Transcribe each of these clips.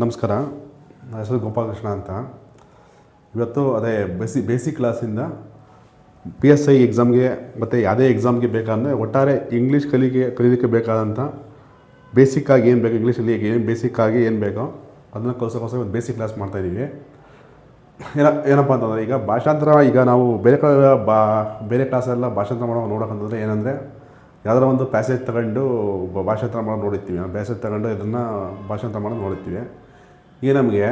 ನಮಸ್ಕಾರ, ನನ್ನ ಹೆಸರು ಗೋಪಾಲಕೃಷ್ಣ ಅಂತ. ಇವತ್ತು ಅದೇ ಬೇಸಿಕ್ ಕ್ಲಾಸಿಂದ PSI ಎಕ್ಸಾಮ್ಗೆ ಮತ್ತು ಯಾವುದೇ ಎಕ್ಸಾಮ್ಗೆ ಬೇಕಾದರೆ ಒಟ್ಟಾರೆ ಇಂಗ್ಲೀಷ್ ಕಲೀಲಿಕ್ಕೆ ಬೇಕಾದಂಥ ಬೇಸಿಕ್ಕಾಗಿ ಏನು ಬೇಕು, ಇಂಗ್ಲೀಷಲ್ಲಿ ಬೇಸಿಕ್ಕಾಗಿ ಏನು ಬೇಕೋ ಅದನ್ನು ಕಲಿಸೋಕ್ಕೋಸ್ಕರ ಇವತ್ತು ಬೇಸಿಕ್ ಕ್ಲಾಸ್ ಮಾಡ್ತಾಯಿದ್ದೀವಿ. ಏನಪ್ಪ ಅಂತಂದರೆ, ಈಗ ಭಾಷಾಂತರ, ಈಗ ನಾವು ಬೇರೆ ಕ್ಲಾಸೆಲ್ಲ ಭಾಷಾಂತರ ನೋಡೋಕ್ಕಂತಂದರೆ ಏನಂದರೆ, ಯಾವುದಾರ ಒಂದು ಪ್ಯಾಸೇಜ್ ತಗೊಂಡು ಭಾಷಾಂತರ ಮಾಡೋದು ನೋಡಿರ್ತೀವಿ. ಪ್ಯಾಸೇಜ್ ತಗೊಂಡು ಇದನ್ನು ಭಾಷಾಂತರ ಮಾಡೋದು ನೋಡಿರ್ತೀವಿ. ಈಗ ನಮಗೆ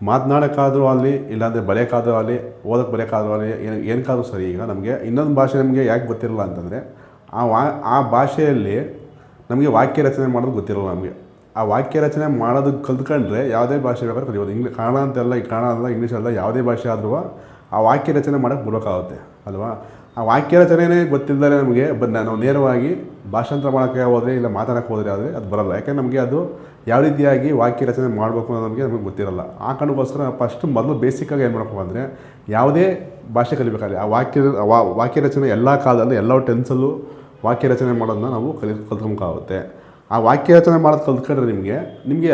ಮಾತನಾಡೋಕ್ಕಾದರೂ ಆಗಲಿ, ಇಲ್ಲಾಂದರೆ ಬರೆಯೋಕ್ಕಾದರೂ ಆಗಲಿ, ಓದೋಕ್ಕೆ ಬರೆಯೋಕ್ಕಾದರೂ ಆಗಲಿ, ಏನಕ್ಕಾದರೂ ಸರಿ. ಈಗ ನಮಗೆ ಇನ್ನೊಂದು ಭಾಷೆ ನಮಗೆ ಯಾಕೆ ಗೊತ್ತಿರಲ್ಲ ಅಂತಂದರೆ, ಆ ಭಾಷೆಯಲ್ಲಿ ನಮಗೆ ವಾಕ್ಯ ರಚನೆ ಮಾಡೋದು ಗೊತ್ತಿರಲ್ಲ. ನಮಗೆ ಆ ವಾಕ್ಯ ರಚನೆ ಮಾಡೋದು ಕಲ್ತ್ಕೊಂಡ್ರೆ ಯಾವುದೇ ಭಾಷೆ ಬೇಕಾದ್ರೂ ಕಲಿಬೋದು. ಕನ್ನಡ ಅಂತೆಲ್ಲ, ಈ ಕನ್ನಡ ಅಲ್ಲ, ಇಂಗ್ಲೀಷ್ ಅಲ್ಲ, ಯಾವುದೇ ಭಾಷೆ ಆದರೂ ಆ ವಾಕ್ಯ ರಚನೆ ಮಾಡೋಕ್ಕೆ ಬರೋಕ್ಕಾಗುತ್ತೆ ಅಲ್ವಾ. ಆ ವಾಕ್ಯ ರಚನೆಯೇ ಗೊತ್ತಿಲ್ಲದೆ ನಮಗೆ ನಾವು ನೇರವಾಗಿ ಭಾಷಾಂತರ ಮಾಡೋಕ್ಕೆ ಹೋದರೆ, ಇಲ್ಲ ಮಾತಾಡೋಕ್ಕೆ ಹೋದರೆ ಆದರೆ ಅದು ಬರೋಲ್ಲ. ಯಾಕೆಂದರೆ ನಮಗೆ ಅದು ಯಾವ ರೀತಿಯಾಗಿ ವಾಕ್ಯ ರಚನೆ ಮಾಡಬೇಕು ಅನ್ನೋದು ನಮಗೆ ಗೊತ್ತಿರಲ್ಲ. ಆ ಕಾರಣಕ್ಕೋಸ್ಕರ ಮೊದಲು ಬೇಸಿಕ್ಕಾಗಿ ಏನು ಮಾಡಬೇಕು ಅಂದರೆ, ಯಾವುದೇ ಭಾಷೆ ಕಲಿಬೇಕಾದ್ರೆ ಆ ವಾಕ್ಯ ರಚನೆ ಎಲ್ಲ ಕಾಲದಲ್ಲೂ, ಎಲ್ಲ ಟೆನ್ಸಲ್ಲೂ ವಾಕ್ಯ ರಚನೆ ಮಾಡೋದನ್ನ ನಾವು ಕಲ್ತ್ಕೊಬೇಕಾಗುತ್ತೆ. ಆ ವಾಕ್ಯ ರಚನೆ ಮಾಡೋದು ಕಲ್ತ್ಕೊಂಡ್ರೆ ನಿಮಗೆ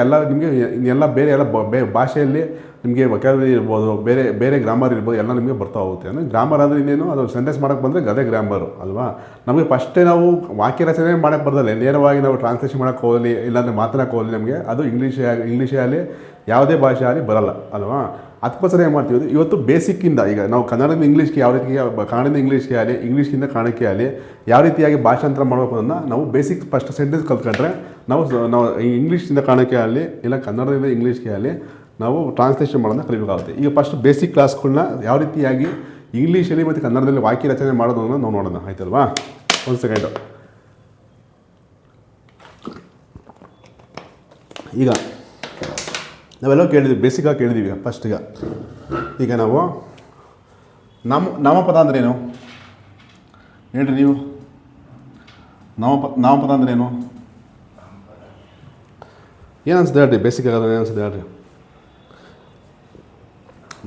ಎಲ್ಲ ಭಾಷೆಯಲ್ಲಿ ನಿಮಗೆ ವೊಕ್ಯಾಬುಲರಿ ಇರ್ಬೋದು, ಬೇರೆ ಗ್ರಾಮರ್ ಇರ್ಬೋದು, ಎಲ್ಲ ನಿಮಗೆ ಬರ್ತಾ ಹೋಗುತ್ತೆ. ಅಂದರೆ ಗ್ರಾಮರ್ ಅಂದರೆ ಇನ್ನೇನು, ಅದು ಸೆಂಟೆನ್ಸ್ ಮಾಡೋಕ್ಕೆ ಬಂದರೆ ಅದೇ ಗ್ರಾಮರು ಅಲ್ವಾ. ನಮಗೆ ಫಸ್ಟೇ ನಾವು ವಾಕ್ಯ ರಚನೆ ಮಾಡೋಕ್ಕೆ ಬರೋದಲ್ಲ, ನೇರವಾಗಿ ನಾವು ಟ್ರಾನ್ಸ್ಲೇಷನ್ ಮಾಡೋಕ್ಕೆ ಹೋಗಲಿ, ಇಲ್ಲಾಂದರೆ ಮಾತನಾಡಕ್ಕೆ ಹೋಗಲಿ, ನಮಗೆ ಅದು ಇಂಗ್ಲೀಷೇ ಆಗಲಿ ಯಾವುದೇ ಭಾಷೆ ಆಗಲಿ ಬರೋಲ್ಲ ಅಲ್ವಾ. ಅದಕ್ಕೋಸ್ಕರ ಏನು ಮಾಡ್ತೀವಿ, ಇವತ್ತು ಬೇಸಿಕ್ಕಿಂದ, ಈಗ ನಾವು ಕನ್ನಡದಿಂದ ಇಂಗ್ಲೀಷ್ಗೆ ಯಾವ ರೀತಿ, ಕನ್ನಡದಿಂದ ಇಂಗ್ಲೀಷ್ಗೆ ಆಗಲಿ, ಇಂಗ್ಲೀಷಿಂದ ಕನ್ನಡಕ್ಕೆ ಆಗಲಿ ಯಾವ ರೀತಿಯಾಗಿ ಭಾಷಾಂತರ ಮಾಡಬೇಕು ಅನ್ನೋದನ್ನ ನಾವು ಬೇಸಿಕ್ ಫಸ್ಟ್ ಸೆಂಟೆನ್ಸ್ ಕಲ್ತ್ಕೊಂಡ್ರೆ ನಾವು ಇಂಗ್ಲೀಷಿಂದ ಕನ್ನಡಕ್ಕೆ ಆಗಲಿ, ಇಲ್ಲ ಕನ್ನಡದಿಂದ ಇಂಗ್ಲೀಷ್ಗೆ ಆಗಲಿ ನಾವು ಟ್ರಾನ್ಸ್ಲೇಷನ್ ಮಾಡೋದನ್ನ ಕಲಿಬೇಕಾಗುತ್ತೆ. ಈಗ ಫಸ್ಟ್ ಬೇಸಿಕ್ ಕ್ಲಾಸ್ಗಳನ್ನ ಯಾವ ರೀತಿಯಾಗಿ ಇಂಗ್ಲೀಷಲ್ಲಿ ಮತ್ತು ಕನ್ನಡದಲ್ಲಿ ವಾಕ್ಯ ರಚನೆ ಮಾಡೋದನ್ನು ನಾವು ನೋಡೋಣ, ಆಯ್ತಲ್ವಾ. ಒಂದು ಸೆಕೆಂಡು. ಈಗ ನಾವೆಲ್ಲ ಕೇಳಿದ್ವಿ, ಬೇಸಿಕ್ಕಾಗಿ ಕೇಳಿದ್ದೀವಿ. ಈಗ ನಾವು ನಾಮಪದ ಅಂದ್ರೆ ಏನು ಹೇಳ್ರಿ ನೀವು? ನಾಮಪದ ಅಂದ್ರೆ ಏನು ಅನ್ಸುತ್ತೆ ಹೇಳ್ರಿ? ಬೇಸಿಕ್ಕಾಗಿ ಏನು ಅನ್ಸುತ್ತೆ ಹೇಳ್ರಿ?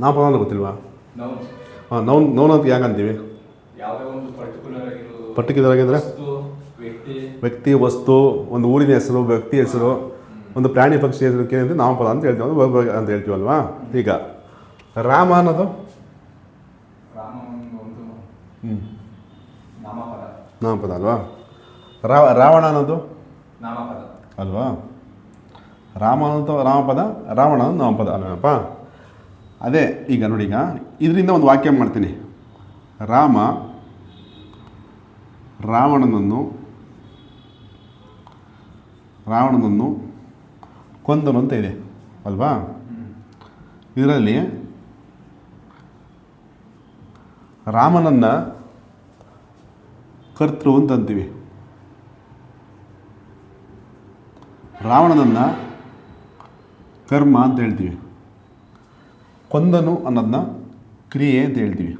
ನಾಮಪದ ಅಂದ್ರೆ ಗೊತ್ತಿಲ್ವಾ? ನೌನ್ ಅಂತ ಯಾಕೆ ಅಂತೀವಿ? ಪರ್ಟಿಕ್ಯುಲರ್ ಆಗಿದ್ರೆ ವ್ಯಕ್ತಿ, ವಸ್ತು, ಒಂದು ಊರಿನ ಹೆಸರು, ವ್ಯಕ್ತಿ ಹೆಸರು, ಒಂದು ಪ್ರಾಣಿ ಪಕ್ಷಿ ಹೆಸರಕ್ಕೆ ಅಂದರೆ ನಾಮಪದ ಅಂತ ಹೇಳ್ತೀವಿ, ಅಂತ ಹೇಳ್ತೀವಲ್ವಾ. ಈಗ ರಾಮ ಅನ್ನೋದು ನಾಮಪದ ಅಲ್ವಾ. ರಾವಣ ಅನ್ನೋದು ಅಲ್ವಾ. ರಾಮ ಅನ್ನೋದು ರಾಮಪದ, ರಾವಣ ಅನ್ನೋದು ನಾಮಪದ ಅಲ್ವಪ್ಪ. ಅದೇ ಈಗ ನೋಡಿ, ಈಗ ಇದರಿಂದ ಒಂದು ವಾಕ್ಯ ಮಾಡ್ತೀನಿ. ರಾವಣನನ್ನು ಕೊಂದನು ಅಂತ ಇದೆ ಅಲ್ವಾ. ಇದರಲ್ಲಿ ರಾಮನನ್ನು ಕರ್ತೃ ಅಂತ ಅಂತೀವಿ, ರಾವಣನನ್ನು ಕರ್ಮ ಅಂತ ಹೇಳ್ತೀವಿ, ಕೊಂದನು ಅನ್ನೋದನ್ನ ಕ್ರಿಯೆ ಅಂತ ಹೇಳ್ತೀವಿ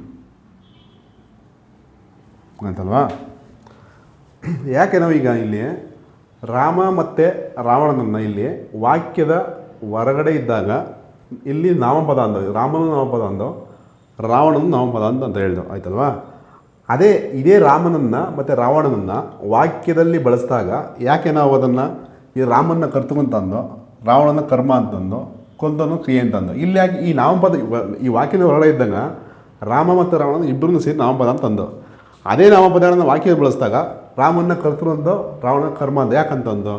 ಅಂತಲ್ವಾ. ಯಾಕೆ ನಾವೀಗ ಇಲ್ಲಿ ರಾಮ ಮತ್ತು ರಾವಣನನ್ನು ಇಲ್ಲಿ ವಾಕ್ಯದ ಹೊರಗಡೆ ಇದ್ದಾಗ ಇಲ್ಲಿ ನಾಮಪದ ಅಂದ, ರಾಮನು ನಾಮಪದ ಅಂದೋ, ರಾವಣನು ನಾಮಪದ ಅಂತ ಹೇಳ್ದೋ, ಆಯ್ತಲ್ವಾ. ಇದೇ ರಾಮನನ್ನು ಮತ್ತು ರಾವಣನನ್ನು ವಾಕ್ಯದಲ್ಲಿ ಬಳಸಿದಾಗ ಯಾಕೆ ನಾವು ಅದನ್ನು ಈ ರಾಮನ ಕರ್ತೃ ಅಂತಂದೋ, ರಾವಣನ ಕರ್ಮ ಅಂತಂದೋ, ಕೊಂದನು ಕ್ರಿಯೆ ಅಂತಂದೋ? ಇಲ್ಲಿ ಯಾಕೆ ಈ ನಾಮಪದ ಈ ವಾಕ್ಯದ ಹೊರಗಡೆ ಇದ್ದಾಗ ರಾಮ ಮತ್ತು ರಾವಣನ ಇಬ್ಬರನ್ನು ಸೇರಿ ನಾಮಪದ ಅಂತಂದು, ಅದೇ ನಾಮಪದಗಳನ್ನು ವಾಕ್ಯದಲ್ಲಿ ಬಳಸಿದಾಗ ರಾಮನ ಕರ್ತೃ ಅಂದೋ, ರಾವಣ ಕರ್ಮ ಅಂದ. ಯಾಕಂತಂದು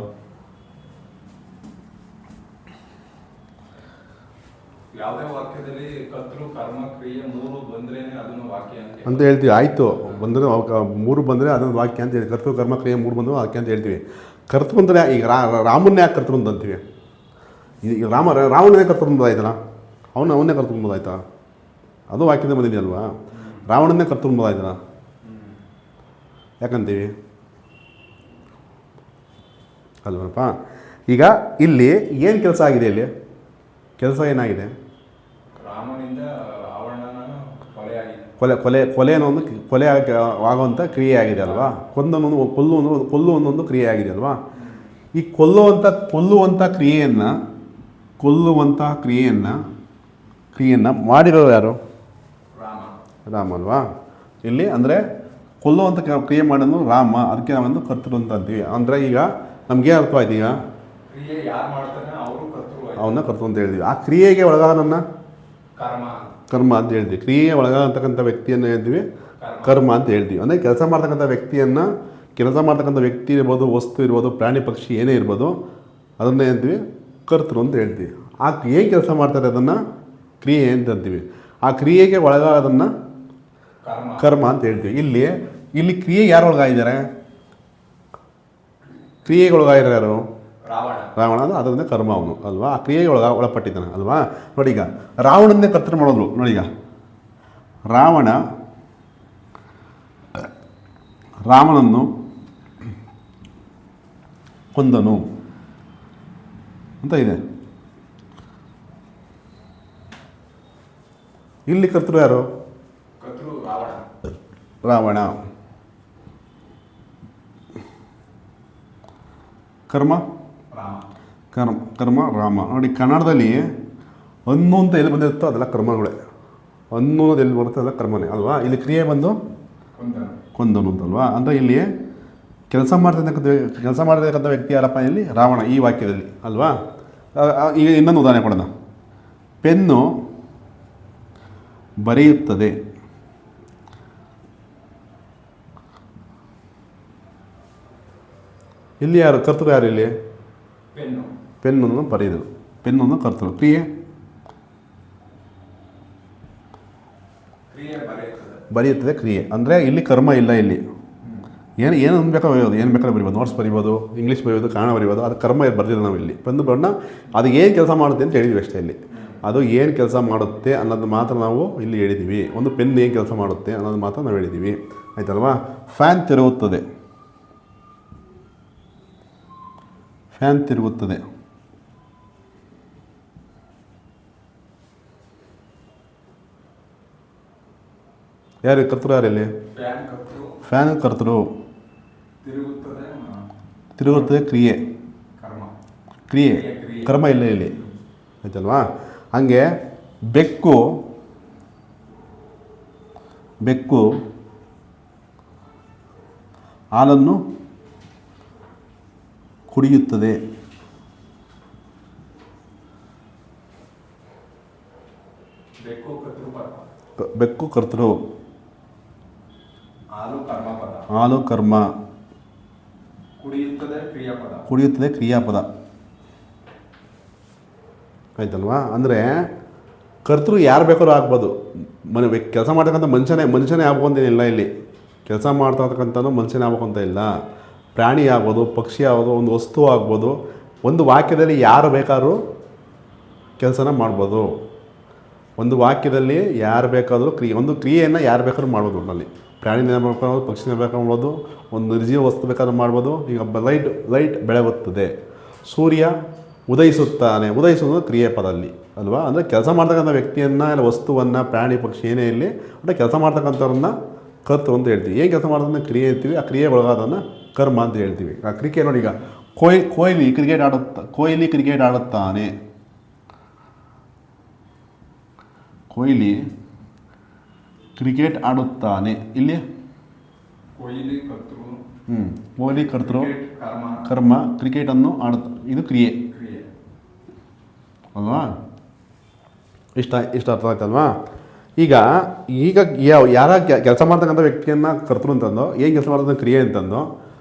ಅಂತ ಹೇಳ್ತೀವಿ. ಆಯಿತು, ಬಂದರೆ ಮೂರು ಬಂದರೆ ಅದನ್ನು ವಾಕ್ಯ ಅಂತ ಹೇಳಿ, ಕರ್ತೃ ಕರ್ಮ ಕ್ರಿಯೆ ಮೂರು ಬಂದರೂ ವಾಕ್ಯ ಅಂತ ಹೇಳ್ತೀವಿ. ಕರ್ತೃ ಅಂದರೆ ಈಗ ರಾಮನ್ನೇ ಯಾಕೆ ಕರ್ತೃ ಅಂತ ಅಂತೀವಿ? ಈಗ ರಾವಣನೇ ಕರ್ತೃ ಆಯ್ತಲ್ಲ, ಅವನ್ನೇ ಕರ್ತೃ ಆಯ್ತಾ? ಅದು ವಾಕ್ಯದ ಬಂದಿದೆಯಲ್ವಾ. ರಾವಣನ್ನೇ ಕರ್ತೃ ಆಯ್ತಲ್ಲ, ಯಾಕಂತೀವಿ ಅಲ್ವಪ್ಪ. ಈಗ ಇಲ್ಲಿ ಏನು ಕೆಲಸ ಆಗಿದೆ? ಇಲ್ಲಿ ಕೆಲಸ ಏನಾಗಿದೆ? ಕೊಲೆ ಅನ್ನೋ ಕೊಲೆ ಆಗುವಂಥ ಕ್ರಿಯೆ ಆಗಿದೆ ಅಲ್ವಾ. ಕೊಲ್ಲುವಂಥ ಕ್ರಿಯೆ ಆಗಿದೆ ಅಲ್ವಾ. ಈ ಕೊಲ್ಲುವಂಥ ಕ್ರಿಯೆಯನ್ನು ಮಾಡಿರೋರು ಯಾರು? ರಾಮ ಅಲ್ವಾ. ಇಲ್ಲಿ ಅಂದರೆ ಕೊಲ್ಲುವಂಥ ಕ್ರಿಯೆ ಮಾಡೋದು ರಾಮ, ಅದಕ್ಕೆ ನಾವೊಂದು ಕರ್ತೃ ಅಂತ ಅಂತೀವಿ. ಅಂದರೆ ಈಗ ನಮಗೇನು ಅರ್ಥ ಆಯ್ತು? ಈಗ ಕ್ರಿಯೆ ಯಾರು ಮಾಡ್ತಾನೆ ಅವರು ಕರ್ತೃ ಆಯ್ತು. ಅವನ್ನ ಕರ್ತೃ ಅಂತ ಹೇಳಿದ್ವಿ. ಆ ಕ್ರಿಯೆಗೆ ಒಳಗಾದನ್ನ ಕರ್ಮ ಕರ್ಮ ಅಂತ ಹೇಳ್ತೀವಿ. ಕ್ರಿಯೆಗೆ ಒಳಗಾಗತಕ್ಕಂಥ ವ್ಯಕ್ತಿಯನ್ನು ಹೇಳ್ತೀವಿ ಕರ್ಮ ಅಂತ ಹೇಳ್ತೀವಿ. ಅಂದರೆ ಕೆಲಸ ಮಾಡ್ತಕ್ಕಂಥ ವ್ಯಕ್ತಿಯನ್ನು, ಕೆಲಸ ಮಾಡ್ತಕ್ಕಂಥ ವ್ಯಕ್ತಿ ಇರ್ಬೋದು, ವಸ್ತು ಇರ್ಬೋದು, ಪ್ರಾಣಿ ಪಕ್ಷಿ ಏನೇ ಇರ್ಬೋದು, ಅದನ್ನೇ ಹೇಳ್ತೀವಿ ಕರ್ತೃ ಅಂತ ಹೇಳ್ತೀವಿ. ಆ ಏನು ಕೆಲಸ ಮಾಡ್ತಾರೆ ಅದನ್ನು ಕ್ರಿಯೆ ಅಂತ ಅಂತೀವಿ. ಆ ಕ್ರಿಯೆಗೆ ಒಳಗಾಗೋದನ್ನು ಕರ್ಮ ಕರ್ಮ ಅಂತ ಹೇಳ್ತೀವಿ. ಇಲ್ಲಿ ಕ್ರಿಯೆಗೆ ಯಾರು ಒಳಗಾಗಿದ್ದಾರೆ? ಕ್ರಿಯೆಗೆ ಒಳಗಾಗಿರೋ ಯಾರು? ರಾವಣ. ಅದು ಅದರಿಂದ ಕರ್ಮ ಅವನು ಅಲ್ವಾ? ಆ ಕ್ರಿಯೆಗೆ ಒಳಪಟ್ಟಿದ್ದಾನೆ ಅಲ್ವಾ? ನೋಡಿ, ಈಗ ರಾವಣನ್ನೇ ಕರ್ತೃ ಮಾಡೋದು ನೋಡಿ. ಈಗ ರಾವಣನ್ನು ಕೊಂದನು ಅಂತ ಇದೆ. ಇಲ್ಲಿ ಕರ್ತೃ ಯಾರು? ರಾವಣ. ಕರ್ಮ ರಾಮ. ನೋಡಿ, ಕನ್ನಡದಲ್ಲಿ ಅನ್ನು ಅಂತ ಎಲ್ಲಿ ಬಂದಿರುತ್ತೋ ಅದೆಲ್ಲ ಕರ್ಮಗಳೇ. ಅನ್ನು ಅನ್ನೋದು ಎಲ್ಲಿ ಬರುತ್ತೋ ಅದೆಲ್ಲ ಕರ್ಮನೇ ಅಲ್ವಾ? ಇಲ್ಲಿ ಕ್ರಿಯೆ ಬಂದು ಕೊಂದನು ಅಂತಲ್ವಾ? ಅಂದರೆ ಇಲ್ಲಿ ಕೆಲಸ ಮಾಡ್ತಕ್ಕಂಥ ವ್ಯಕ್ತಿ ಯಾರಪ್ಪ? ಇಲ್ಲಿ ರಾವಣ, ಈ ವಾಕ್ಯದಲ್ಲಿ ಅಲ್ವಾ? ಈಗ ಇನ್ನೊಂದು ಉದಾಹರಣೆ ಕೊಡೋಣ. ಪೆನ್ನು ಬರೆಯುತ್ತದೆ. ಇಲ್ಲಿ ಯಾರು ಕರ್ತೃ? ಯಾರು ಇಲ್ಲಿ? ಪೆನ್ನನ್ನು ಬರೆಯುವುದು. ಪೆನ್ನನ್ನು ಕರ್ತೃ. ಕ್ರಿಯೆ ಬರೆಯುತ್ತದೆ ಕ್ರಿಯೆ. ಅಂದರೆ ಇಲ್ಲಿ ಕರ್ಮ ಇಲ್ಲ. ಇಲ್ಲಿ ಏನು ಬೇಕಾದ್ರೂ ಬರೀಬೋದು, ಏನು ಬೇಕಾದ್ರೂ ಬರಿಬೋದು, ನೋಟ್ಸ್ ಬರಿಬೋದು, ಇಂಗ್ಲೀಷ್ ಬರೆಯೋದು, ಕನ್ನಡ ಬರಿಬೋದು. ಅದು ಕರ್ಮ ಬರ್ದಿಲ್ಲ ನಾವು ಇಲ್ಲಿ. ಪೆನ್ನು ಬಣ್ಣ ಅದು ಏನು ಕೆಲಸ ಮಾಡುತ್ತೆ ಅಂತ ಹೇಳಿದ್ವಿ ಅಷ್ಟೇ. ಇಲ್ಲಿ ಅದು ಏನು ಕೆಲಸ ಮಾಡುತ್ತೆ ಅನ್ನೋದು ಮಾತ್ರ ನಾವು ಇಲ್ಲಿ ಹೇಳಿದ್ದೀವಿ. ಒಂದು ಪೆನ್ ಏನು ಕೆಲಸ ಮಾಡುತ್ತೆ ಅನ್ನೋದು ಮಾತ್ರ ನಾವು ಹೇಳಿದ್ದೀವಿ, ಆಯ್ತಲ್ವಾ? ಫ್ಯಾನ್ ತಿರುಗುತ್ತದೆ. ಫ್ಯಾನ್ ತಿರುಗುತ್ತದೆ. ಯಾರು ಕರ್ತೃ? ಯಾರಲ್ಲಿ? ಫ್ಯಾನ್ ಕರ್ತೃ. ತಿರುಗುತ್ತದೆ ಕ್ರಿಯೆ. ಕರ್ಮ ಇಲ್ಲ ಇಲ್ಲಿ, ಆಯ್ತಲ್ವಾ? ಹಂಗೆ ಬೆಕ್ಕು ಹಾಲನ್ನು ಕುಡಿಯುತ್ತದೆ. ಬೆಕ್ಕು ಕರ್ತೃ. ಹಾಲು ಕರ್ಮ. ಕುಡಿಯುತ್ತದೆ ಕ್ರಿಯಾಪದ, ಆಯ್ತಲ್ವಾ? ಅಂದರೆ ಕರ್ತೃ ಯಾರು ಬೇಕಾದ್ರೂ ಆಗ್ಬೋದು. ಕೆಲಸ ಮಾಡ್ತಕ್ಕಂಥ ಮನುಷ್ಯನೇ ಆಗ್ಬೇಕಂತೇನಿಲ್ಲ. ಇಲ್ಲಿ ಕೆಲಸ ಮಾಡ್ತಕ್ಕಂಥದ್ದು ಮನುಷ್ಯನೇ ಆಗ್ಬೇಕಂತ ಇಲ್ಲ. ಪ್ರಾಣಿ ಆಗ್ಬೋದು, ಪಕ್ಷಿ ಆಗ್ಬೋದು, ಒಂದು ವಸ್ತು ಆಗ್ಬೋದು. ಒಂದು ವಾಕ್ಯದಲ್ಲಿ ಯಾರು ಬೇಕಾದ್ರೂ ಕೆಲಸನ ಮಾಡ್ಬೋದು. ಒಂದು ವಾಕ್ಯದಲ್ಲಿ ಯಾರು ಬೇಕಾದರೂ ಒಂದು ಕ್ರಿಯೆಯನ್ನು ಯಾರು ಬೇಕಾದ್ರೂ ಮಾಡ್ಬೋದು. ಒಟ್ಟಿನಲ್ಲಿ ಪ್ರಾಣಿನ ಬೇಕಾದ್ರೂ, ಪಕ್ಷಿನ ಬೇಕಾದ್ರೂ ಮಾಡ್ಬೋದು, ಒಂದು ನಿರ್ಜೀವ ವಸ್ತು ಬೇಕಾದ್ರೂ ಮಾಡ್ಬೋದು. ಈಗ ಲೈಟ್ ಬೆಳಗುತ್ತದೆ. ಸೂರ್ಯ ಉದಯಿಸುತ್ತಾನೆ. ಉದಯಿಸುವುದು ಕ್ರಿಯೆ ಪದ ಅಲ್ಲಿ ಅಲ್ವಾ? ಅಂದರೆ ಕೆಲಸ ಮಾಡ್ತಕ್ಕಂಥ ವ್ಯಕ್ತಿಯನ್ನು, ಇಲ್ಲ ವಸ್ತುವನ್ನು, ಪ್ರಾಣಿ ಪಕ್ಷಿ ಏನೇ ಇರಲಿ, ಅಂದರೆ ಕೆಲಸ ಮಾಡ್ತಕ್ಕಂಥವ್ರನ್ನ ಕರ್ತೃ ಅಂತ ಹೇಳ್ತೀವಿ. ಏನು ಕೆಲಸ ಮಾಡೋದನ್ನ ಕ್ರಿಯೆ ಅಂತೀವಿ. ಆ ಕ್ರಿಯೆ ಒಳಗಾದನ್ನು ಕರ್ಮ ಅಂತ ಹೇಳ್ತೀವಿ. ಆ ಕ್ರಿಕೆಟ್ ನೋಡಿ, ಈಗ ಕೊಹ್ಲಿ ಕ್ರಿಕೆಟ್ ಆಡುತ್ತಾನೆ. ಕೊಹ್ಲಿ ಕ್ರಿಕೆಟ್ ಆಡುತ್ತಾನೆ. ಇಲ್ಲಿ ಕೊಹ್ಲಿ ಕರ್ತೃ, ಕರ್ಮ, ಕ್ರಿಕೆಟನ್ನು ಇದು ಕ್ರಿಯೆ ಅಲ್ವಾ? ಇಷ್ಟ ಅರ್ಥ ಆಗ್ತಲ್ವಾ? ಈಗ ಯಾರ ಕೆಲಸ ಮಾಡ್ತಕ್ಕಂಥ ವ್ಯಕ್ತಿಯನ್ನು ಕರ್ತೃ ಅಂತಂದೋ, ಏನು ಕೆಲಸ ಮಾಡ್ತಕ್ಕಂಥ ಕ್ರಿಯೆ ಅಂತಂದೋ,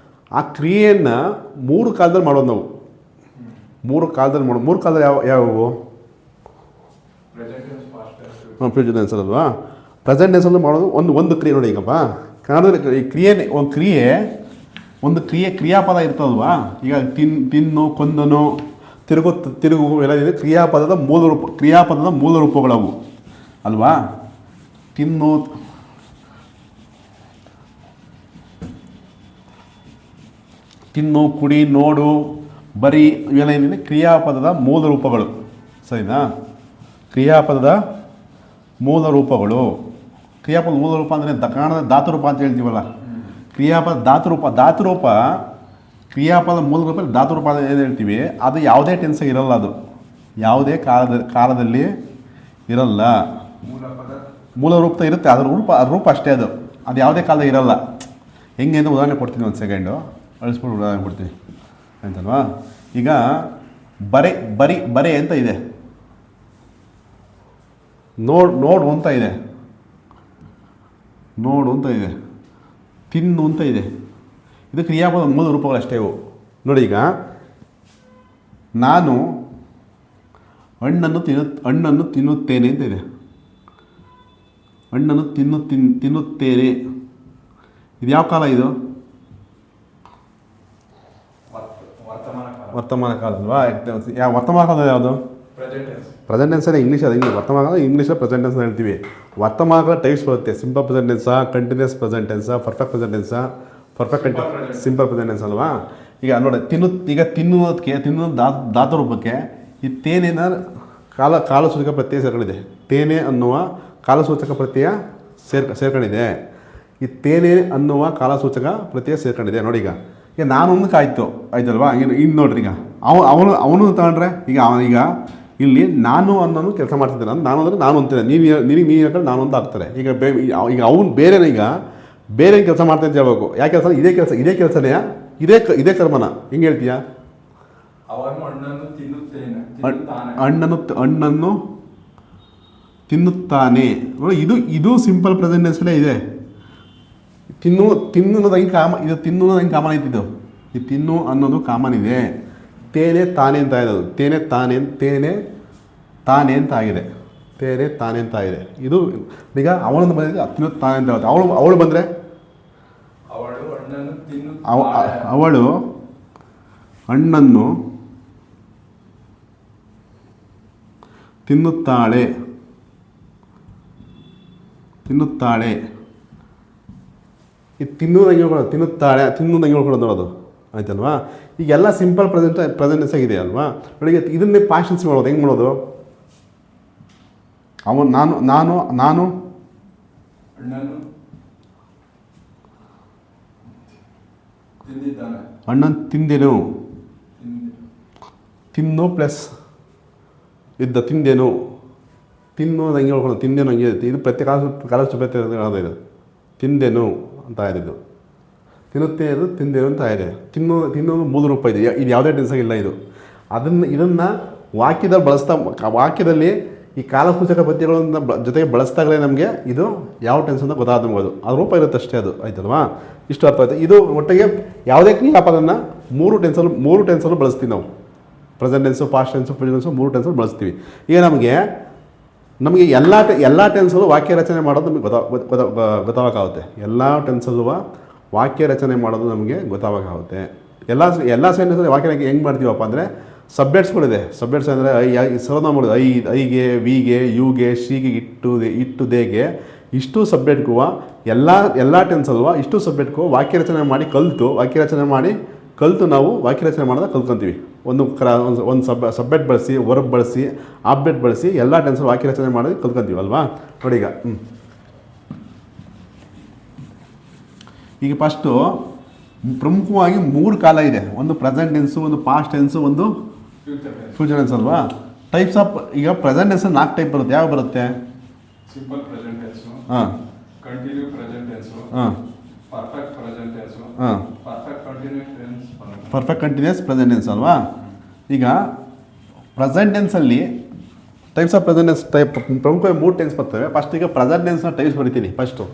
ಆ ಕ್ರಿಯೆಯನ್ನು 3 ಕಾಲದಲ್ಲಿ ಮಾಡೋದು ನಾವು. 3 ಕಾಲದಲ್ಲಿ ಯಾವುವು? ಫ್ಯೂಚರ್ ಟೆನ್ಸ್ ಅಲ್ವಾ? ಪ್ರೆಸೆಂಟ್ ಟೆನ್ಸಲ್ಲಿ ಮಾಡೋದು ಒಂದು ಕ್ರಿಯೆ ನೋಡಿ. ಈಗಪ್ಪ ಕನ್ನಡದಲ್ಲಿ ಕ್ರಿಯಾಪದ ಇರ್ತದಲ್ವಾ? ಈಗ ತಿನ್ನು, ಕೊಂದನು, ತಿರುಗು ಎಲ್ಲ ಇದೆ. ಕ್ರಿಯಾಪದದ ಮೂಲ ರೂಪಗಳವು ಅಲ್ವಾ? ತಿನ್ನು, ಕುಡಿ, ನೋಡು, ಬರಿ ಇವೆಲ್ಲ ಏನಿದೆ ಕ್ರಿಯಾಪದದ ಮೂಲ ರೂಪಗಳು. ಸರಿನಾ? ಕ್ರಿಯಾಪದದ ಮೂಲ ರೂಪಗಳು. ಕ್ರಿಯಾಪದ ಮೂಲ ರೂಪ ಅಂದರೆ ಕನ್ನಡದ ಧಾತುರೂಪ ಅಂತ ಹೇಳ್ತೀವಲ್ಲ. ಕ್ರಿಯಾಪದ ಧಾತುರೂಪ ಕ್ರಿಯಾಪದ ಮೂಲ ರೂಪ ಧಾತುರೂಪ ಏನು ಹೇಳ್ತೀವಿ. ಅದು ಯಾವುದೇ ಟೆನ್ಸಾಗಿ ಇರಲ್ಲ. ಅದು ಯಾವುದೇ ಕಾಲದಲ್ಲಿ ಇರಲ್ಲ. ಮೂಲ ರೂಪ ಇರುತ್ತೆ. ಅದರ ರೂಪ ಅಷ್ಟೇ. ಅದು ಯಾವುದೇ ಕಾಲದಾಗ ಇರಲ್ಲ. ಹೆಂಗೆ ಅಂತ ಉದಾಹರಣೆ ಕೊಡ್ತೀನಿ. ಒಂದು ಸೆಕೆಂಡು ಅಳಿಸ್ಬಿಟ್ಟು ಉದಾಹರಣೆ ಕೊಡ್ತೀನಿ ಆಯ್ತಲ್ವಾ? ಈಗ ಬರೆ ಅಂತ ಇದೆ. ನೋಡು ಅಂತ ಇದೆ. ನೋಡು ಅಂತ ಇದೆ. ತಿನ್ನು ಅಂತ ಇದೆ. ಇದು ಕ್ರಿಯಾಪದ ಮೂಲ ರೂಪಗಳಷ್ಟೇ ಇವು. ನೋಡಿ, ಈಗ ನಾನು ಹಣ್ಣನ್ನು ತಿನ್ನುತ್ತೇನೆ ಅಂತ ಇದೆ. ಹಣ್ಣನ್ನು ತಿನ್ನುತ್ತೇನೆ. ಇದು ಯಾವ ಕಾಲ ಇದು? ವರ್ತಮಾನ ಕಾಲ ಅಲ್ವಾ? ವರ್ತಮಾನ ಕಾಲ ಯಾವುದು? Present tense English. ಅದು ಇಂಗ್ಲೀಷ್ ವರ್ತಮಾನ ಕಾಲ, ಇಂಗ್ಲೀಷಲ್ಲಿ ಪ್ರೆಸೆಂಟ್ ಟೆನ್ಸ್ ಹೇಳ್ತೀವಿ. ವರ್ತಮಾನ ಕಾಲ ಟೈಪ್ಸ್ ಬರುತ್ತೆ. ಸಿಂಪಲ್ ಪ್ರೆಸೆಂಟ್ ಟೆನ್ಸಾ, ಕಂಟಿನ್ಯೂಸ್ ಪ್ರೆಸೆಂಟ್ ಟೆನ್ಸಾ, ಪರ್ಫೆಕ್ಟ್ ಪ್ರೆಸೆಂಟ್ ಟೆನ್ಸಾ? ಸಿಂಪಲ್ ಪ್ರೆಸೆಂಟ್ ಟೆನ್ಸ್ ಅಲ್ವಾ? ಈಗ ನೋಡಿ, ತಿನ್ನುವುದಕ್ಕೆ ಧಾತು ರೂಪಕ್ಕೆ ಈ ತೇನೇನ ಕಾಲಸೂಚಕ ಪ್ರತ್ಯಯ ಸೇರ್ಕೊಂಡಿದೆ. ತೇನೆ ಅನ್ನುವ ಕಾಲಸೂಚಕ ಪ್ರತ್ಯಯ ಸೇರ್ಕೊಂಡಿದೆ. ಈ ತೇನೆ ಅನ್ನುವ ಕಾಲಸೂಚಕ ಪ್ರತ್ಯಯ ಸೇರ್ಕೊಂಡಿದೆ. ನೋಡಿ, ಈಗ ನಾನು ಒಂದು ಆಯ್ತಲ್ವಾ? ಇನ್ನು ನೋಡ್ರಿ, ಈಗ ಅವನು ತಗೊಂಡ್ರೆ ಈಗ ಇಲ್ಲಿ ನಾನು ಅನ್ನೋನು ಕೆಲಸ ಮಾಡ್ತಿದ್ದೆ. ನಾನು ಅಂದರೆ ನಾನು ಅಂತೀನಿ, ನೀನು ಹೇಳ್ಕೊಂಡು ನಾನು ಅಂತ ಆಗ್ತಾರೆ. ಈಗ ಅವನು ಬೇರೆ ಕೆಲಸ ಮಾಡ್ತಾನೆ ಅಂತ ಹೇಳ್ಬೇಕು. ಯಾಕೆ ಕೆಲಸ? ಇದೇ ಕೆಲಸನೇ, ಇದೇ ಕರ್ಮನ. ಹಿಂಗೆ ಹೇಳ್ತೀಯಾ? ಹಣ್ಣನ್ನು ತಿನ್ನುತ್ತಾನೆ. ನೋಡಿ, ಇದು ಸಿಂಪಲ್ ಪ್ರೆಸೆಂಟ್ ಟೆನ್ಸಲ್ಲೇ ಇದೆ. ತಿನ್ನುವುದಂಗೆ ಕಾಮನ್ ಐತಿದ್ದು. ಈ ತಿನ್ನು ಅನ್ನೋದು ಕಾಮನ್ ಇದೆ. ತೇನೆ ತಾನೆ ಅಂತ ಇರೋದು. ತೇನೆ ತಾನೆ ಅಂತ ಆಗಿದೆ. ಇದು ಈಗ ಅವನನ್ನು ಬಂದಿದೆ ತಿನ್ನುತ್ತಾನೆ ಅಂತ ಹೇಳುತ್ತೆ. ಅವಳು ಬಂದರೆ ಅವಳು ಹಣ್ಣನ್ನು ತಿನ್ನುತ್ತಾಳೆ. ಈ ತಿನ್ನುವುದಂಗೆ ಹೇಳ್ಕೊಡೋದು ನೋಡೋದು ಆಯ್ತಲ್ವಾ? ಈಗೆಲ್ಲ ಸಿಂಪಲ್ ಪ್ರೆಸೆಂಟೆನ್ಸ್ ಆಗಿದೆ ಅಲ್ವಾ? ಬೆಳಿಗ್ಗೆ ಇದನ್ನೇ ಪಾಸ್ಟ್ ಮಾಡೋದು ಹೆಂಗೆ ಮಾಡೋದು? ನಾನು ಹಣ್ಣನ್ನು ತಿಂದೆನು. ತಿನ್ನು ಪ್ಲಸ್ ಇದ್ದ ತಿಂದೆನು. ತಿನ್ನೋದಂಗೆ ಹೇಳ್ಕೊಳ್ಳೋದು. ತಿಂದೆನು ಹಂಗೆ ಇರುತ್ತೆ. ಇದು ಪ್ರತಿ ಕಾಲಷ್ಟು ಇದು ತಿಂದೆನು ಅಂತ ಇದ್ದು. ತಿನ್ನುತ್ತೇನು ತಿಂದೆನು ಅಂತ ಇದೆ. ತಿನ್ನೋದು ಮೂಲ ರೂಪ ಇದೆ. ಇದು ಯಾವುದೇ ಟೆನ್ಸಾಗಿಲ್ಲ ಇದು. ಇದನ್ನು ವಾಕ್ಯದಲ್ಲಿ ಈ ಕಾಲಸೂಚಕ ಪ್ರತ್ಯಯಗಳನ್ನ ಜೊತೆಗೆ ಬಳಸಿದಾಗಲೇ ನಮಗೆ ಇದು ಯಾವ ಟೆನ್ಸ್ ಅಂತ ಗೊತ್ತಾದ ನಮಗದು. ಅದು ರೂಪ ಇರುತ್ತೆ ಅಷ್ಟೇ. ಅದು ಆಯ್ತಲ್ವಾ? ಇಷ್ಟು ಅರ್ಥ ಆಯ್ತು. ಇದು ಒಟ್ಟಿಗೆ ಯಾವುದೇ ಕ್ರಿಯಾಪದನ್ನು ಮೂರು ಟೆನ್ಸಲ್ಲೂ ಬಳಸ್ತೀವಿ ನಾವು. Present tens, past tens, future tens, ಮೂರು ಟೆನ್ಸಲ್ಲಿ ಬಳಸ್ತೀವಿ. ಈಗ ನಮಗೆ ಎಲ್ಲ ಟೆನ್ಸಲ್ಲೂ ವಾಕ್ಯ ರಚನೆ ಮಾಡೋದು ನಮಗೆ ಗೊತ್ತಾಗುತ್ತೆ. ಎಲ್ಲ ಟೆನ್ಸಲ್ಲೂ ವಾಕ್ಯ ರಚನೆ ಮಾಡೋದು ನಮಗೆ ಗೊತ್ತಾಗುತ್ತೆ. ಎಲ್ಲ ಸೆಂಟೆನ್ಸಲ್ಲಿ ವಾಕ್ಯ ಹೆಂಗೆ ಮಾಡ್ತೀವಪ್ಪ ಅಂದರೆ ಸಬ್ಜೆಕ್ಟ್ಸ್ಗಳಿದೆ. ಸಬ್ಜೆಕ್ಟ್ಸ್ ಅಂದರೆ ಸರ್ವನಾಮಗಳು ಐಗೆ, ವಿಗೆ, ಯುಗೆ, ಶಿಗೆ, ಇಟ್ಟು ದೇಗೆ ಇಷ್ಟು ಸಬ್ಜೆಕ್ಟ್ಗೂ ಎಲ್ಲ ಟೆನ್ಸಲ್ವ ಇಷ್ಟು ಸಬ್ಜೆಕ್ಟ್ಗೂ ವಾಕ್ಯ ರಚನೆ ಮಾಡಿ ಕಲಿತು ನಾವು ವಾಕ್ಯ ರಚನೆ ಮಾಡೋದು ಕಲ್ತ್ಕೊತೀವಿ. ಒಂದು ಸಬ್ಜೆಕ್ಟ್ ಬಳಸಿ, ವರ್ಬ್ ಬಳಸಿ, ಆಬ್ಜೆಕ್ಟ್ ಬಳಸಿ ಎಲ್ಲ ಟೆನ್ಸಲ್ಲಿ ವಾಕ್ಯ ರಚನೆ ಮಾಡೋದು ಕಲ್ತ್ಕೊತೀವಿ ಅಲ್ವಾ? ನೋಡಿ, ಈಗ ಫಸ್ಟು ಪ್ರಮುಖವಾಗಿ 3 ಕಾಲ ಇದೆ. ಒಂದು ಪ್ರೆಸೆಂಟ್ ಟೆನ್ಸು, ಒಂದು ಪಾಸ್ಟ್ ಟೆನ್ಸು, ಒಂದು ಫ್ಯೂಚರ್ ಟೆನ್ಸ್ ಅಲ್ವಾ? ಟೈಪ್ಸ್ ಆಫ್ ಈಗ ಪ್ರೆಸೆಂಟ್ ಟೆನ್ಸ್ 4 ಟೈಪ್ ಬರುತ್ತೆ. ಯಾವ ಬರುತ್ತೆ? Simple present tense, continue present tense, perfect present tense, perfect continuous present tense ಅಲ್ವಾ? ಈಗ ಪ್ರೆಸೆಂಟ್ ಟೆನ್ಸಲ್ಲಿ ಟೈಪ್ಸ್ ಆಫ್ ಪ್ರೆಸೆಂಟ್ ಟೆನ್ಸ್ ಪ್ರಮುಖವಾಗಿ 3 ಟೆನ್ಸ್ ಬರ್ತವೆ. ಫಸ್ಟ್ ಈಗ ಪ್ರೆಸೆಂಟ್ ಟೆನ್ಸ್ನ ಟೈಪ್ಸ್ ಬರಿತೀನಿ. ಫಸ್ಟು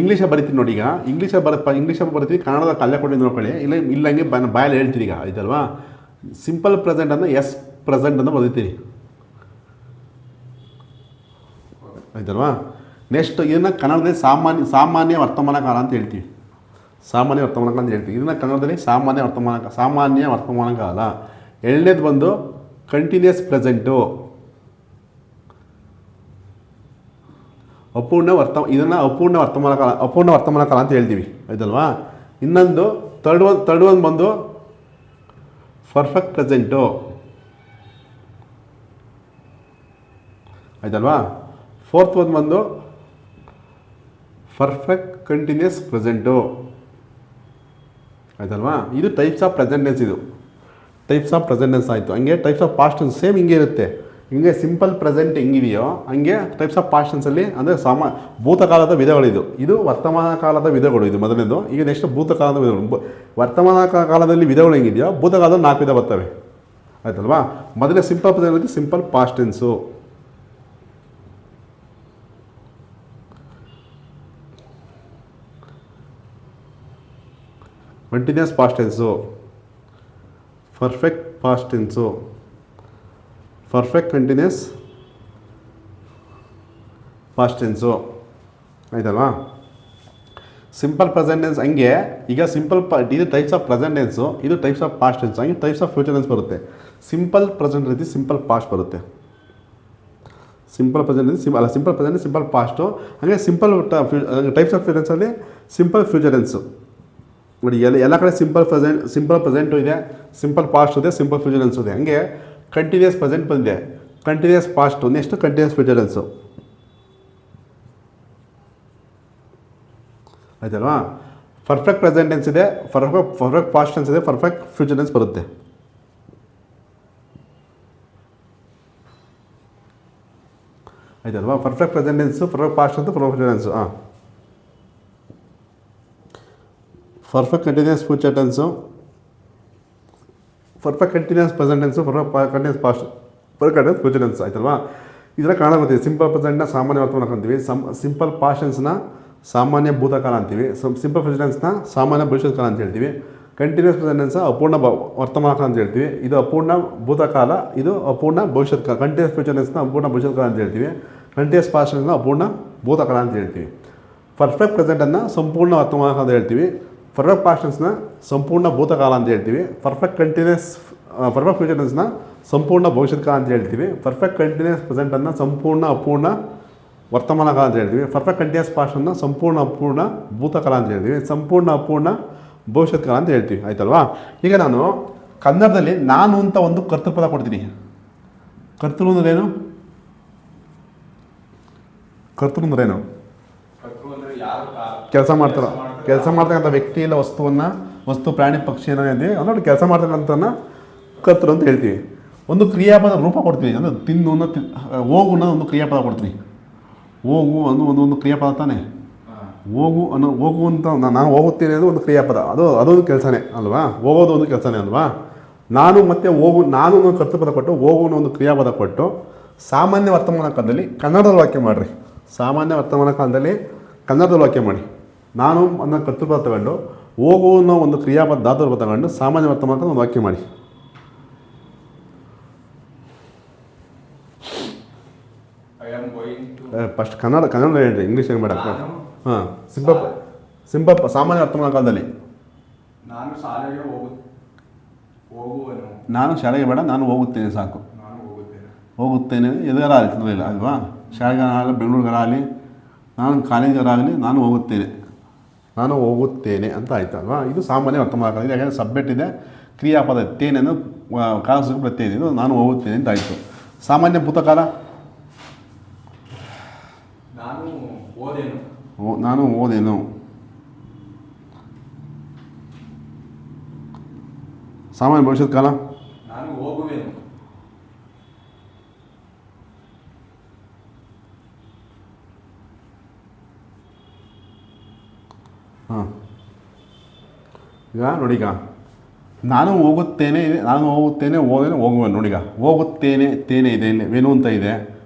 ಇಂಗ್ಲೀಷಲ್ಲಿ ಬರಿತೀನಿ. ನೋಡಿ, ಈಗ ಇಂಗ್ಲೀಷಲ್ಲಿ ಬರಿತೀನಿ, ಕನ್ನಡದ ಅಲ್ಲೇ ಕೊಟ್ಟಿದ್ದು ನೋಡ್ಕೊಳ್ಳಿ. ಇಲ್ಲ ಹಂಗೆ ಬಾಯಲ್ಲಿ ಹೇಳ್ತೀನಿ. ಈಗ ಆಯ್ತಲ್ವಾ? ಸಿಂಪಲ್ ಪ್ರೆಸೆಂಟ್ ಅಂದರೆ ಎಸ್ ಪ್ರೆಸೆಂಟ್ ಅಂತ ಬರೀತೀನಿ ಆಯ್ತಲ್ವಾ? ನೆಕ್ಸ್ಟ್ ಇದನ್ನು ಕನ್ನಡದಲ್ಲಿ ಸಾಮಾನ್ಯ ವರ್ತಮಾನ ಕಾಲ ಅಂತ ಹೇಳ್ತೀವಿ. ಇದನ್ನು ಕನ್ನಡದಲ್ಲಿ ಸಾಮಾನ್ಯ ವರ್ತಮಾನ ಕಾಲ. ಎರಡನೇದು ಬಂದು ಕಂಟಿನ್ಯೂಸ್ ಪ್ರೆಸೆಂಟು, ಅಪೂರ್ಣ ವರ್ತಮಾನ ಕಾಲ ಅಂತ ಹೇಳ್ತೀವಿ ಆಯ್ತಲ್ವಾ? ಇನ್ನೊಂದು ಥರ್ಡ್ ಒನ್ ಬಂದು ಪರ್ಫೆಕ್ಟ್ ಪ್ರೆಸೆಂಟು ಆಯ್ತಲ್ವಾ? ಫೋರ್ತ್ ಒನ್ ಬಂದು ಪರ್ಫೆಕ್ಟ್ ಕಂಟಿನ್ಯೂಸ್ ಪ್ರೆಸೆಂಟು ಆಯ್ತಲ್ವಾ? ಇದು ಟೈಪ್ಸ್ ಆಫ್ ಪ್ರೆಸೆಂಟ್ ಟೆನ್ಸ್. ಇದು ಟೈಪ್ಸ್ ಆಫ್ ಪ್ರೆಸೆಂಟ್ ಟೆನ್ಸ್ ಆಯಿತು. ಹಂಗೆ types of past tense same ಹಿಂಗೆ ಇರುತ್ತೆ. ಹಿಂಗೆ ಸಿಂಪಲ್ ಪ್ರೆಸೆಂಟ್ ಹೆಂಗಿದೆಯೋ ಹಂಗೆ ಟೈಪ್ಸ್ ಆಫ್ ಪಾಸ್ಟ್ ಟೆನ್ಸಲ್ಲಿ ಅಂದರೆ ಭೂತಕಾಲದ ವಿಧಗಳಿದು. ಇದು ವರ್ತಮಾನ ಕಾಲದ ವಿಧಗಳು. ಇದು ಮೊದಲನೇದು. ಈಗ ನೆಕ್ಸ್ಟ್ ಭೂತಕಾಲದ ವಿಧಗಳು. ವರ್ತಮಾನ ಕಾಲದಲ್ಲಿ ವಿಧಗಳು ಹೆಂಗಿದೆಯೋ ಭೂತಕಾಲದಲ್ಲಿ 4 ವಿಧ ಬರ್ತವೆ. ಆಯ್ತಲ್ವಾ. ಮೊದಲೇ ಸಿಂಪಲ್ ಪ್ರೆಸೆಂಟ್ ಇರೋದು simple past tense. Continuous past tense, perfect past tense, perfect continuous past tense. ಆಯ್ತಲ್ವಾ. ಸಿಂಪಲ್ ಪ್ರೆಸೆಂಟ್ ಟೆನ್ಸ್ ಹಂಗೆ ಈಗ ಇದು ಟೈಪ್ಸ್ ಆಫ್ ಪ್ರೆಸೆಂಟ್ ಟೆನ್ಸು, ಇದು ಟೈಪ್ಸ್ ಆಫ್ ಪಾಸ್ಟ್ ಟೆನ್ಸ್, ಹಂಗೆ ಟೈಪ್ಸ್ ಆಫ್ ಫ್ಯೂಚರ್ ಟೆನ್ಸ್ ಬರುತ್ತೆ. ಸಿಂಪಲ್ ಪ್ರೆಸೆಂಟ್ ರೀತಿ simple past ಬರುತ್ತೆ. Simple present simple present simple past, ಹಾಗೆ ಸಿಂಪಲ್ ಟೈಪ್ಸ್ ಆಫ್ ಟೆನ್ಸಲ್ಲಿ ಸಿಂಪಲ್ ಫ್ಯೂಚರ್ ಟೆನ್ಸು. ನೋಡಿ ಎಲ್ಲ ಕಡೆ ಸಿಂಪಲ್ ಪ್ರೆಸೆಂಟು ಇದೆ, ಸಿಂಪಲ್ ಪಾಸ್ಟ್ ಇದೆ, ಸಿಂಪಲ್ ಫ್ಯೂಚರ್ ಟೆನ್ಸ್ ಇದೆ. ಹಂಗೆ ಕಂಟಿನ್ಯೂಸ್ ಪ್ರೆಸೆಂಟ್ ಬಂದಿದೆ, continuous past, next continuous future tense. ಆಯ್ತಲ್ವಾ. ಪರ್ಫೆಕ್ಟ್ ಪ್ರೆಸೆಂಟ್ ಟೆನ್ಸ್ ಇದೆ, ಪರ್ಫೆಕ್ಟ್ ಪಾಸ್ಟ್ ಟೆನ್ಸ್ ಇದೆ, ಪರ್ಫೆಕ್ಟ್ ಫ್ಯೂಚರ್ ಟೆನ್ಸ್ ಬರುತ್ತೆ. ಆಯ್ತಲ್ವಾ. Perfect present tense, perfect past tense, perfect future tense. Perfect continuous future tense, perfect continuous present tense, perfect continuous past, perfect continuous future tense. ಆಯ್ತಲ್ವಾ. ಇದರ ಕಾರಣ ಗೊತ್ತಿದೆ. Simple ಪ್ರೆಸೆಂಟ್ನ ಸಾಮಾನ್ಯ ವರ್ತಮಾನ ಅಂತೀವಿ, ಸಿಂಪಲ್ ಪಾಸ್ಟ್ ಟೆನ್ಸ್ನ ಸಾಮಾನ್ಯ ಭೂತಕಾಲ ಅಂತೀವಿ, ಸಿಂಪಲ್ ಫ್ಯೂಚರ್ ಟೆನ್ಸ್ನ ಸಾಮಾನ್ಯ ಭವಿಷ್ಯತ್ ಕಾಲ ಅಂತ ಹೇಳ್ತೀವಿ. ಕಂಟಿನ್ಯೂಸ್ ಪ್ರೆಸೆಂಟ್ ಟೆನ್ಸ್ ಅಪೂರ್ಣ ವರ್ತಮಾನ ಕಾಲ ಅಂತ ಹೇಳ್ತೀವಿ, ಇದು ಅಪೂರ್ಣ ಭೂತಕಾಲ, ಇದು ಅಪೂರ್ಣ ಭವಿಷ್ಯತ್ ಕಾಲ. ಕಂಟಿನ್ಯೂಸ್ ಫ್ಯೂಚರ್ ಟೆನ್ಸ್ನ ಅಪೂರ್ಣ ಭವಿಷ್ಯತ್ ಕಾಲ ಅಂತ ಹೇಳ್ತೀವಿ, ಕಂಟಿನ್ಯೂಸ್ ಪಾಸ್ಟ್ ಟೆನ್ಸ್ನ ಅಪೂರ್ಣ ಭೂತಕಾಲ ಅಂತ ಹೇಳ್ತೀವಿ. ಪರ್ಫೆಕ್ಟ್ ಪ್ರೆಸೆಂಟನ್ನು ಸಂಪೂರ್ಣ ವರ್ತಮಾನ ಕಾಲ ಅಂತ ಹೇಳ್ತೀವಿ, ಪರ್ಫೆಕ್ಟ್ ಪಾಸ್ಟ್ ಟೆನ್ಸ್ನ ಸಂಪೂರ್ಣ ಭೂತಕಾಲ ಅಂತ ಹೇಳ್ತೀವಿ, ಪರ್ಫೆಕ್ಟ್ ಫ್ಯೂಚರ್ ಟೆನ್ಸ್ನ ಸಂಪೂರ್ಣ ಭವಿಷ್ಯತ್ ಕಾಲ ಅಂತ ಹೇಳ್ತೀವಿ, ಪರ್ಫೆಕ್ಟ್ ಕಂಟಿನ್ಯೂಸ್ ಪ್ರೆಸೆಂಟನ್ನು ಸಂಪೂರ್ಣ ಅಪೂರ್ಣ ವರ್ತಮಾನ ಕಾಲ ಅಂತ ಹೇಳ್ತೀವಿ, ಪರ್ಫೆಕ್ಟ್ ಕಂಟಿನ್ಯೂಸ್ ಪಾಸ್ಟನ್ನು ಸಂಪೂರ್ಣ ಅಪೂರ್ಣ ಭೂತಕಾಲ ಅಂತ ಹೇಳ್ತೀವಿ, ಸಂಪೂರ್ಣ ಅಪೂರ್ಣ ಭವಿಷ್ಯತ್ ಕಾಲ ಅಂತ ಹೇಳ್ತೀವಿ. ಆಯ್ತಲ್ವಾ. ಈಗ ನಾನು ಕನ್ನಡದಲ್ಲಿ ನಾನು ಅಂತ ಒಂದು ಕರ್ತೃಪದ ಕೊಡ್ತೀನಿ. ಕರ್ತೃ ಅಂದ್ರೇನು? ಕರ್ತೃ ಅಂದ್ರೇನು? ಕೆಲಸ ಮಾಡ್ತಕ್ಕಂಥ ವ್ಯಕ್ತಿ ಇಲ್ಲ ವಸ್ತು ಪ್ರಾಣಿ ಪಕ್ಷಿ ಏನಿದೆ ಅಂದ್ರೆ ಕೆಲಸ ಮಾಡ್ತಕ್ಕಂಥನ್ನ ಕರ್ತೃ ಅಂತ ಹೇಳ್ತೀವಿ. ಒಂದು ಕ್ರಿಯಾಪದ ರೂಪ ಕೊಡ್ತೀನಿ, ಅಂದರೆ ಹೋಗು ಅನ್ನೋ ಒಂದು ಕ್ರಿಯಾಪದ ಕೊಡ್ತೀನಿ. ಹೋಗು ಅನ್ನೋ ಒಂದು ಕ್ರಿಯಾಪದ ತಾನೆ. ಹೋಗು ಅಂತ ನಾನು ಹೋಗುತ್ತೇನೆ ಅನ್ನೋದು ಒಂದು ಕ್ರಿಯಾಪದ, ಅದೊಂದು ಕೆಲಸನೇ ಅಲ್ವಾ. ಹೋಗೋದು ಒಂದು ಕೆಲಸನೇ ಅಲ್ವಾ. ನಾನು ಒಂದು ಕರ್ತೃಪದ ಕೊಟ್ಟು ಹೋಗು ಅನ್ನೋ ಒಂದು ಕ್ರಿಯಾಪದ ಕೊಟ್ಟು ಸಾಮಾನ್ಯ ವರ್ತಮಾನ ಕಾಲದಲ್ಲಿ ಕನ್ನಡದಲ್ಲಿ ವಾಕ್ಯ ಮಾಡಿರಿ. ಸಾಮಾನ್ಯ ವರ್ತಮಾನ ಕಾಲದಲ್ಲಿ ಕನ್ನಡದಲ್ಲಿ ವಾಕ್ಯ ಮಾಡಿ. ನಾನು ಅನ್ನೋ ಕರ್ತೃಪದ ತಗೊಂಡು ಹೋಗು ಅನ್ನೋ ಒಂದು ಕ್ರಿಯಾಪದ ಧಾತು ತಗೊಂಡು ಸಾಮಾನ್ಯ ವರ್ತಮಾನ ಕಾಲ ಒಂದು ವಾಕ್ಯ ಮಾಡಿ. ಫಸ್ಟ್ ಕನ್ನಡ ಹೇಳ್ರಿ, ಇಂಗ್ಲೀಷ್ ಹೆಂಗೆ ಮಾಡಕ್ಕೆ. ಹಾಂ, ಸಿಂಪಲ್ ಸಾಮಾನ್ಯ ವರ್ತಮಾನ ಕಾಲದಲ್ಲಿ ನಾನು ಶಾಲೆಗೆ ಬೇಡ, ನಾನು ಹೋಗುತ್ತೇನೆ ಸಾಕು. ಹೋಗುತ್ತೇನೆ ಎದುಗಾರ ಆಗಲಿ ತೊಂದರೆ ಇಲ್ಲ ಅಲ್ವಾ. ಶಾಲೆಗಾರಾಗಲಿ ಬೆಂಗಳೂರಿಗಾರಾಗಲಿ ನಾನು ಕಾಲೇಜ್ಗಾರಾಗಲಿ ನಾನು ಹೋಗುತ್ತೇನೆ ಅಂತ ಆಯ್ತಲ್ವಾ. ಇದು ಸಾಮಾನ್ಯ ವರ್ತಮಾನ ಕಾಲ. ಯಾಕಂದರೆ ಸಬ್ಜೆಕ್ಟ್ ಇದೆ, ಕ್ರಿಯಾಪದ ತೇನೆಯನ್ನು ಕಾಲಸಿಗೆ ಪ್ರತ್ಯಯ ಇದೆ, ಇದು ನಾನು ಹೋಗುತ್ತೇನೆ ಅಂತ ಆಯಿತು. ಸಾಮಾನ್ಯ ಭೂತಕಾಲ ನಾನು ಓದೇನು. ಸಾಮಾನ್ಯ ಭವಿಷ್ಯತ್ ಕಾಲ ನಾನು ಹೋಗುವೆನು. ಹಾಂ, ಈಗ ನೋಡೀಗ ನಾನು ಹೋಗುತ್ತೇನೆ ಹೋಗುವೆನು. ನೋಡೀಗ ಹೋಗುತ್ತೇನೆ ತೇನೆ ಇದೆ, ಇಲ್ಲಿ ವೆನು ಅಂತ ಇದೆ,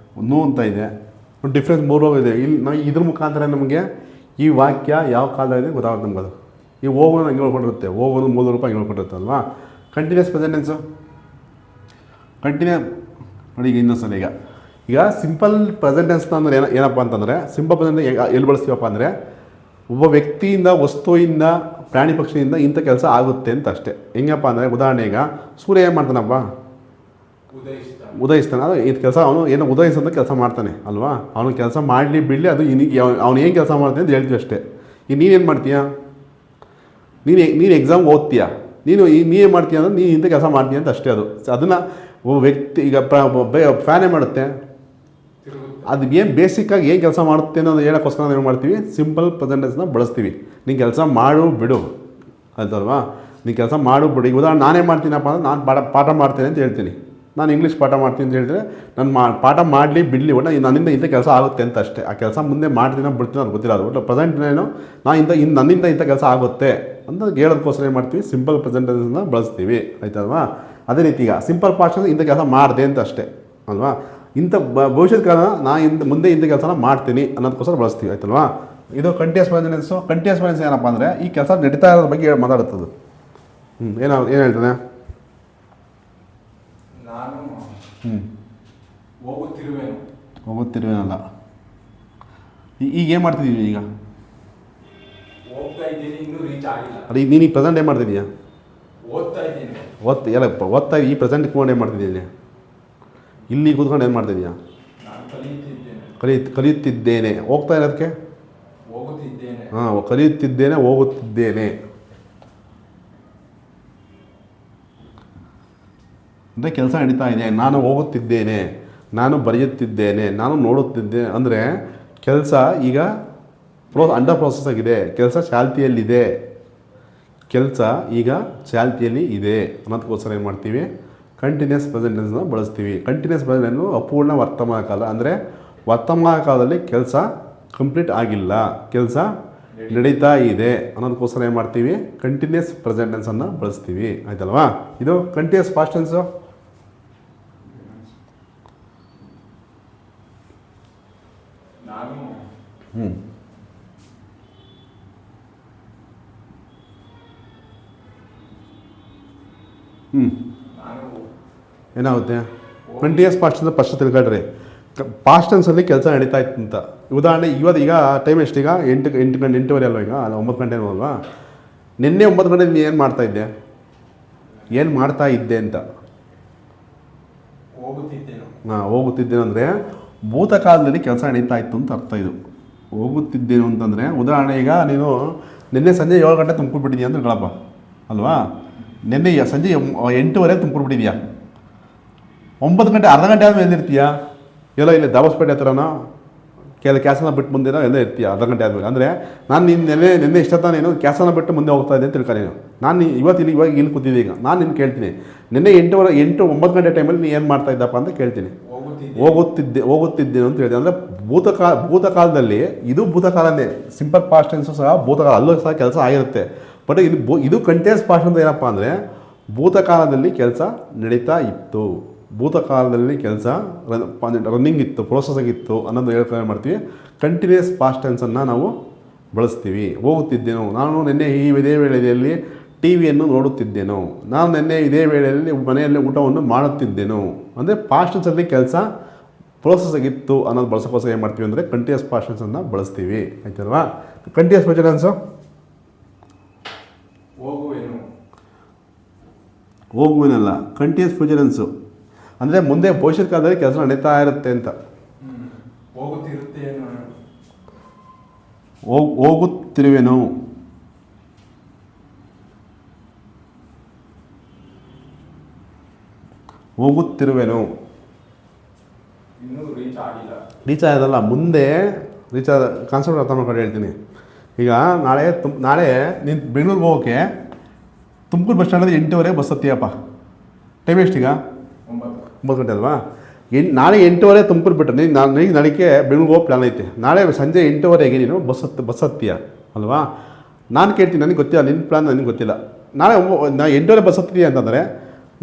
ನೋ ಅಂತ ಇದೆ, ಡಿಫ್ರೆನ್ಸ್ ಮೂರು ಇದೆ. ಇಲ್ಲಿ ನಾವು ಇದ್ರ ಮುಖಾಂತರ ನಮಗೆ ಈ ವಾಕ್ಯ ಯಾವ ಕಾಲ ಇದೆ ಗೊತ್ತಾಗುತ್ತೆ ನಮ್ಗೆ. ಅದು ಈ ಹೋಗೋದು ಹಂಗೆ ಹೇಳ್ಕೊಂಡಿರುತ್ತೆ, ಹೋಗೋದು ಮೂಲ ರೂಪ ಹಂಗೆ ಹೇಳ್ಕೊಂಡಿರುತ್ತೆ ಅಲ್ವಾ. ಕಂಟಿನ್ಯೂಸ್ ಪ್ರೆಸೆಂಟ್ ಟೆನ್ಸು ನೋಡಿ. ಈಗ ಇನ್ನೊಂದ್ಸಲ ಈಗ ಸಿಂಪಲ್ ಪ್ರೆಸೆಂಟ್ ಟೆನ್ಸ್ ಅಂದರೆ ಏನಪ್ಪ ಅಂತಂದರೆ, ಸಿಂಪಲ್ ಪ್ರೆಸೆಂಟ್ ಎಲ್ಲಿ ಬಳಸ್ತೀವಪ್ಪ ಅಂದರೆ ಒಬ್ಬ ವ್ಯಕ್ತಿಯಿಂದ, ವಸ್ತುವಿಂದ, ಪ್ರಾಣಿ ಪಕ್ಷಿಯಿಂದ ಇಂಥ ಕೆಲಸ ಆಗುತ್ತೆ ಅಂತ ಅಷ್ಟೇ. ಹೆಂಗಪ್ಪ ಅಂದರೆ ಉದಾಹರಣೆ, ಈಗ ಸೂರ್ಯ ಏನು ಮಾಡ್ತಾನಪ್ಪ, ಉದಯಿಸ್ತಾನೆ. ಅದು ಇದು ಕೆಲಸ ಅವನು ಏನೋ ಉದಯಿಸೋಂಥ ಕೆಲಸ ಮಾಡ್ತಾನೆ ಅಲ್ವಾ. ಅವನು ಕೆಲಸ ಮಾಡಲಿ ಬಿಡಲಿ, ಅದು ಅವನು ಏನು ಕೆಲಸ ಮಾಡ್ತಾನೆ ಅಂತ ಹೇಳ್ತೀವಿ ಅಷ್ಟೇ. ಈಗ ನೀನೇನು ಮಾಡ್ತೀಯಾ, ನೀನು ಎಕ್ಸಾಮ್ಗೆ ಓದ್ತೀಯಾ, ನೀನೇನು ಮಾಡ್ತೀಯ ಅಂದರೆ ನೀನು ಇಂಥ ಕೆಲಸ ಮಾಡ್ತೀಯ ಅಂತ ಅಷ್ಟೇ. ಅದನ್ನು ಒಬ್ಬ ವ್ಯಕ್ತಿ ಈಗ ಫ್ಯಾನೇ ಮಾಡುತ್ತೆ, ಅದು ಏನು ಬೇಸಿಕ್ಕಾಗಿ ಏನು ಕೆಲಸ ಮಾಡುತ್ತೆ ಅನ್ನೋದು ಹೇಳೋಕ್ಕೋಸ್ಕರ ನಾವು ಏನು ಮಾಡ್ತೀವಿ, ಸಿಂಪಲ್ ಪ್ರೆಸೆಂಟ್ ಟೆನ್ಸ್ನ ಬಳಸ್ತೀವಿ. ನೀನು ಕೆಲಸ ಮಾಡು ಬಿಡು ಆಯ್ತಲ್ವಾ. ನೀನು ಕೆಲಸ ಮಾಡು ಬಿಡು. ಈಗ ಉದಾಹರಣೆ ನಾನೇ ಮಾಡ್ತೀನಪ್ಪ ಅಂದರೆ ನಾನು ಪಾಠ ಮಾಡ್ತೇನೆ ಅಂತ ಹೇಳ್ತೀನಿ. ನಾನು ಇಂಗ್ಲೀಷ್ ಪಾಠ ಮಾಡ್ತೀನಿ ಅಂತ ಹೇಳಿದ್ರೆ ನಾನು ಪಾಠ ಮಾಡಲಿ ಬಿಡಲಿ ಒಟ್ಟು ನನ್ನಿಂದ ಇಂಥ ಕೆಲಸ ಆಗುತ್ತೆ ಅಂತ ಅಷ್ಟೇ. ಆ ಕೆಲಸ ಮುಂದೆ ಮಾಡ್ತೀನೋ ಬಿಡ್ತೀನೋ ಅದು ಗೊತ್ತಿಲ್ಲ. ಅದು ಒಟ್ಟು ಪ್ರೆಸೆಂಟ್ ಏನು ನನ್ನಿಂದ ಇಂಥ ಕೆಲಸ ಆಗುತ್ತೆ ಅಂತ ಹೇಳೋದಕ್ಕೋಸ್ಕರ ಏನು ಮಾಡ್ತೀವಿ, ಸಿಂಪಲ್ ಪ್ರೆಸೆಂಟ್ ಟೆನ್ಸ್ನ ಬಳಸ್ತೀವಿ ಆಯ್ತಲ್ವಾ. ಅದೇ ರೀತಿ ಈಗ ಸಿಂಪಲ್ ಪಾಸ್ಟ್ ಅಂದರೆ ಇಂಥ ಕೆಲಸ ಮಾಡಿದೆ ಅಂತ ಅಷ್ಟೇ ಅಲ್ವಾ. ಇಂಥ ಭವಿಷ್ಯದ ಕಾಲ ಮುಂದೆ ಇಂಥ ಕೆಲಸನ ಮಾಡ್ತೀನಿ ಅನ್ನೋದಕ್ಕೋಸ್ಕರ ಬಳಸ್ತೀವಿ ಆಯ್ತಲ್ವಾ. ಇದು ಕಂಟಿನ್ಯೂಸ್ ಪ್ರೆಸೆಂಟ್ ಕಂಟಿನ್ಯೂಸ್ ಪ್ರೆಸೆಂಟ್ ಏನಪ್ಪ ಅಂದರೆ ಈ ಕೆಲಸ ನಡೀತಾ ಇರೋದ್ರ ಬಗ್ಗೆ ಮಾತಾಡುತ್ತದೆ. ಏನು ಹೇಳ್ತಾನೆ? ನಾನು ಹೋಗುತ್ತಿರುವೇನಲ್ಲ. ಈಗ ಏನು ಮಾಡ್ತಿದ್ದೀವಿ? ಈಗ ಹೋಗ್ತಾ ಇದ್ದೀನಿ, ಇನ್ನೂ ರೀಚ್ ಆಗಿಲ್ಲ. ಅದೇ ನೀನು ಈ ಪ್ರೆಸೆಂಟ್ ಏನು ಮಾಡ್ತಿದ್ದೀಯಾ? ಓದ್ತಾ ಇದ್ದೀನಿ. ಓದ್ತಾ ಈ ಪ್ರೆಸೆಂಟ್ ಕೂತ್ಕೊಂಡು ಏನು ಮಾಡ್ತಿದ್ದೀನಿ? ಇಲ್ಲಿ ಕೂತ್ಕೊಂಡು ಏನು ಮಾಡ್ತಿದ್ದೀಯಾ? ನಾನು ಕಲಿಯುತ್ತಿದ್ದೇನೆ. ಕಲಿಯುತ್ತಿದ್ದೇನೆ. ಹೋಗ್ತಾ ಇರೋದಕ್ಕೆ ಹೋಗುತ್ತಿದ್ದೇನೆ. ಹಾಂ, ಕಲಿಯುತ್ತಿದ್ದೇನೆ, ಹೋಗುತ್ತಿದ್ದೇನೆ ಅಂದರೆ ಕೆಲಸ ನಡೀತಾ ಇದೆ. ನಾನು ಹೋಗುತ್ತಿದ್ದೇನೆ, ನಾನು ಬರೆಯುತ್ತಿದ್ದೇನೆ, ನಾನು ನೋಡುತ್ತಿದ್ದೇನೆ ಅಂದರೆ ಕೆಲಸ ಈಗ ಅಂಡರ್ ಪ್ರೋಸೆಸ್ ಆಗಿದೆ. ಕೆಲಸ ಚಾಲ್ತಿಯಲ್ಲಿದೆ. ಕೆಲಸ ಈಗ ಚಾಲ್ತಿಯಲ್ಲಿ ಇದೆ ಅನ್ನೋದಕ್ಕೋಸ್ಕರ ಏನು ಮಾಡ್ತೀವಿ? ಕಂಟಿನ್ಯೂಸ್ ಪ್ರೆಸೆಂಟೆನ್ಸ್ನ ಬಳಸ್ತೀವಿ. ಕಂಟಿನ್ಯೂಸ್ ಪ್ರೆಸೆಂಟೆನ್ಸು ಅಪೂರ್ಣ ವರ್ತಮಾನ ಕಾಲ ಅಂದರೆ ವರ್ತಮಾನ ಕಾಲದಲ್ಲಿ ಕೆಲಸ ಕಂಪ್ಲೀಟ್ ಆಗಿಲ್ಲ, ಕೆಲಸ ನಡೀತಾ ಇದೆ ಅನ್ನೋದಕ್ಕೋಸ್ಕರ ಏನು ಮಾಡ್ತೀವಿ? ಕಂಟಿನ್ಯೂಸ್ ಪ್ರೆಸೆಂಟೆನ್ಸನ್ನು ಬಳಸ್ತೀವಿ ಆಯ್ತಲ್ವಾ. ಇದು ಕಂಟಿನ್ಯೂಸ್ ಪಾಸ್ಟ್ ಟೆನ್ಸು. ನಾನು ಏನಾಗುತ್ತೆ? ಕಂಟಿನ್ಯೂಸ್ ಪಾಸ್ಟ್ ಅಂದರೆ ಫಸ್ಟ್ ತಿಳ್ಕೊಳ್ರಿ. ಪಾಸ್ಟ್ ಟೆನ್ಸಲ್ಲಿ ಕೆಲಸ ನಡೀತಾ ಇತ್ತು ಅಂತ. ಉದಾಹರಣೆ ಈಗ ಟೈಮ್ ಎಷ್ಟೀಗ? 8 ಅಲ್ವ? ಈಗ 9 ಗಂಟೆ ಅಲ್ವಾ? ನಿನ್ನೆ 9 ಗಂಟೆ ನೀನು ಏನು ಮಾಡ್ತಾ ಇದ್ದೆ? ಏನು ಮಾಡ್ತಾ ಇದ್ದೆ ಅಂತ? ಹೋಗುತ್ತಿದ್ದೇನೆ ಅಂದರೆ ಭೂತಕಾಲದಲ್ಲಿ ಕೆಲಸ ನಡೀತಾ ಇತ್ತು ಅಂತ ಅರ್ಥ. ಇದು ಹೋಗುತ್ತಿದ್ದೇನು ಅಂತಂದರೆ ಉದಾಹರಣೆ ಈಗ ನೀನು ನಿನ್ನೆ ಸಂಜೆ 7 ಗಂಟೆ ತುಂಬಿಬಿಟ್ಟಿದ್ಯಾ ಅಂತ ಹೇಳಪ್ಪ ಅಲ್ವಾ. ನಿನ್ನೆ ಸಂಜೆ 8:15 ತುಂಬಿಬಿಟ್ಟಿದ್ಯಾ. 9 ಗಂಟೆ ಅರ್ಧ ಗಂಟೆ ಆದಮೇಲೆ ಎಲ್ಲಿರ್ತೀಯಾ? ಎಲ್ಲೋ ಇಲ್ಲಿ ದಾಬಸ್ಪೇಟೆ ಹತ್ರನೋ ಕ್ಯಾಸನ ಬಿಟ್ಟು ಮುಂದೆನೋ ಎಲ್ಲ ಇರ್ತೀಯ ಅರ್ಧ ಗಂಟೆ ಆದಮೇಲೆ. ಅಂದರೆ ನಾನು ನಿನ್ನೆ ಇಷ್ಟೊತ್ತ ನೀನು ಕ್ಯಾಸನ ಬಿಟ್ಟು ಮುಂದೆ ಹೋಗ್ತಾ ಇದ್ದೆ ಅಂತ ತಿಳ್ಕೊ ನೀನು. ನಾನು ಇವಾಗ ಇಲ್ಲಿ ಕೂತಿದ್ದೆ. ಈಗ ನಾನು ನಿನ್ನ ಕೇಳ್ತೀನಿ, ನಿನ್ನೆ 9 ಗಂಟೆ ಟೈಮಲ್ಲಿ ನೀನು ಏನು ಮಾಡ್ತಾ ಇದ್ದಪ್ಪ ಅಂತ ಕೇಳ್ತೀನಿ. ಹೋಗುತ್ತಿದ್ದೆ ಅಂತ ಹೇಳಿದೆ. ಅಂದರೆ ಭೂತಕಾಲದಲ್ಲಿ ಇದು ಭೂತಕಾಲನೇ. ಸಿಂಪಲ್ ಪಾಸ್ಟ್ ಟೆನ್ಸು ಸಹ ಭೂತಕಾಲ, ಅಲ್ಲೂ ಸಹ ಕೆಲಸ ಆಗಿರುತ್ತೆ. ಬಟ್ ಇದು ಕಂಟಿನ್ಯೂಸ್ ಪಾಸ್ಟ್ ಅಂತ ಏನಪ್ಪ ಅಂದರೆ ಭೂತಕಾಲದಲ್ಲಿ ಕೆಲಸ ನಡೀತಾ ಇತ್ತು, ಭೂತಕಾಲದಲ್ಲಿ ಕೆಲಸ ರನ್ನಿಂಗ್ ಇತ್ತು, ಪ್ರೋಸೆಸ್ ಆಗಿತ್ತು ಅನ್ನೋದು ಹೇಳ್ಕೊಂಡು ಮಾಡ್ತೀವಿ. ಕಂಟಿನ್ಯೂಸ್ ಪಾಸ್ಟ್ ಟೆನ್ಸನ್ನು ನಾವು ಬಳಸ್ತೀವಿ. ಹೋಗುತ್ತಿದ್ದೇನೋ, ನಾನು ನಿನ್ನೆ ಇದೇ ವೇಳೆಯಲ್ಲಿ ಟಿ ವಿಯನ್ನು ನೋಡುತ್ತಿದ್ದೇನೋ, ನಾನು ನಿನ್ನೆ ಇದೇ ವೇಳೆಯಲ್ಲಿ ಮನೆಯಲ್ಲಿ ಊಟವನ್ನು ಮಾಡುತ್ತಿದ್ದೇನೋ ಅಂದರೆ ಪಾಸ್ಟ್ ಟೆನ್ಸಲ್ಲಿ ಕೆಲಸ ಪ್ರೋಸೆಸ್ ಆಗಿತ್ತು ಅನ್ನೋದು ಬಳಸೋಕ್ಕೋಸ್ಕರ ಏನು ಮಾಡ್ತೀವಿ ಅಂದರೆ ಕಂಟಿನ್ಯೂಸ್ ಪಾಸ್ಟ್ ಟೆನ್ಸನ್ನು ಬಳಸ್ತೀವಿ ಆಯ್ತಲ್ವಾ. ಕಂಟಿನ್ಯೂಸ್ ಫ್ಯೂಚರ್ ಟೆನ್ಸು ಹೋಗುವೇನಲ್ಲ. ಕಂಟಿನ್ಯೂಸ್ ಫ್ಯೂಚರ್ ಟೆನ್ಸು ಅಂದರೆ ಮುಂದೆ ಭವಿಷ್ಯದ ಕಾಲದಲ್ಲಿ ಕೆಲಸ ನಡೀತಾ ಇರುತ್ತೆ ಅಂತ. ಹೋಗುತ್ತಿರುವೆನು, ಹೋಗುತ್ತಿರುವೆನು. ರೀಚ್ ಆಗೋದಲ್ಲ, ಮುಂದೆ ರೀಚ್ ಆದ ಕಾನ್ಸೆಪ್ಟ್ ಅರ್ಥ ಮಾಡ್ಕೊಂಡು ಹೇಳ್ತೀನಿ. ಈಗ ನಾಳೆ ನೀನು ಬೆಂಗಳೂರಿಗೆ ಹೋಗೋಕ್ಕೆ ತುಮಕೂರು ಬಸ್ ಸ್ಟ್ಯಾಂಡಲ್ಲಿ 8:15 ಬಸ್ ಹತ್ತೀಯಪ್ಪ. ಟೈಮ್ ಎಷ್ಟೀಗ? 9 ಗಂಟೆ ಅಲ್ವಾ? ನಾಳೆ 8:15 ತುಮಕೂರು ಬಿಟ್ಟರೆ ನಾಳೆಗೆ ಬೆಂಗಳೂರಿಗೆ ಹೋಗೋ ಪ್ಲ್ಯಾನ್ ಐತೆ. ನಾಳೆ ಸಂಜೆ 8:15ಗೆ ನೀನು ಬಸ್ ಹತ್ತೀಯ ಅಲ್ವಾ? ನಾನು ಕೇಳ್ತೀನಿ, ನನಗೆ ಗೊತ್ತಿಲ್ಲ, ನಿನ್ನ ಪ್ಲ್ಯಾನ್ ನನಗೆ ಗೊತ್ತಿಲ್ಲ. ನಾಳೆ 8:15 ಬಸ್ ಹತ್ತೀಯ ಅಂತಂದರೆ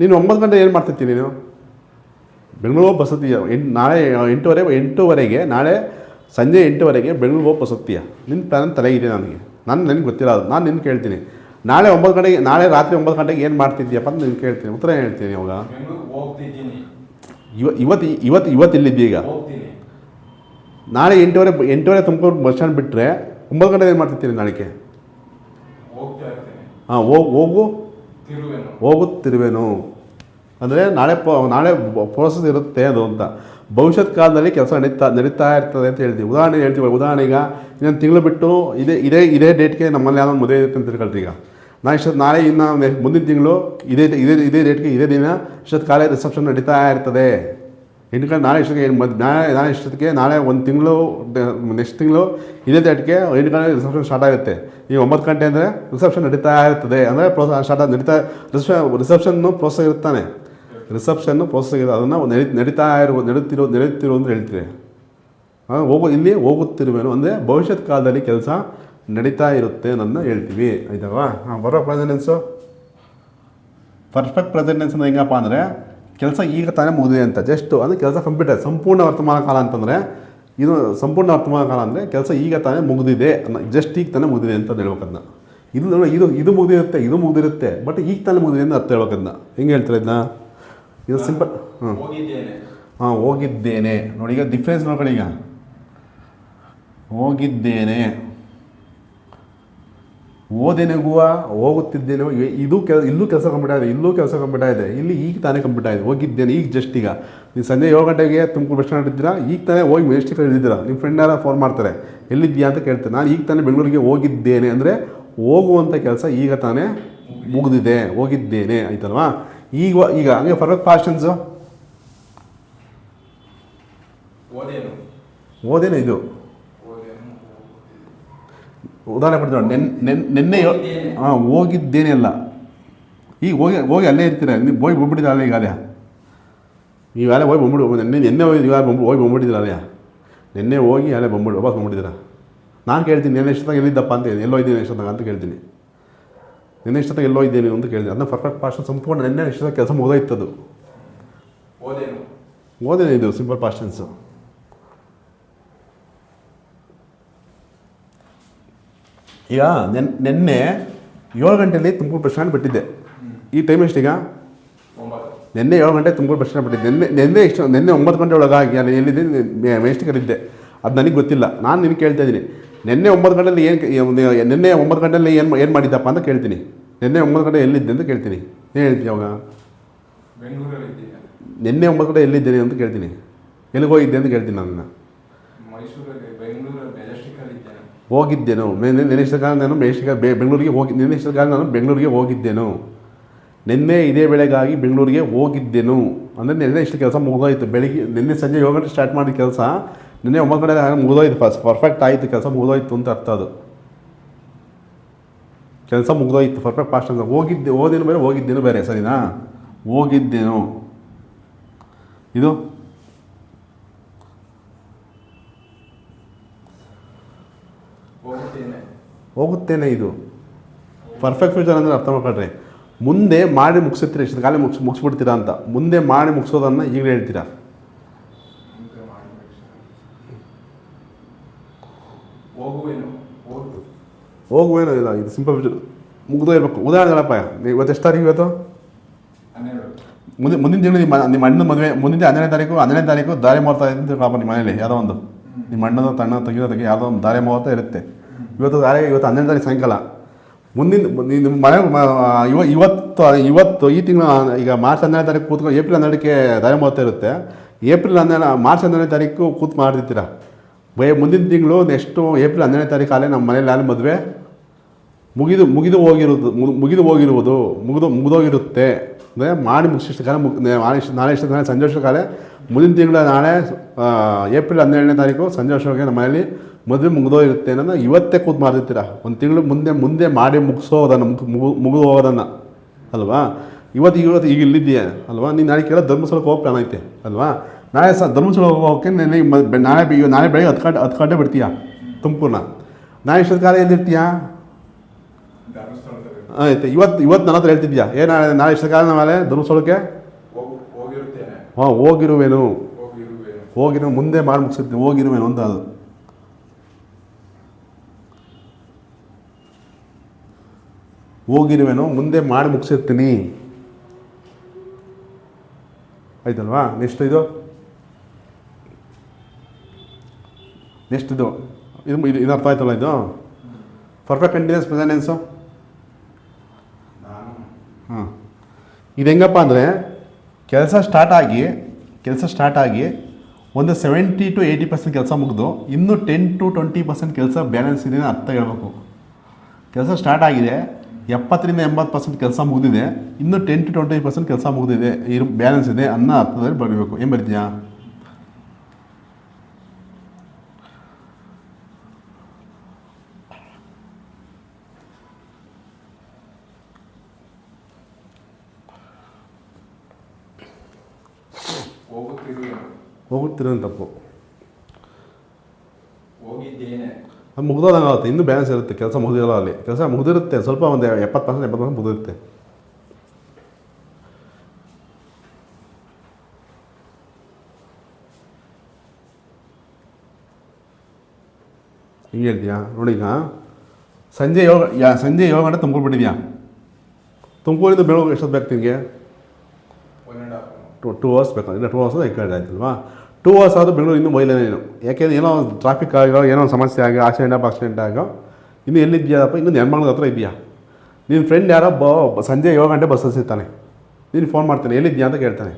ನೀನು 9 ಗಂಟೆ ಏನು ಮಾಡ್ತಿರ್ತೀನಿ? ನೀನು ಬೆಂಗಳೂರು ಹೋಗಿ ಬಸ್ ಹತ್ತೀಯ. ನಾಳೆ 8:15 ನಾಳೆ ಸಂಜೆ 8:15 ಬೆಂಗಳೂರು ಹೋಗಿ ಬಸ್ ಹತ್ತೀಯ. ನಿನ್ನ ಪ್ಲ್ಯಾನ್ ತಲೆಗಿದೆ ನನಗೆ ಗೊತ್ತಿಲ್ಲ. ಅದು ನಾನು ನಿನ್ನ ಕೇಳ್ತೀನಿ, ನಾಳೆ 9 ಗಂಟೆಗೆ, ನಾಳೆ ರಾತ್ರಿ 9 ಗಂಟೆಗೆ ಏನು ಮಾಡ್ತಿದ್ದೀಯಪ್ಪ ಅಂತ ನಿನ್ನ ಕೇಳ್ತೀನಿ. ಉತ್ತರ ಏನು ಹೇಳ್ತೀನಿ? ಇವಾಗ ಇವತ್ತು ಇಲ್ಲಿದ್ದೀಯ. ಈಗ ನಾಳೆ 8:15 ತುಮಕೂರು ಬಸ್ ಸ್ಟ್ಯಾಂಡ್ ಬಿಟ್ಟರೆ 9 ಗಂಟೆಗೆ ಏನು ಮಾಡ್ತಿರ್ತೀನಿ? ನಾಳೆಗೆ ಹಾಂ, ಹೋಗುತ್ತಿರುವೆನು ಅಂದರೆ ನಾಳೆ ಪ್ರೋಸೆಸ್ ಇರುತ್ತೆ ಅದು ಅಂತ. ಭವಿಷ್ಯತ್ ಕಾಲದಲ್ಲಿ ಕೆಲಸ ನಡೀತಾ ಇರ್ತದೆ ಅಂತ ಹೇಳ್ತೀವಿ. ಉದಾಹರಣೆ ಈಗ ಇನ್ನೊಂದು ತಿಂಗಳು ಬಿಟ್ಟು ಇದೇ ಡೇಟ್ಗೆ ನಮ್ಮಲ್ಲಿ ಯಾವ್ದೊಂದು ಮದುವೆ ಇರುತ್ತೆ ಅಂತ ತಿಳ್ಕೊಳ್ರಿ. ಈಗ ನಾಳೆ ಇನ್ನು ಮುಂದಿನ ತಿಂಗಳು ಇದೇ ಡೇಟ್ಗೆ ಇದೇ ದಿನ ಇಷ್ಟೊತ್ತು ಕಾಲೇ ರಿಸೆಪ್ಷನ್ ನಡೀತಾ ಇರ್ತದೆ. ನಾಳೆ ಇಷ್ಟೊತ್ತಿಗೆ ನಾಳೆ ಒಂದು ತಿಂಗಳು ನೆಕ್ಸ್ಟ್ ತಿಂಗಳು ಇದೇ ಡೇಟ್ಗೆ 8 ಗಂಟೆ ರಿಸೆಪ್ಷನ್ ಸ್ಟಾರ್ಟ್ ಆಗುತ್ತೆ. ಈಗ 9 ಗಂಟೆ ಅಂದರೆ ರಿಸೆಪ್ಷನ್ ನಡೀತಾ ಇರ್ತದೆ ಅಂದರೆ ರಿಸೆಪ್ಷನ್ನು ಪ್ರೋಸೆಸ್ ಇರ್ತಾನೆ. ರಿಸೆಪ್ಷನ್ನು ಪ್ರೋಸೆಸ್ ಆಗಿದೆ, ಅದನ್ನು ನಡೀತಿರೋ ಅಂತ ಹೇಳ್ತೀವಿ. ಇಲ್ಲಿ ಹೋಗುತ್ತಿರುವೆನು ಅಂದರೆ ಭವಿಷ್ಯತ್ ಕಾಲದಲ್ಲಿ ಕೆಲಸ ನಡೀತಾ ಇರುತ್ತೆ ಅನ್ನೋದನ್ನ ಹೇಳ್ತೀವಿ ಆಯ್ತಲ್ವಾ. ಬರೋ ಪ್ರೆಸೆಂಟೆನ್ಸು ಪರ್ಫೆಕ್ಟ್ ಪ್ರೆಸೆಂಟ್ ಟೆನ್ಸ್ ಅಂದ್ರೆ ಹೆಂಗಪ್ಪ ಅಂದರೆ ಕೆಲಸ ಈಗ ತಾನೇ ಮುಗಿದಿದೆ ಅಂತ ಜಸ್ಟ್ ಅಂದರೆ ಕೆಲಸ ಕಂಪ್ಲೀಟ್ ಆಯ್ತು. ಸಂಪೂರ್ಣ ವರ್ತಮಾನ ಕಾಲ ಅಂತಂದರೆ ಇದು ಸಂಪೂರ್ಣ ವರ್ತಮಾನ ಕಾಲ ಅಂದರೆ ಕೆಲಸ ಈಗ ತಾನೇ ಮುಗಿದಿದೆ ಜಸ್ಟ್ ಈಗ ತಾನೇ ಮುಗಿದಿದೆ ಅಂತ ಹೇಳ್ಬೇಕದನ್ನ. ಇದು ನೋಡಿ ಇದು ಮುಗಿದಿರುತ್ತೆ ಬಟ್ ಈಗ ತಾನೇ ಮುಗಿದಿದೆ ಅಂತ ಅರ್ಥ ಹೇಳ್ಬೇಕದನ್ನ. ಹೆಂಗೆ ಹೇಳ್ತಾರೆ ಇದನ್ನ? ಇದು ಸಿಂಪಲ್. ಹೋಗಿದ್ದೇನೆ ನೋಡಿ, ಈಗ ಡಿಫ್ರೆನ್ಸ್ ನೋಡ್ಕೊಳ್ಳಿ. ಈಗ ಹೋಗಿದ್ದೇನೆ, ಓದೇನೆಗುವ, ಹೋಗುತ್ತಿದ್ದೇನೆ. ಇಲ್ಲೂ ಕೆಲಸ ಕಂಪ್ಲೀಟ್ ಆಗಿದೆ, ಇಲ್ಲೂ ಕೆಲಸ ಕಂಪ್ಲೀಟ್ ಆಗಿದೆ, ಇಲ್ಲಿ ಈಗ ತಾನೇ ಕಂಪ್ಲೀಟ್ ಆಗಿದೆ. ಹೋಗಿದ್ದೇನೆ ಈಗ ಜಸ್ಟ್ ಈಗ ನೀವು ಸಂಜೆ 7 ಗಂಟೆಗೆ ತುಮಕೂರು ಬಸ್ ಸ್ಟ್ಯಾಂಡ್ ಇದ್ದೀರಾ, ಈಗ ತಾನೇ ಹೋಗಿ ಮೆಜೆಸ್ಟಿಕ್ ಇದ್ದೀರಾ. ನಿಮ್ಮ ಫ್ರೆಂಡ್ ಯಾರು ಫೋನ್ ಮಾಡ್ತಾರೆ, ಎಲ್ಲಿದ್ದೀಯಾ ಅಂತ ಕೇಳ್ತಾರೆ. ನಾನು ಈಗ ತಾನೇ ಬೆಂಗಳೂರಿಗೆ ಹೋಗಿದ್ದೇನೆ ಅಂದರೆ ಹೋಗುವಂಥ ಕೆಲಸ ಈಗ ತಾನೇ ಮುಗಿದಿದೆ, ಹೋಗಿದ್ದೇನೆ ಆಯ್ತಲ್ವಾ. ಈಗ ಹಂಗೆ ಪರ್ಫೆಕ್ಟ್ ಪಾಸ್ಟೆನ್ಸು ಓದೇನು ಇದು ಉದಾಹರಣೆ ಕೊಡ್ತೀವಿ. ನೆನ್ನೆ ಹೋಗಿದ್ದೇನೆ ಅಲ್ಲ, ಈಗ ಹೋಗಿ ಅಲ್ಲೇ ಇರ್ತೀರ. ನೀವು ಹೋಗಿ ಬಂದ್ಬಿಟ್ಟಿದ್ದೀರ ಅಲ್ಲೇ. ಈಗ ಅಲ್ಲೇ ನೀವು ಅಲ್ಲೇ ಹೋಗಿ ಬಂದ್ಬಿಡು. ನೆನ್ನೆ ಹೋಗಿ ಬಂದ್ಬಿಟ್ಟಿದ್ದೀರ ಅಲ್ಲೇ. ನೆನ್ನೆ ಹೋಗಿ ಅಲ್ಲೇ ವಾಪಸ್ ಬಂದ್ಬಿಟ್ಟಿದ್ದೀರ. ನಾನು ಕೇಳ್ತೀನಿ ನೆನ್ನೆ ಎಷ್ಟೊತ್ತಾಗ ಎಲ್ಲಿದ್ದಪ್ಪ ಅಂತ, ಎಲ್ಲೋ ಇದ್ದೀನಿ ಎಷ್ಟೊತ್ತಾಗ ಅಂತ ಕೇಳ್ತೀನಿ. ನೆನ್ನೆ ಎಷ್ಟೊತ್ತಾಗ ಎಲ್ಲೋ ಇದ್ದೇನೆ ಅಂತ ಕೇಳ್ತೀನಿ. ಅದನ್ನ ಪರ್ಫೆಕ್ಟ್ ಪಾಸ್ಟ್ ಸಂಪೂರ್ಣ ನೆನ್ನೆ ಎಷ್ಟೊತ್ತಾಗ ಕೆಲಸ ಮುಗಿದೋಯ್ತದು. ಓದೇನು ಇದು ಸಿಂಪಲ್ ಪಾಸ್ಟ್ ಟೆನ್ಸು. ಈಗ ನೆನ್ನೆ 7 ಗಂಟೆಯಲ್ಲಿ ತುಮಕೂರು ಬಸ್ ಸ್ಟ್ಯಾಂಡ್ ಬಿಟ್ಟಿದ್ದೆ. ಈ ಟೈಮ್ ಎಷ್ಟೀಗ? ನೆನ್ನೆ 7 ಗಂಟೆ ತುಮಕೂರು ಬಸ್ ಸ್ಟ್ಯಾಂಡ್ ಬಿಟ್ಟಿದ್ದೆ. ನೆನ್ನೆ 9 ಗಂಟೆ ಒಳಗಾಗಿ ಅಲ್ಲಿ ಎಲ್ಲಿದ್ದೆ ಮೆಜೆಸ್ಟಿಕಲ್ಲಿದ್ದೆ. ಅದು ನನಗೆ ಗೊತ್ತಿಲ್ಲ. ನಾನು ನಿನಗೆ ಕೇಳ್ತಾ ಇದ್ದೀನಿ, ನೆನ್ನೆ 9 ಗಂಟೆಯಲ್ಲಿ ನೆನ್ನೆ 9 ಗಂಟೆಯಲ್ಲಿ ಏನು ಮಾಡಿದ್ದಪ್ಪ ಅಂತ ಕೇಳ್ತೀನಿ. ನೆನ್ನೆ 9 ಗಂಟೆ ಎಲ್ಲಿದ್ದೆ ಅಂತ ಕೇಳ್ತೀನಿ. ಏನು ಹೇಳ್ತೀನಿ ಅವಾಗ? ನೆನ್ನೆ 9 ಗಂಟೆ ಎಲ್ಲಿದ್ದೇನೆ ಅಂತ ಕೇಳ್ತೀನಿ. ಎಲ್ಲಿಗೆ ಹೋಗಿದ್ದೆ ಅಂತ ಕೇಳ್ತೀನಿ. ನನ್ನ ಹೋಗಿದ್ದೇನು ನೆನೆಸಿದ ಕಾಲ ನಾನು ಬೆಂಗಳೂರಿಗೆ ಹೋಗಿದ್ದೇನು. ನಿನ್ನೆ ಇದೇ ವೇಳೆಗಾಗಿ ಬೆಂಗಳೂರಿಗೆ ಹೋಗಿದ್ದೆನು ಅಂದರೆ ನಿನ್ನೆ ಇಷ್ಟು ಕೆಲಸ ಮುಗಿದೋಯ್ತು. ಬೆಳಿಗ್ಗೆ ನಿನ್ನೆ ಸಂಜೆ 7 ಗಂಟೆ ಸ್ಟಾರ್ಟ್ ಮಾಡಿದ ಕೆಲಸ ನಿನ್ನೆ 9 ಗಂಟೆ ಮುಗಿದೋಯ್ತು. ಪರ್ಫೆಕ್ಟ್ ಆಯಿತು, ಕೆಲಸ ಮುಗಿದೋಯ್ತು ಅಂತ ಅರ್ಥ. ಅದು ಕೆಲಸ ಮುಗಿದೋಯ್ತು ಪರ್ಫೆಕ್ಟ್ ಪಾಸ್ಟ್ ಅಂತ. ಓದೇನು ಬೇರೆ, ಹೋಗಿದ್ದೇನು ಬೇರೆ, ಸರಿನಾ? ಹೋಗಿದ್ದೇನು ಇದು ಹೋಗುತ್ತೇನೆ. ಇದು ಪರ್ಫೆಕ್ಟ್ ಫ್ಯೂಚರ್ ಅಂದರೆ ಅರ್ಥ ಮಾಡ್ಕೊಳ್ರಿ. ಮುಂದೆ ಮಾಡಿ ಮುಗಿಸುತ್ತೀರ, ಇಷ್ಟು ಕಾಲೇ ಮುಗಿಸ್ಬಿಡ್ತೀರಾ ಅಂತ. ಮುಂದೆ ಮಾಡಿ ಮುಗಿಸೋದನ್ನು ಈಗಲೇ ಹೇಳ್ತೀರಾ. ಹೋಗುವೇನು ಇಲ್ಲ, ಇದು ಸಿಂಪಲ್ ಫ್ಯೂಚರ್ ಮುಗಿದೋ ಇರಬೇಕು. ಉದಾಹರಣೆ ಹೇಳಪ್ಪ, ಇವತ್ತು ಎಷ್ಟು ತಾರೀಕು? ಇವತ್ತು ಮುಂದಿನ ತಿಂಗಳು ನಿಮ್ಮ ಅಣ್ಣನ ಮದುವೆ. ಮುಂದಿನ 12ನೇ ತಾರೀಕು ದಾರಿ ಮುಹೂರ್ತ ಅಂತ ತಿಳ್ಕೊಳಪ್ಪ. ನಿಮ್ಮ ಮನೇಲಿ ಯಾವುದೋ ಒಂದು ನಿಮ್ಮ ಅಣ್ಣನ ತಣ್ಣ ತೆಗಿಯೋದಕ್ಕೆ ಯಾವುದೋ ಒಂದು ದಾರಿ ಮುಹೂರ್ತ ಇರುತ್ತೆ. ಇವತ್ತು 12ನೇ ತಾರೀಕು ಸಾಯಂಕಾಲ. ಮುಂದಿನ ನಿಮ್ಮ ಮನೆ ಇವತ್ತು ಈ ತಿಂಗಳು ಈಗ ಮಾರ್ಚ್ 12ನೇ ತಾರೀಕು ಕೂತ್ಕೊಂಡು ಏಪ್ರಿಲ್ 12ಕ್ಕೆ ದಾರಿ ಮುಹೂರ್ತ ಇರುತ್ತೆ. ಮಾರ್ಚ್ 12ನೇ ತಾರೀಕು ಕೂತು ಮಾಡ್ತಿರ್ತೀರ. ಮುಂದಿನ ತಿಂಗಳು ನೆಕ್ಸ್ಟು ಏಪ್ರಿಲ್ 12ನೇ ತಾರೀಕು ಅಲ್ಲೇ ನಮ್ಮ ಮನೇಲಿ ಅಲ್ಲಿ ಮದುವೆ ಮುಗಿದೋಗಿರುತ್ತೆ. ಅಂದರೆ ಮಾಡಿ ಮುಗಿಸಿಷ್ಟು ಕಾಲ ನಾಳೆ ಇಷ್ಟು ಕಾಲ ಸಂಜೆ ವರ್ಷ ಕಾಲ ಮುಂದಿನ ತಿಂಗಳ ನಾಳೆ ಏಪ್ರಿಲ್ 12ನೇ ತಾರೀಕು ಸಂಜೆ ವರ್ಷಕ್ಕೆ ನಮ್ಮ ಮನೇಲಿ ಮದುವೆ ಮುಗಿದೋಗಿರುತ್ತೆ ಅನ್ನೋದು ಇವತ್ತೇ ಕೂತು ಮಾಡ್ತಿರ್ತೀರ. ಒಂದು ತಿಂಗಳು ಮುಂದೆ ಮಾಡಿ ಮುಗಿಸೋದನ್ನು ಮುಗಿದು ಹೋಗೋದನ್ನು ಅಲ್ವಾ. ಇವತ್ತು ಈಗ ಇಲ್ಲಿದ್ದೀಯ ಅಲ್ವಾ. ನೀನು ನಾಳೆ ಕೇಳೋ ಧರ್ಮಸ್ಥಳಕ್ಕೆ ಹೋಗಿ ಪ್ಲಾನ್ ಐತೆ ಅಲ್ವಾ. ನಾಳೆ ಧರ್ಮಸ್ಥಳ ಹೋಗೋಕ್ಕೆ ನಾಳೆ ಬೆಳಗ್ಗೆ 10 ಗಂಟೆ ಬಿಡ್ತೀಯಾ ತುಮಕೂರನ್ನ. ನಾಳೆ ಇಷ್ಟೊತ್ತು ಕಾಲ ಎಲ್ಲಿರ್ತೀಯಾ? ಆಯ್ತು. ಇವತ್ತು ನನ್ನ ಹತ್ರ ಹೇಳ್ತಿದ್ಯಾ ನಾಳೆ ಇಷ್ಟ ಕಾಲ ಮೇಲೆ ಧರ್ಮಸ್ಥಳಕ್ಕೆ ಹೋಗಿರುವೇನು ಮುಂದೆ ಮಾಡಿ ಮುಗಿಸಿರ್ತೀನಿ. ಹೋಗಿರುವೇನು ಅಂತ ಅದು ಹೋಗಿರುವೇನು ಮುಂದೆ ಮಾಡಿ ಮುಗಿಸಿರ್ತೀನಿ ಆಯ್ತಲ್ವಾ. ನೆಕ್ಸ್ಟ್ ಇದು ಇದು ಅರ್ಥ ಆಯ್ತಲ್ಲ. ಇದು ಪರ್ಫೆಕ್ಟ್ ಕಂಟಿನ್ಯೂಸ್ ಪ್ರೆಸೆಂಟ್ ಟೆನ್ಸು. ಇದು ಹೆಂಗಪ್ಪ ಅಂದರೆ ಕೆಲಸ ಸ್ಟಾರ್ಟ್ ಆಗಿ ಒಂದು 70 to 80% ಕೆಲಸ ಮುಗಿದು ಇನ್ನೂ 10 to 20% ಕೆಲಸ ಬ್ಯಾಲೆನ್ಸ್ ಇದೆ ಅರ್ಥ ಹೇಳ್ಬೇಕು. ಕೆಲಸ ಸ್ಟಾರ್ಟ್ ಆಗಿದೆ, 70ರಿಂದ 80% ಕೆಲಸ ಮುಗಿದಿದೆ, ಇನ್ನೂ 10 to 20% ಕೆಲಸ ಮುಗಿದಿದೆ, ಬ್ಯಾಲೆನ್ಸ್ ಇದೆ ಅನ್ನೋ ಅರ್ಥದಲ್ಲಿ ಬರೀಬೇಕು. ಏನು ಬರೀತೀಯಾ? ಹೋಗುತ್ತಿರೋ ತಪ್ಪು. ಅದು ಮುಗಿದೋದಂಗೆ ಆಗುತ್ತೆ, ಇನ್ನೂ ಬ್ಯಾಲೆನ್ಸ್ ಇರುತ್ತೆ. ಕೆಲಸ ಮುಗಿದಿರಲ್ಲ, ಅಲ್ಲಿ ಕೆಲಸ ಮುಗಿದಿರುತ್ತೆ ಸ್ವಲ್ಪ, ಒಂದು 70% 80% ಮುಗಿದಿರುತ್ತೆ. ಹಿಂಗೆ ಹೇಳ್ತೀಯಾ ನೋಡಿ ಈಗ ಸಂಜೆ ಸಂಜೆ 7 ಗಂಟೆ ತುಮಕೂರು ಬಿಟ್ಟಿದ್ಯಾ. ತುಮಕೂರಿಂದ ಬೆಳಗ್ಗೆ ಎಷ್ಟೊತ್ತು ಬೇಕು ನಿಮಗೆ? 1.5 2 ಅವರ್ಸ್ ಬೇಕು. ಇಲ್ಲ 2 ಅವರ್ಸ್ ಈ ಕಡೆ ಆಯ್ತಲ್ವಾ. 2 ಅವರ್ಸ್ ಆದರೂ ಬೆಂಗಳೂರು ಇನ್ನೂ ಮೊಯ್ಲೇನೆ ನೀನು. ಯಾಕೆಂದರೆ ಏನೋ ಟ್ರಾಫಿಕ್ ಆಗೋ ಏನೋ ಸಮಸ್ಯೆ ಆಗೋ ಆಕ್ಸಿಡೆಂಟ್ ಆಗೋ ಇನ್ನೂ ಎಲ್ಲಿದ್ದೀಯಪ್ಪ? ಇನ್ನೂ ನೆನ್ಮಂಗ್ಳದ ಹತ್ರ ಇದೆಯಾ? ನಿನ್ನ ಫ್ರೆಂಡ್ ಯಾರೋ ಸಂಜೆ 7 ಗಂಟೆ ಬಸ್ ಸಿಗ್ತಾನೆ. ನೀನು ಫೋನ್ ಮಾಡ್ತಾನೆ, ಎಲ್ಲಿದ್ದೀಯಾ ಅಂತ ಕೇಳ್ತಾನೆ.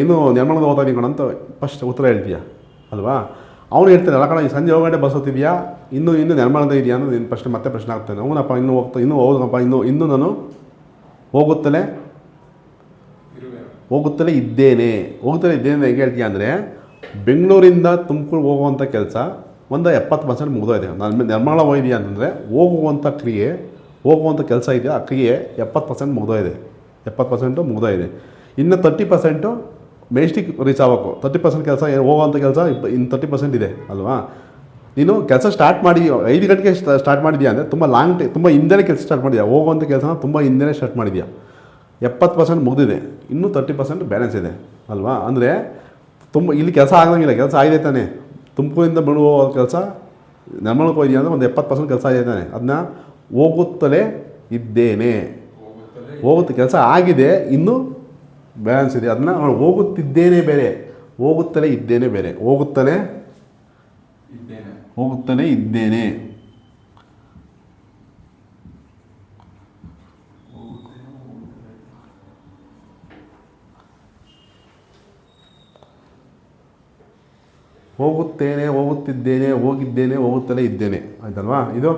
ಇನ್ನೂ ನೆನ್ಮಂಗ್ಳದ ಹೋಗ್ತಾ ಇದೀನಿ ಅಂತ ಫಸ್ಟ್ ಉತ್ತರ ಹೇಳ್ತೀಯಾ ಅಲ್ವಾ? ಅವ್ನು ಹೇಳ್ತಾನೆ, ಅಲ್ಲ ಕಣ ಈ ಸಂಜೆ 7 ಗಂಟೆ ಬಸ್ ಹೋಗ್ತಿದ್ಯಾ, ಇನ್ನೂ ನೆನ್ಮಂಗ್ಳದ ಇದೆಯಾ ಅನ್ನೋದು ನೀನು ಫಸ್ಟ್ ಮತ್ತೆ ಪ್ರಶ್ನೆ ಆಗ್ತಾನೆ. ಅವನಪ್ಪ ಇನ್ನೂ ಹೌದಪ್ಪ ಇನ್ನೂ ನಾನು ಹೋಗುತ್ತಲೇ ಇದ್ದೇನೆ ಹೆಂಗೆ ಹೇಳ್ತೀಯ ಅಂದರೆ, ಬೆಂಗಳೂರಿಂದ ತುಮಕೂರು ಹೋಗುವಂಥ ಕೆಲಸ ಒಂದು 70% ಮುಗಿದೋಗಿದೆ. ನಾನು ನಿರ್ಮಾಣ ಹೋಗಿದೆಯಾ ಅಂತಂದರೆ ಹೋಗುವಂಥ ಕೆಲಸ ಇದೆಯಾ ಆ ಕ್ರಿಯೆ 70% ಮುಗಿದೋಗಿದೆ. 70% ಮುಗಿದೋಗಿದೆ. ಇನ್ನು 30% ಮೆಜೆಸ್ಟಿಕ್ ರೀಚ್ ಆಗಬೇಕು. 30% ಕೆಲಸ ಹೋಗುವಂಥ ಕೆಲಸ ಇನ್ನು 30% ಇದೆ ಅಲ್ವಾ? ನೀನು ಕೆಲಸ ಸ್ಟಾರ್ಟ್ ಮಾಡಿದೀಯ 5 ಗಂಟೆಗೆ ಸ್ಟಾರ್ಟ್ ಮಾಡಿದ್ಯಾ ಅಂದರೆ ತುಂಬ ಲಾಂಗ್ ತುಂಬ ಹಿಂದೆನೇ ಕೆಲಸ ಸ್ಟಾರ್ಟ್ ಮಾಡಿದ್ಯಾ. ಹೋಗುವಂಥ ಕೆಲಸನ ತುಂಬ ಹಿಂದೆನೇ ಸ್ಟಾರ್ಟ್ ಮಾಡಿದ್ಯಾ. 70% ಮುಗಿದಿದೆ, ಇನ್ನೂ 30% ಬ್ಯಾಲೆನ್ಸ್ ಇದೆ ಅಲ್ವಾ? ಅಂದರೆ ತುಂಬ ಇಲ್ಲಿ ಕೆಲಸ ಆಗಂಗಿಲ್ಲ. ಕೆಲಸ ಆಗಿದೆ ತಾನೆ. ತುಮಕೂರಿಂದ ಬೆಂಗಳೂರು ಹೋಗೋ ಕೆಲಸ ನಿರ್ಮಳಕ್ಕೆ ಹೋಗಿದೆಯಾ ಅಂದರೆ ಒಂದು 70% ಕೆಲಸ ಆಗಿದೆ ತಾನೆ. ಅದನ್ನ ಹೋಗುತ್ತಲೇ ಇದ್ದೇನೆ, ಕೆಲಸ ಆಗಿದೆ, ಇನ್ನೂ ಬ್ಯಾಲೆನ್ಸ್ ಇದೆ. ಅದನ್ನ ಹೋಗುತ್ತಿದ್ದೇನೆ ಬೇರೆ, ಹೋಗುತ್ತಲೇ ಇದ್ದೇನೆ ಬೇರೆ. ಹೋಗುತ್ತಲೇ ಇದ್ದೇನೆ ಹೋಗುತ್ತೇನೆ, ಹೋಗುತ್ತಿದ್ದೇನೆ, ಹೋಗಿದ್ದೇನೆ, ಹೋಗುತ್ತಲೇ ಇದ್ದೇನೆ. ಆಯ್ತಲ್ವಾ? ಇದು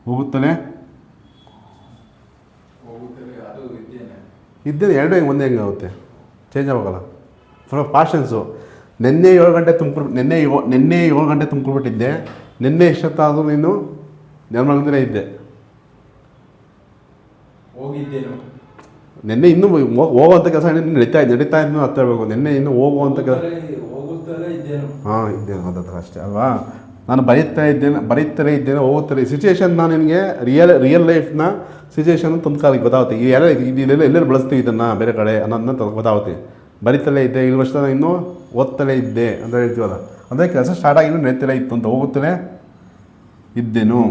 ಹೋಗುತ್ತಲೇ ಇದ್ದೇನೆ. ಎರಡು ಹೆಂಗೆ ಒಂದೇ ಹೆಂಗೆ ಆಗುತ್ತೆ? ಚೇಂಜ್ ಆಗೋಲ್ಲ. Past tens. ನಿನ್ನೆ 7 ಗಂಟೆ ತುಮಕೂರು ಬಿಟ್ಟಿದ್ದೆ. ನಿನ್ನೆ ಎಷ್ಟೊತ್ತಾದರೂ ನೀನು ನಿರ್ಮಲಂದ್ರೆ ಇದ್ದೆ. ನಿನ್ನೆ ಇನ್ನೂ ಹೋಗುವಂಥ ಕೆಲಸ ನಡೀತಾ ಇದ್ದು ಹತ್ತ ಹೇಳ್ಬೇಕು. ನಿನ್ನೆ ಇನ್ನೂ ಹೋಗುವಂಥ ಕೆಲಸ ಹಾಂ ಇದ್ದೇನೆ ಅದತ್ರ ಅಷ್ಟೇ ಅಲ್ವಾ? ನಾನು ಬರೀತಲೇ ಇದ್ದೇನೆ, ಹೋಗುತ್ತಲೇ ಸಿಚುವೇಶನ್. ನಾನು ನಿನಗೆ ರಿಯಲ್ ಲೈಫ್ನ ಸಿಚುವೇಶನ್ ತಂದ್ಕಾಲಿಗೆ ಗೊತ್ತಾಗುತ್ತೆ. ಎಲ್ಲೆಲ್ಲಿ ಬಳಸ್ತೀವಿ ಇದನ್ನು ಬೇರೆ ಕಡೆ ಅನ್ನೋದನ್ನ ಗೊತ್ತಾಗುತ್ತೆ. ಬರೀತಲೇ ಇದ್ದೆ, ಇಲ್ಲಿ ವರ್ಷ ಇನ್ನೂ ಓದ್ತಲೇ ಇದ್ದೆ ಅಂತ ಹೇಳ್ತೀವಲ್ಲ, ಅಂದರೆ ಕೆಲಸ ಸ್ಟಾರ್ಟ್ ಆಗಿ ಇನ್ನೂ ನಡೀತಲೇ ಇತ್ತು ಅಂತ. ಹೋಗುತ್ತಲೇ ಇದ್ದೇನು.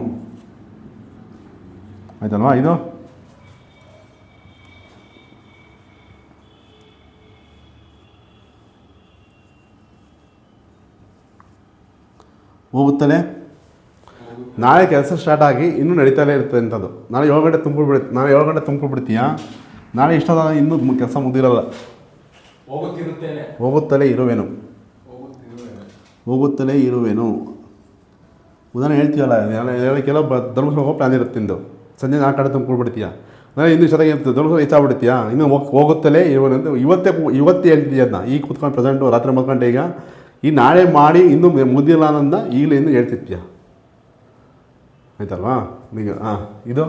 ಆಯ್ತಲ್ವಾ? ಇದು ಹೋಗುತ್ತಲೇ ನಾಳೆ ಕೆಲಸ ಸ್ಟಾರ್ಟ್ ಆಗಿ ಇನ್ನೂ ನಡೀತಲೇ ಇರ್ತದೆ ಅಂಥದ್ದು. ನಾಳೆ 7 ಗಂಟೆ ತುಮಕೂರು ಬಿಡ್ತೀಯಾ? ನಾಳೆ ಇಷ್ಟೊಂದು ಇನ್ನೂ ಕೆಲಸ ಮುಗಿದಿರಲ್ಲ. ಹೋಗುತ್ತಲೇ ಇರುವೆನು. ಉದಾಹರಣೆ ಹೇಳ್ತೀವಲ್ಲ, ಕೆಲವು ಧರ್ಮಸ್ಥಳ ಹೋಗೋ ಪ್ಲಾನ್ ಇರುತ್ತೆ ನಿಂದು. ಸಂಜೆ 4 ಗಂಟೆ ತುಮಕೂರು ಬಿಡ್ತೀಯಾ? ನಾಳೆ ಇನ್ನೂ ಚೆನ್ನಾಗಿ ಇರ್ತದೆ. ಧರ್ಮಸ್ಥಳ ಹೆಚ್ಚಾಗ್ಬಿಡ್ತೀಯಾ? ಇನ್ನು ಹೋಗುತ್ತಲೇ ಇರುವೆನು. ಇವತ್ತೇ ಹೇಳ್ತೀಯ ಅದನ್ನ. ಈಗ ಕೂತ್ಕೊಂಡು ಪ್ರೆಸೆಂಟು ರಾತ್ರಿ ಮಲ್ಕೊಂಡೆ. ಈಗ ಈ ನಾಳೆ ಮಾಡಿ ಇನ್ನೂ ಮುಗಿದಿಲ್ಲ ಅನ್ನೋದನ್ನ ಈಗಲೇ ಇನ್ನೂ ಹೇಳ್ತಿರ್ತೀಯ. ಆಯ್ತಲ್ವಾ? ಈಗ ಇದು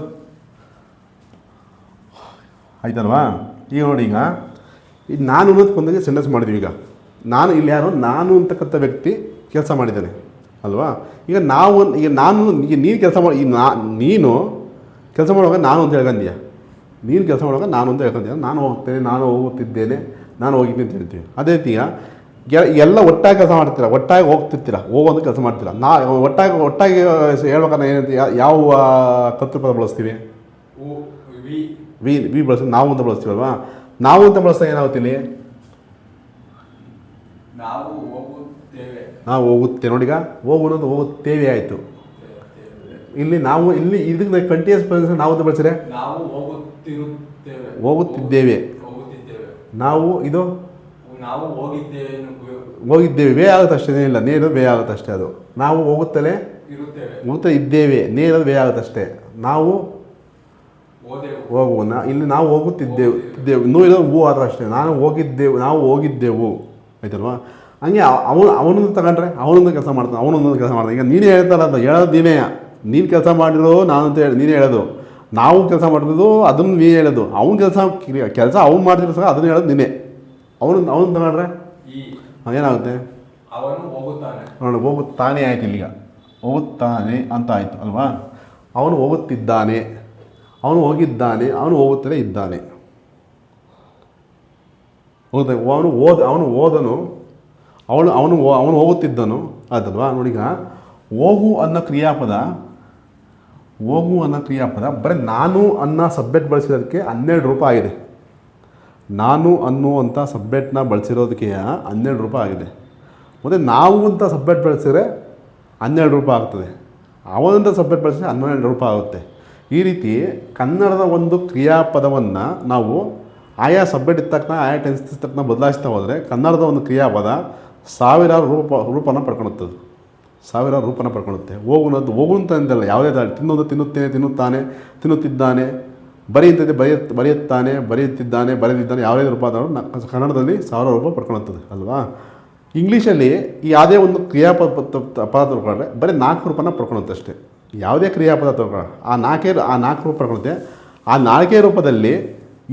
ಆಯ್ತಲ್ವಾ? ಈಗ ನೋಡಿ, ಈಗ ನಾನು ಅನ್ನೋದಕ್ಕೊಂದಾಗೆ ಸೆಂಟೆನ್ಸ್ ಮಾಡಿದ್ವಿ. ಈಗ ನಾನು ಇಲ್ಲಿ ಯಾರು? ನಾನು ಅಂತಕ್ಕಂಥ ವ್ಯಕ್ತಿ ಕೆಲಸ ಮಾಡಿದ್ದಾನೆ ಅಲ್ವಾ? ಈಗ ನೀನು ಕೆಲಸ ಮಾಡಿ, ನೀನು ಕೆಲಸ ಮಾಡುವಾಗ ನಾನು ಅಂತ ಹೇಳ್ಕೊಂತೀಯ. ನೀನು ಕೆಲಸ ಮಾಡುವಾಗ ನಾನು ಅಂತ ಹೇಳ್ಕೊಂತೀಯ. ನಾನು ಹೋಗ್ತೇನೆ, ನಾನು ಹೋಗುತ್ತಿದ್ದೇನೆ, ನಾನು ಹೋಗಿದ್ದೀನಿ ಅಂತ ಹೇಳ್ತೀವಿ. ಅದೇ ರೀತಿ ಎಲ್ಲ ಒಟ್ಟಾಗಿ ಕೆಲಸ ಮಾಡ್ತೀರಾ, ಒಟ್ಟಾಗಿ ಹೋಗ್ತಿರ್ತೀರ, ಹೋಗೋದು ಕೆಲಸ ಮಾಡ್ತೀರಾ. ಒಟ್ಟಾಗಿ ಹೇಳ್ಬೇಕಾದ್ರೆ ಏನಂತ ಯಾವ ಕರ್ತೃಪದ ಬಳಸ್ತೀವಿ? ವಿ ಬಳಸ್ತೀವಿ. ನಾವು ಅಂತ ಬಳಸ್ತೀವಲ್ವಾ? ನಾವು ಅಂತ ಬಳಸಿದಾಗ ಏನಾಗುತ್ತೆ ಇಲ್ಲಿ? ನಾವು ಹೋಗುತ್ತೇವೆ. ನೋಡಿ, ಈಗ ಹೋಗೋದು ಹೋಗುತ್ತೇವೆ ಆಯಿತು. ಇಲ್ಲಿ ನಾವು ಇದಕ್ಕೆ ಕಂಟಿನ್ಯೂಸ್ ಪ್ರೆಸೆನ್ಸ್ ನಾವು ಅಂತ ಬಳಸಿದ್ರೆ ಹೋಗುತ್ತಿದ್ದೇವೆ. ನಾವು ಇದು ಹೋಗಿದ್ದೇವೆ. ವೇ ಆಗುತ್ತೆ ಅಷ್ಟೇ, ಇಲ್ಲ ನೇರು ವೇ ಆಗುತ್ತೆ ಅಷ್ಟೇ. ಅದು ನಾವು ಹೋಗುತ್ತಲೇ ಇದ್ದೇವೆ. ನೇರದು ವೇ ಆಗುತ್ತೆ ಅಷ್ಟೇ. ನಾವು ಹೋಗುವ ಇಲ್ಲಿ ನಾವು ಹೋಗುತ್ತಿದ್ದೇವೆ. ಇನ್ನೂ ಹೂ ಆದ್ರೆ ಅಷ್ಟೇ. ನಾವು ಹೋಗಿದ್ದೆವು ಆಯ್ತಲ್ವಾ? ಹಂಗೆ ಅವನನ್ನು ತಗೊಂಡ್ರೆ ಅವನೊಂದು ಕೆಲಸ ಮಾಡ್ತಾನೆ, ಅವನೊಂದೊಂದು ಕೆಲಸ ಮಾಡ್ತಾನೆ. ಈಗ ನೀನೇ ಹೇಳ್ತಾರ ಅಂತ ಹೇಳೋದು ನೀನೇ. ನೀನು ಕೆಲಸ ಮಾಡಿರೋ ನಾನು ಅಂತ ಹೇಳಿ ನೀನೇ ಹೇಳೋದು. ನಾವು ಕೆಲಸ ಮಾಡಿರೋದು ಅದನ್ನು ನೀನೇ ಹೇಳೋದು. ಅವ್ನು ಕೆಲಸ ಅವ್ನು ಮಾಡ್ತಿರೋ ಸಹ ಅದನ್ನು ಹೇಳೋದು ನೀನೇ. ಅವನು ತಗೊಂಡ್ರೆ ಏನಾಗುತ್ತೆ? ನೋಡಿ, ಹೋಗುತ್ತಾನೆ ಆಯ್ತು. ಇಲ್ಲಿಗ ಹೋಗುತ್ತಾನೆ ಅಂತ ಆಯಿತು ಅಲ್ವಾ? ಅವನು ಹೋಗುತ್ತಿದ್ದಾನೆ. ಅವನು ಹೋಗಿದ್ದಾನೆ, ಅವನು ಹೋಗುತ್ತಲೇ ಇದ್ದಾನೆ. ಅವನು ಓದನು, ಅವನು ಹೋಗುತ್ತಿದ್ದನು ಅದಲ್ವಾ. ನೋಡೀಗ ಹೋಗು ಅನ್ನೋ ಕ್ರಿಯಾಪದ ಬರೀ ನಾನು ಅನ್ನೋ ಸಬ್ಜೆಕ್ಟ್ ಬಳಸಿರೋದಕ್ಕೆ 12 ರೂಪ ಆಗಿದೆ. ನಾನು ಅನ್ನುವಂಥ ಸಬ್ಜೆಕ್ಟ್ನ ಬಳಸಿರೋದಕ್ಕೆ 12 ರೂಪ ಆಗಿದೆ. ಮತ್ತು ನಾವು ಅಂತ ಸಬ್ಜೆಕ್ಟ್ ಬಳಸಿದ್ರೆ 12 ರೂಪ ಆಗ್ತದೆ. ಅವನಂತ ಸಬ್ಜೆಕ್ಟ್ ಬಳಸಿದ್ರೆ 12 ರೂಪ ಆಗುತ್ತೆ. ಈ ರೀತಿ ಕನ್ನಡದ ಒಂದು ಕ್ರಿಯಾಪದವನ್ನು ನಾವು ಆಯಾ ಸಬ್ಜೆಕ್ಟ್ ತಕ್ಕನ ಆಯಾ ಟೆನ್ಸ್ ತಕ್ಕನ ಬದಲಾಯಿಸ್ತಾ ಹೋದರೆ ಕನ್ನಡದ ಒಂದು ಕ್ರಿಯಾಪದ ಸಾವಿರಾರು ರೂಪನ ಪಡ್ಕೊಳುತ್ತದೆ. ಹೋಗು ಅಂತ ಅಂದಲ್ಲ, ಯಾವುದೇ ದಾಳಿ, ತಿನ್ನುತ್ತೇನೆ, ತಿನ್ನುತ್ತಿದ್ದಾನೆ, ಬರೆಯುತ್ತಿದ್ದಾನೆ, ಬರೆದಿದ್ದಾನೆ, ಯಾವುದೇ ರೂಪ ಆದರೂ ಕನ್ನಡದಲ್ಲಿ 1000 ರೂಪ ಪಡ್ಕೊಳುತ್ತದೆ ಅಲ್ವಾ. ಇಂಗ್ಲೀಷಲ್ಲಿ ಯಾವುದೇ ಒಂದು ಕ್ರಿಯಾಪದ ಪದ ತಗೊಂಡ್ರೆ ಬರೀ 4 ರೂಪನ ಪಡ್ಕೊಳುತ್ತೆ ಅಷ್ಟೇ. ಯಾವುದೇ ಕ್ರಿಯಾಪದ ತಗೊಂಡ್ರೆ ಆ 4 ರೂಪ ಪಡ್ಕೊಳುತ್ತೆ. ಆ 4 ರೂಪದಲ್ಲಿ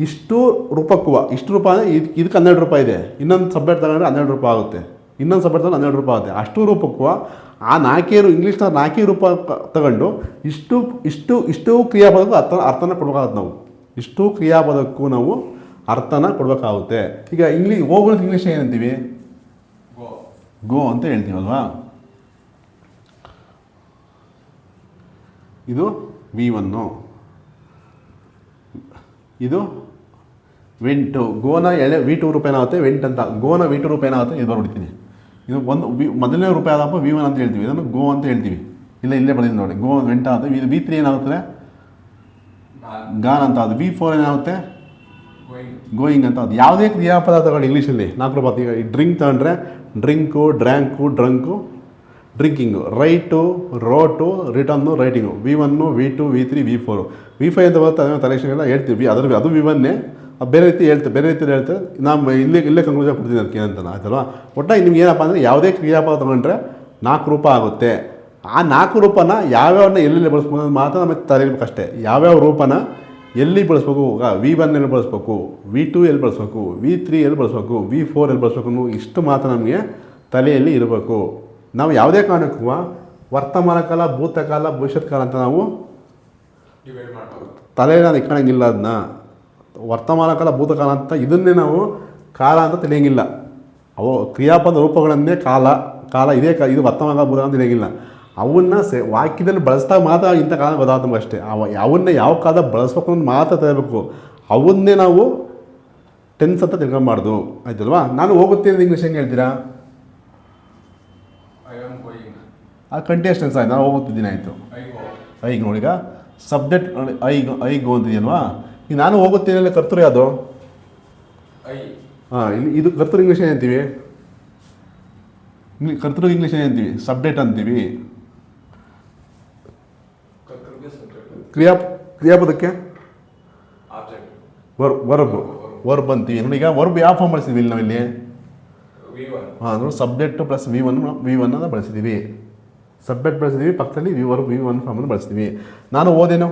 ಇಷ್ಟು ರೂಪಕ್ಕೂ ಇಷ್ಟು ರೂಪ ಅಂದರೆ ಇದಕ್ಕೆ 12 ರೂಪಾಯಿ ಇದೆ. ಇನ್ನೊಂದು ಸಬ್ಜೆಕ್ಟ್ ತಗೊಂಡ್ರೆ 12 ರೂಪಾಯಿ ಆಗುತ್ತೆ. ಇನ್ನೊಂದು ಸಬ್ಜೆಕ್ಟ್ ತಗೊಂಡು 12 ರೂಪಾಯಿ ಆಗುತ್ತೆ. ಅಷ್ಟು ರೂಪಕ್ಕೂ ಆ 4 ಇಂಗ್ಲೀಷ್ನ 4 ರೂಪ ತಗೊಂಡು ಇಷ್ಟು ಕ್ರಿಯಾಪದಕ್ಕೂ ಅರ್ಥನ ಕೊಡಬೇಕಾಗುತ್ತೆ. ನಾವು ಇಷ್ಟು ಕ್ರಿಯಾಪದಕ್ಕೂ ನಾವು ಅರ್ಥನ ಕೊಡಬೇಕಾಗುತ್ತೆ. ಈಗ ಹೋಗೋದು ಇಂಗ್ಲೀಷ್ ಏನಂತೀವಿ? ಗೋ ಅಂತ ಹೇಳ್ತೀವಲ್ವಾ. ಇದು V1, ಇದು ವೆಂಟು. ಗೋನ V2 ರೂಪ ಏನಾಗುತ್ತೆ, ವೆಂಟ್ ಅಂತ. ಗೋನ V2 ರೂಪ ಏನಾಗುತ್ತೆ, ಇದು ಬರ್ಬಿಡ್ತೀನಿ. ಇದು ಒಂದು ಮೊದಲನೇ ರೂಪ ಆದಪ್ಪ V1 ಅಂತ ಹೇಳ್ತೀವಿ, ಇದನ್ನು ಗೋ ಅಂತ ಹೇಳ್ತೀವಿ. ಇಲ್ಲೇ ಬಂದಿದ್ದು ನೋಡಿ, ಗೋ ವೆಂಟ ಆಗುತ್ತೆ. ಇದು V3 ಏನಾಗುತ್ತೆ, ಗಾನ್ ಅಂತ. ಅದು V4 ಏನಾಗುತ್ತೆ, ಗೋಯಿಂಗ್ ಅಂತ. ಅದು ಯಾವುದೇ ಕ್ರಿಯಾಪದ ತಗೊಳ್ಳಿ ಇಂಗ್ಲೀಷಲ್ಲಿ 4 ರೂಪ. ಈಗ ಈ ಡ್ರಿಂಕ್ ತಗೊಂಡ್ರೆ drink, drunk, drinking. Write, wrote, written, writing. V1, V2, V3, V4, V5 ಅಂತ ಬರುತ್ತೆ. ಅದನ್ನು ತಲೆಕ್ಷನ್ಗೆಲ್ಲ ಹೇಳ್ತೀವಿ. ಅದು V1ನೇ. ಬೇರೆ ರೀತಿ ಹೇಳ್ತಾರೆ. ನಾನು ಇಲ್ಲೇ ಕನ್ಕ್ಲೂಷನ್ ಕೊಡ್ತೀನಿ ಅದಕ್ಕೆ ಅಂತ ಆಯ್ತಲ್ವಾ. ಒಟ್ಟಾಗಿ ನಿಮ್ಗೆ ಏನಪ್ಪ ಅಂದರೆ ಯಾವುದೇ ಕ್ರಿಯಾಪದ ತೊಗೊಂಡ್ರೆ 4 ರೂಪ ಆಗುತ್ತೆ. ಆ 4 ರೂಪನ ಯಾವ್ಯಾವನ್ನ ಎಲ್ಲೆಲ್ಲಿ ಬಳಸ್ಬೋದು ಅಂತ ಮಾತ್ರ ನಮಗೆ ತಲೆಯಬೇಕಷ್ಟೇ. ಯಾವ್ಯಾವ ರೂಪನ ಎಲ್ಲಿ ಬಳಸ್ಬೇಕು, V1 ಎಲ್ಲಿ ಬಳಸ್ಬೇಕು, V2 ಎಲ್ಲಿ ಬಳಸ್ಬೇಕು, V3 ಎಲ್ಲಿ ಬಳಸ್ಬೇಕು, V4 ಎಲ್ಲಿ ಬಳಸ್ಬೇಕು, ಇಷ್ಟು ಮಾತ್ರ ನಮಗೆ ತಲೆಯಲ್ಲಿ ಇರಬೇಕು. ನಾವು ಯಾವುದೇ ಕಾರಣಕ್ಕೂ ವರ್ತಮಾನ ಕಾಲ, ಭೂತಕಾಲ, ಭವಿಷ್ಯತ್ ಕಾಲ ಅಂತ ನಾವು ತಲೆಯಲ್ಲಿ ಇಟ್ಕೊಳ್ಳೋಂಗಿಲ್ಲ. ಅದನ್ನ ವರ್ತಮಾನ ಕಾಲ, ಭೂತಕಾಲ ಅಂತ ಇದನ್ನೇ ನಾವು ಕಾಲ ಅಂತ ತಿಳಿಯೋಂಗಿಲ್ಲ. ಅವು ಕ್ರಿಯಾಪದ ರೂಪಗಳನ್ನೇ ಕಾಲ ಇದು ವರ್ತಮಾನ ಕಾಲ, ಭೂತಕಾಲ ಅಂತ ತಿಳಿಯೋಂಗಿಲ್ಲ. ಅವನ್ನ ವಾಕ್ಯದಲ್ಲಿ ಬಳಸಿದಾಗ ಮಾತ್ರ ಇಂಥ ಕಾಲ ಗೊತ್ತಾಗುತ್ತೆ ನಮಗೆ ಅಷ್ಟೇ. ಅವನ್ನ ಯಾವ ಕಾಲ ಬಳಸ್ಬೇಕು ಅಂತ ಮಾತ್ರ ತಿಳಿಯಬೇಕು. ಅವನ್ನೇ ನಾವು ಟೆನ್ಸ್ ಅಂತ ತಿಳ್ಕೊಂಬಾರ್ದು ಆಯ್ತಲ್ವಾ. ನಾನು ಹೋಗುತ್ತೇನೆ ಇಂಗ್ಲೀಷ್ ಹೆಂಗೆ ಹೇಳ್ತೀರಾ? ಆ ಕಂಟಿನ್ಯೂಸ್ ಟೆನ್ಸ್ ಆಯ್ತು. ನಾನು ಹೋಗುತ್ತಿದ್ದೀನಿ ಆಯಿತು. ಐಗ್ ನೋಡೀಗ ಸಬ್ಜೆಕ್ಟ್ ಐಗೋ ಅಂತಿದೆಯಲ್ವಾ. ಈಗ ನಾನು ಹೋಗುತ್ತೇನೆ ಕರ್ತೃ ಯಾವುದು? ಇಲ್ಲಿ ಇದು ಕರ್ತೃ ಇಂಗ್ಲೀಷ್ ಏನಂತೀವಿ? ಕರ್ತೃ ಇಂಗ್ಲೀಷ್ ಏನಂತೀವಿ? ಸಬ್ಜೆಕ್ಟ್ ಅಂತೀವಿ. ಕ್ರಿಯಾಪದಕ್ಕೆ ವರ್ಬ್ ಅಂತೀವಿ. ನೋಡಿ, ಈಗ ವರ್ಬ್ ಯಾವ ಫಾರ್ಮ್ ಬಳಸಿದ್ವಿ ಇಲ್ಲಿ ನಾವಿಲ್ಲಿ? ನೋಡಿ, ಸಬ್ಜೆಕ್ಟ್ ಪ್ಲಸ್ V1 ಅಂತ ಬಳಸಿದ್ದೀವಿ. ಸಬ್ಜೆಕ್ಟ್ ಬಳಸಿದ್ದೀವಿ, ಪಕ್ಕದಲ್ಲಿ V1 ಫಾರ್ಮನ್ನು ಬಳಸ್ತೀವಿ. ನಾನು ಓದೇನು?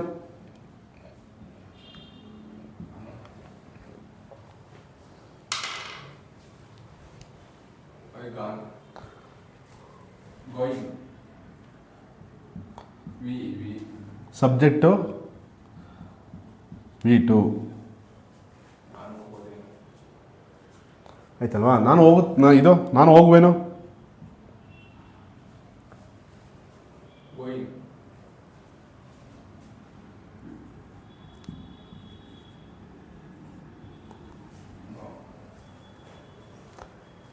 ಸಬ್ಜೆಕ್ಟು V2 ಆಯ್ತಲ್ವಾ. ನಾನು ಹೋಗುವೇನು?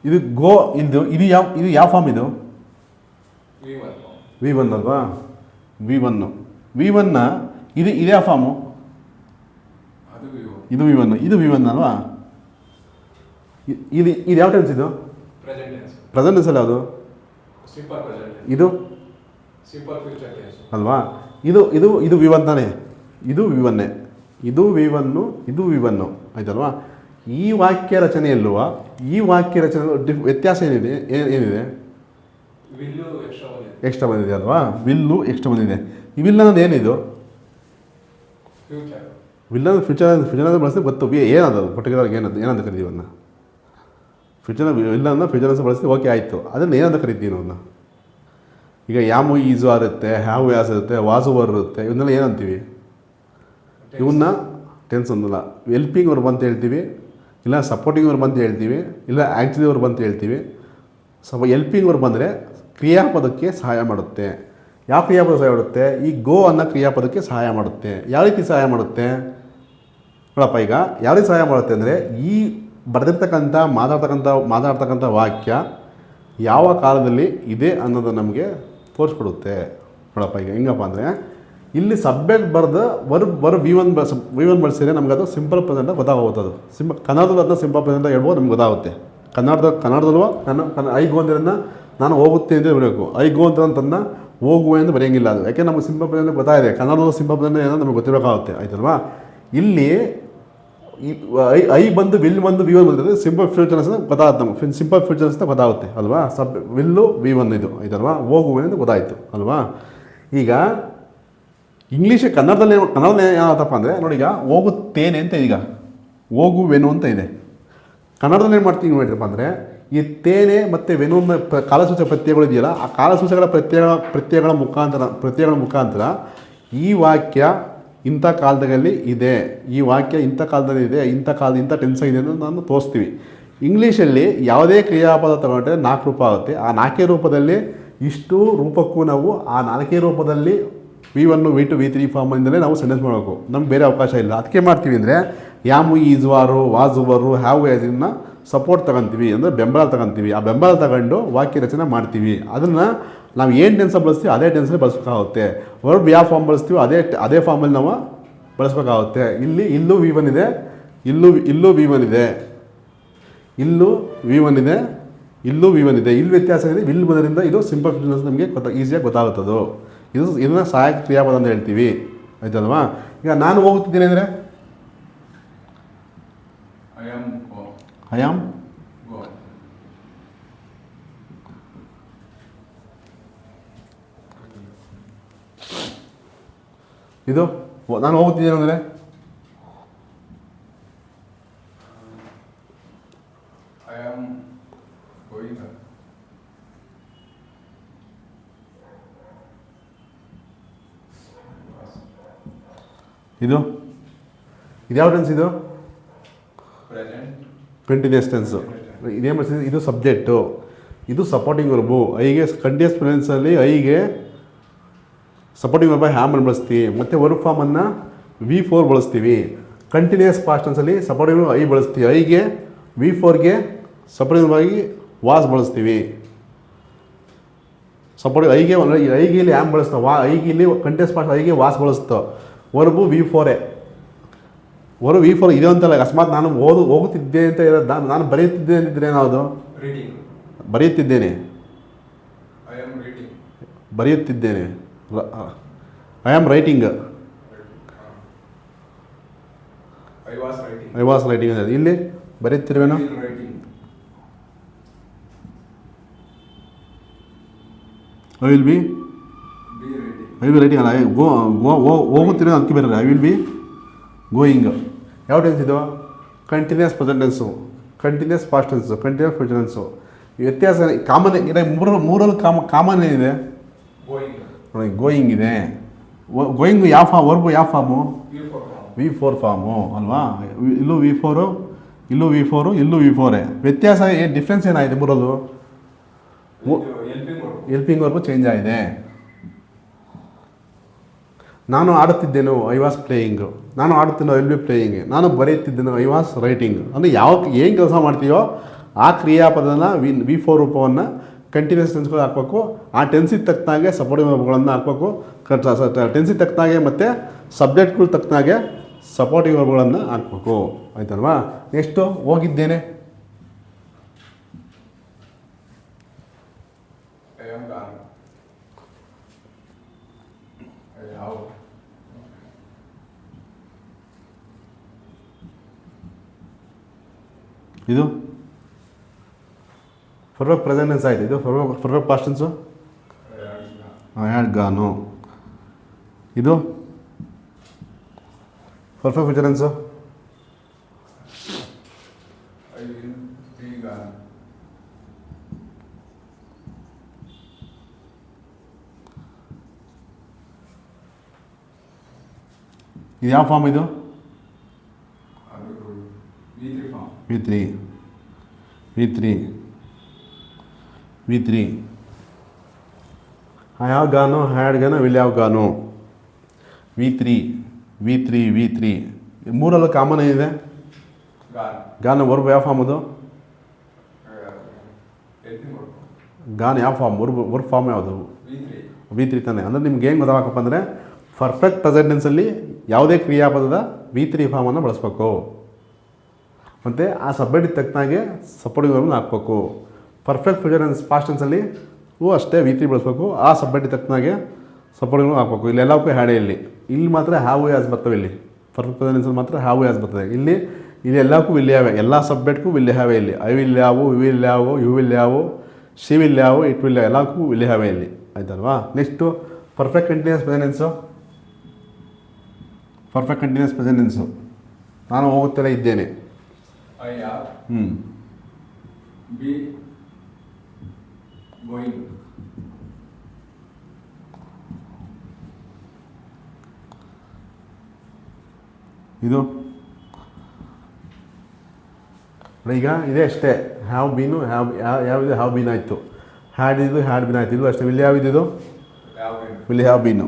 ಇದು ಗೋ. ಇದು ಯಾವ ಫಾರ್ಮ್? ಇದು V1 ಅಲ್ವಾ. V1ನ ಇದು ಯಾವ ಫಾರ್ಮು? ಇದು V1 ಅಲ್ವಾ. ಇದು ಯಾವ ಟೆನ್ಸ್? ಇದು ಪ್ರೆಸೆಂಟ್ ಟೆನ್ಸ್ ಅಲ್ಲ. ಅದು ಇದು ಅಲ್ವಾ. ಇದು V1 ತಾನೇ. ಇದು V1 ಆಯ್ತಲ್ವಾ. ಈ ವಾಕ್ಯ ರಚನೆಯಲ್ಲುವ ಈ ವಾಕ್ಯ ರಚನೆ ವ್ಯತ್ಯಾಸ ಏನಿದೆ? ಎಕ್ಸ್ಟ್ರಾ ಬಂದಿದೆ ಅಲ್ವಾ. ವಿಲ್ಲು ಎಕ್ಸ್ಟ್ರಾ ಬಂದಿದೆ. ಈ ವಿಲ್ ಅನ್ನೋದು ಏನಿದು? ವಿಲ್ ಅನ್ನೋದು ಫ್ಯೂಚರ್ ಬಳಸಿ ಗೊತ್ತು. ಏನದು ಪರ್ಟಿಕ್ಯುಲರ್ ಏನಂತ ಕರಿತೀವಿ ಅದನ್ನ? ಫ್ಯೂಚರ್ ವಿಲ್ ಅನ್ನೋ ಫ್ಯೂಚರ್ ಬಳಸಿ ಓಕೆ ಆಯಿತು. ಅದನ್ನು ಏನಂತ ಕರಿತೀವಿ ನಾವು? ಈಗ ಯಾಮು ಈಜು ಇರುತ್ತೆ, ಹ್ಯಾವ್ ಯಾಸ್ ಇರುತ್ತೆ, ವಾಸು ವರ್ ಇರುತ್ತೆ. ಇವನ್ನೆಲ್ಲ ಏನಂತೀವಿ? ಇವನ್ನ ಟೆನ್ಸ್ ಅನ್ನಲ್ಲ. ಹೆಲ್ಪಿಂಗ್ ವರ್ಬ್ ಅಂತ ಹೇಳ್ತೀವಿ, ಇಲ್ಲ ಸಪೋರ್ಟಿಂಗ್ ವರ್ಬ್ ಅಂತ ಹೇಳ್ತೀವಿ, ಇಲ್ಲ ಆ್ಯಕ್ಚುಲಿ ವರ್ಬ್ ಅಂತ ಹೇಳ್ತೀವಿ. ಹೆಲ್ಪಿಂಗ್ ವರ್ಬ್ ಅಂದರೆ ಕ್ರಿಯಾಪದಕ್ಕೆ ಸಹಾಯ ಮಾಡುತ್ತೆ. ಯಾವ ಕ್ರಿಯಾಪದ ಸಹಾಯ ಮಾಡುತ್ತೆ? ಈ ಗೋ ಅನ್ನೋ ಕ್ರಿಯಾಪದಕ್ಕೆ ಸಹಾಯ ಮಾಡುತ್ತೆ. ಯಾವ ರೀತಿ ಸಹಾಯ ಮಾಡುತ್ತೆ ನೋಡಪ್ಪ, ಈಗ ಯಾವ ರೀತಿ ಸಹಾಯ ಮಾಡುತ್ತೆ ಅಂದರೆ ಈ ಬರೆದಿರ್ತಕ್ಕಂಥ ಮಾತಾಡ್ತಕ್ಕಂಥ ವಾಕ್ಯ ಯಾವ ಕಾಲದಲ್ಲಿ ಇದೆ ಅನ್ನೋದು ನಮಗೆ ತೋರಿಸ್ಕೊಡುತ್ತೆ. ನೋಡಪ್ಪ, ಈಗ ಹೆಂಗಪ್ಪ ಅಂದರೆ ಇಲ್ಲಿ ಸಬ್ಜೆಕ್ಟ್ ಬರೆದು ವರ್ಬ್ ವಿ1 ಬಳಸಿದ್ರೆ ನಮ್ಗೆ ಅದು ಸಿಂಪಲ್ ಪ್ರೆಸೆಂಟ್ ಗೊತ್ತಾಗುತ್ತೆ. ಅದು ಕನ್ನಡದಲ್ಲಿ ಅದನ್ನ ಸಿಂಪಲ್ ಪ್ರೆಸೆಂಟ್ ಹೇಳ್ಬೋದು, ನಮ್ಗೆ ಗೊತ್ತಾಗುತ್ತೆ. ಕನ್ನಡದಲ್ಲೂ ಐ ಗೋ ಅಂದ್ರನ್ನ ನಾನು ಹೋಗುತ್ತೆ ಅಂತ ಬರಬೇಕು. ಐ ಗೋ ಅಂತಂದನ್ನ ಹೋಗುವೆ ಅಂತ ಬರೆಯೋಂಗಿಲ್ಲ. ಅದು ಯಾಕೆ ನಮಗೆ ಸಿಂಪಲ್ ಪ್ರೆಸೆಂಟ್ ಗೊತ್ತಾಗಿದೆ. ಕನ್ನಡದ ಸಿಂಪಲ್ ಪ್ರೆಸೆಂಟ್ ಏನೋ ನಮಗೆ ಗೊತ್ತಿರಬೇಕಾಗುತ್ತೆ, ಆಯ್ತಲ್ವಾ? ಇಲ್ಲಿ ಐ ಬಂದು ವಿಲ್ ಬಂದು ವಿ1 ಬಂದರೆ ಸಿಂಪಲ್ ಫ್ಯೂಚರ್ಸ್ ಗೊತ್ತಾಗುತ್ತೆ. ನಮಗೆ ಸಿಂಪಲ್ ಫ್ಯೂಚರ್ಸ್ ಅಂತ ಗೊತ್ತಾಗುತ್ತೆ ಅಲ್ವಾ? ವಿಲ್ಲು ವಿ1 ಇದು ಆಯ್ತಲ್ವಾ? ಹೋಗುವೆ ಅಂತ ಗೊತ್ತಾಯಿತು ಅಲ್ವಾ? ಈಗ ಕನ್ನಡದಲ್ಲಿ ಏನಾಗುತ್ತಪ್ಪ ಅಂದರೆ ನೋಡಿ, ಈಗ ಹೋಗುತ್ತೇನೆ ಅಂತ ಈಗ ಹೋಗುವೆನು ಅಂತ ಇದೆ. ಕನ್ನಡದಲ್ಲಿ ಏನು ಮಾಡ್ತೀವಿ ನೋಡಿರಪ್ಪ ಅಂದರೆ ಈ ತೇನೆ ಮತ್ತು ವೆನುನ ಕಾಲಸೂಚಕ ಪ್ರತ್ಯಯಗಳು ಇದೆಯಲ್ಲ, ಆ ಕಾಲಸೂಚಕಗಳ ಪ್ರತ್ಯಯಗಳ ಮುಖಾಂತರ ಈ ವಾಕ್ಯ ಇಂಥ ಕಾಲದಲ್ಲಿ ಇದೆ, ಈ ವಾಕ್ಯ ಇಂಥ ಕಾಲದಲ್ಲಿ ಇದೆ, ಇಂಥ ಟೆನ್ಸ್ ಇದೆ ಅಂತ ನಾನು ತೋರಿಸ್ತೀವಿ. ಇಂಗ್ಲೀಷಲ್ಲಿ ಯಾವುದೇ ಕ್ರಿಯಾಪದ ತಗೊಂಡ್ರೆ 4 ರೂಪ ಆಗುತ್ತೆ. ಆ 4 ರೂಪದಲ್ಲಿ ಇಷ್ಟು ರೂಪಕ್ಕೂ ನಾವು ಆ 4 ರೂಪದಲ್ಲಿ ವಿ1 ವಿ2 ವಿ3 ಫಾರ್ಮಿಂದಲೇ ನಾವು ಸೆಂಟೆನ್ಸ್ ಮಾಡಬೇಕು. ನಮ್ಗೆ ಬೇರೆ ಅವಕಾಶ ಇಲ್ಲ. ಅದಕ್ಕೆ ಮಾಡ್ತೀವಿ ಅಂದರೆ ಯಾಮು ಈಸ್ ವಾರು ವಾಸ್ ವರು ಹ್ಯಾವ್ ಇದನ್ನು ಸಪೋರ್ಟ್ ತಗೊತೀವಿ, ಅಂದರೆ ಬೆಂಬಲ ತಗೊತೀವಿ. ಆ ಬೆಂಬಲ ತಗೊಂಡು ವಾಕ್ಯ ರಚನೆ ಮಾಡ್ತೀವಿ. ಅದನ್ನು ನಾವು ಏನು ಟೆನ್ಸಲ್ಲಿ ಬಳಸ್ತೀವಿ ಅದೇ ಟೆನ್ಸಲ್ಲಿ ಬಳಸಬೇಕಾಗುತ್ತೆ. ವರ್ಬ್ ಯಾವ ಫಾರ್ಮ್ ಬಳಸ್ತೀವಿ ಅದೇ ಫಾರ್ಮಲ್ಲಿ ನಾವು ಬಳಸಬೇಕಾಗುತ್ತೆ. ಇಲ್ಲೂ ವಿ1 ಇದೆ, ಇಲ್ಲೂ ವಿ1 ಇದೆ, ಇಲ್ಲೂ ವಿ1 ಇದೆ, ಇಲ್ಲೂ ವಿ1 ಇದೆ. ಇಲ್ಲಿ ವ್ಯತ್ಯಾಸ ಇದೆ. ವಿಲ್ ಬರೋದ್ರಿಂದ ಇದು ಸಿಂಪಲ್ ಫ್ಯೂಚರ್ಸ್ ನಮಗೆ ಈಸಿಯಾಗಿ ಗೊತ್ತಾಗುತ್ತದು. ಇದನ್ನು ಸಹಾಯಕ ಕ್ರಿಯಾಪದ ಅಂತ ಹೇಳ್ತೀವಿ, ಆಯ್ತಲ್ವಾ? ಈಗ ನಾನು ಹೋಗುತ್ತಿದ್ದೇನೆ ಅಂದರೆ ಐ ಆಮ್ ಇದು ನಾನು ಹೋಗುತ್ತಿದ್ದೇನೆ ಅಂದರೆ ಇದು ಯಾವ ಟೆನ್ಸ್? ಇದು ಕಂಟಿನ್ಯೂಸ್ ಟೆನ್ಸು. ಇದೇನು ಮಾಡ್ತಿದೆ? ಇದು ಸಬ್ಜೆಕ್ಟು, ಇದು ಸಪೋರ್ಟಿಂಗ್ ವರ್ಬು. ಐಗೆ ಕಂಟಿನ್ಯೂಸ್ ಪ್ರೆಸೆನ್ಸಲ್ಲಿ ಐಗೆ ಸಪೋರ್ಟಿಂಗ್ ವರ್ಬ್ ಹ್ಯಾಮನ್ನು ಬಳಸ್ತೀವಿ. ಮತ್ತು ವರ್ಬ್ ಫಾರ್ಮನ್ನು ವಿ4 ಬಳಸ್ತೀವಿ. ಕಂಟಿನ್ಯೂಸ್ ಪಾಸ್ಟ್ ಟೆನ್ಸಲ್ಲಿ ಸಪೋರ್ಟಿಂಗ್ ವರ್ಬ್ ಐ ಬಳಸ್ತೀವಿ. ಐಗೆ ವಿ4ಗೆ ಸಪೋರ್ಟಿಂಗ್ ವರ್ಬ್ ಆಗಿ ವಾಸ್ ಬಳಸ್ತೀವಿ. ಸಪೋರ್ಟಿಂಗ್ ಐಗೆ ಇಲ್ಲಿ ಹ್ಯಾಮ್ ಬಳಸ್ತಾವೆ. ಐಗೆ ಇಲ್ಲಿ ಕಂಟಿನ್ಯೂಸ್ ಪಾಸ್ಟ್ ಐಗೆ ವಾಸ್ ಬಳಸ್ತಾವೆ. ವರ್ಬು ವಿ4 ವರ್ಬ್ ವಿ4 ಇದೆ ಅಂತಲ್ಲ. ಅಕಸ್ಮಾತ್ ನಾನು ಹೋಗುತ್ತಿದ್ದೆ ಅಂತ ಇರೋದು, ನಾನು ಬರೆಯುತ್ತಿದ್ದೆ ಅಂತಿದ್ರೆ ಏನಾವುದು? ಬರೆಯುತ್ತಿದ್ದೇನೆ, ಬರೆಯುತ್ತಿದ್ದೇನೆ. I am writing, I was writing ಅಂತ. ಇಲ್ಲಿ ಬರೆಯುತ್ತಿರುವೆನು, ಐ ವಿಲ್ ಬಿ ರೈಟಿಂಗ್ ಅಲ್ಲ. ಹೋಗುತ್ತಿರೋ ಅದಕ್ಕೆ ಬೇರೆ. I will be going. ಯಾವ ಟೆನ್ಸ್ ಇದು? Continuous present tense, continuous past tense, continuous future tense. ವ್ಯತ್ಯಾಸ ಕಾಮನ್ ಇದೆ. ಮೂರಲ್ಲಿ ಕಾಮನ್ ಏನಿದೆ ನೋಡಿ? ಗೋಯಿಂಗ್ ಇದೆ. ಗೋಯಿಂಗ್ ಯಾವ ಫಾರ್ಮ್? ವರ್ಬು ಯಾವ ಫಾರ್ಮು? ವಿ4 ಫಾರ್ಮು ಅಲ್ವಾ? ಇಲ್ಲೂ ವಿ4, ಇಲ್ಲೂ ವಿ4, ಇಲ್ಲೂ ವಿ4. ವ್ಯತ್ಯಾಸ ಡಿಫ್ರೆನ್ಸ್ ಏನಾಗಿದೆ ಮೂರಲ್ಲೂ? ಹೆಲ್ಪಿಂಗ್ ವರ್ಬು ಚೇಂಜ್ ಆಗಿದೆ. ನಾನು ಆಡುತ್ತಿದ್ದೇನು, ಐ ವಾಸ್ ಪ್ಲೇಯಿಂಗು. ನಾನು ಆಡುತ್ತೇನೋ, ಐ ವಿಲ್ ಬಿ ಪ್ಲೇಯಿಂಗ್. ನಾನು ಬರೆಯುತ್ತಿದ್ದೇನೋ, ಐ ವಾಸ್ ರೈಟಿಂಗ್. ಅಂದರೆ ಏನು ಕೆಲಸ ಮಾಡ್ತೀವೋ ಆ ಕ್ರಿಯಾಪದನ ವಿ4 ರೂಪವನ್ನು ಕಂಟಿನ್ಯೂಸ್ ಟೆನ್ಸ್ಗಳು ಹಾಕಬೇಕು. ಆ ಟೆನ್ಸಿಗೆ ತಕ್ಕನಾಗೆ ಸಪೋರ್ಟಿಂಗ್ ವರ್ಬ್ಗಳನ್ನು ಹಾಕಬೇಕು. ಟೆನ್ಸಿಗೆ ತಕ್ಕನಾಗೆ ಮತ್ತು ಸಬ್ಜೆಕ್ಟ್ಗಳು ತಕ್ಕನಾಗೆ ಸಪೋರ್ಟಿಂಗ್ ವರ್ಬ್ಗಳನ್ನು ಹಾಕಬೇಕು, ಆಯ್ತಲ್ವಾ? ನೆಕ್ಸ್ಟು ಹೋಗಿದ್ದೇನೆ. ಇದು ಫಾರ್ವರ್ಡ್ ಪ್ರೆಸೆಂಟ್ ಟೆನ್ಸ್ ಆಯಿತು. ಇದು ಫಾರ್ವರ್ಡ್ ಪಾಸ್ಟ್ ಟೆನ್ಸು ಹ್ಯಾಡ್ ಗಾನು. ಇದು ಫಾರ್ವರ್ಡ್ ಫ್ಯೂಚರ್ ಟೆನ್ಸು ಇದು ಯಾವ ಫಾರ್ಮ್ ಇದು? ಅದು V3 ಫಾರ್ಮ್. ವಿ3 have gone, had gone, will have gone. ವಿ3 ಮೂರಲ್ಲೂ ಕಾಮನ್ ಏನಿದೆ? ಗಾನು ವರ್ಬ್ ಯಾವ ಫಾರ್ಮ್ ಅದು? ಗಾನ್ ಯಾವ ಫಾರ್ಮ್? ವರ್ಬ್ ಫಾರ್ಮ್ ಯಾವುದು? ವಿ3 ತಾನೆ. ಅಂದರೆ ನಿಮ್ಗೆ ಏನು ಗೊತ್ತಾಗಬೇಕಪ್ಪ ಅಂದರೆ ಪರ್ಫೆಕ್ಟ್ ಪ್ರೆಸೆಂಟ್ ಟೆನ್ಸಲ್ಲಿ ಯಾವುದೇ ಕ್ರಿಯಾಪದದ ವಿ3 ಫಾರ್ಮನ್ನು ಬಳಸ್ಬೇಕು. ಮತ್ತು ಆ ಸಬ್ಜೆಕ್ಟಿಗೆ ತಕ್ಕನಾಗೆ ಸಪೋರ್ಟಿಂಗ್ ವರ್ಬನ್ನು ಹಾಕ್ಬೇಕು. ಪರ್ಫೆಕ್ಟ್ ಫ್ಯೂಚರ್ ಟೆನ್ಸ್ ಪಾಸ್ಟ್ ಟೆನ್ಸಲ್ಲಿ ಅಷ್ಟೇ ವಿ3 ಬಳಸ್ಬೇಕು. ಆ ಸಬ್ಜೆಕ್ಟಿಗೆ ತಕ್ಕನಾಗೆ ಸಪೋರ್ಟಿಂಗ್ ವರ್ಬ್ ಹಾಕ್ಬೇಕು. ಇಲ್ಲೆಲ್ಲಕ್ಕೂ ಹ್ಯಾಡೇ ಇಲ್ಲಿ ಮಾತ್ರ ಹ್ಯಾವ್ ಆ್ಯಸ್ ಬರ್ತವೆ. ಇಲ್ಲಿ ಪರ್ಫೆಕ್ಟ್ ಪ್ರೆಸೆಂಟ್ ಟೆನ್ಸಲ್ಲಿ ಮಾತ್ರ ಹ್ಯಾವ್ ಆ್ಯಸ್ ಬರ್ತದೆ. ಇಲ್ಲಿ ಎಲ್ಲಕ್ಕೂ ವಿಲ್ ಹ್ಯಾವ್, ಎಲ್ಲ ಸಬ್ಜೆಕ್ಟ್ಗೂ ವಿಲ್ ಹ್ಯಾವ್. ಇಲ್ಲಿ I will have, we will have, you will have, she will have, it will have, ಎಲ್ಲಕ್ಕೂ ವಿಲ್ ಹ್ಯಾವ್ ಇಲ್ಲಿ. ಆಯ್ತಲ್ವಾ? Next perfect continuous present tense. ನಾನು ಹೋಗುತ್ತಲೇ ಇದ್ದೇನೆ. I have be going. ಇದು ಈಗ ಇದೇ ಅಷ್ಟೇ. ಹ್ಯಾವ್ ಬೀನು ಯಾವಿದೆ? ಹ್ಯಾವ್ ಬೀನ್ ಆಯಿತು. ಹ್ಯಾಡ್ ಇದು ಹ್ಯಾಡ್ ಬೀನ್ ಆಯಿತು. ಇದು ಅಷ್ಟೇ. ವಿಲ್ ಹ್ಯಾವ್ ಇದು ವಿಲ್ ಹ್ಯಾವ್ ಬೀನು.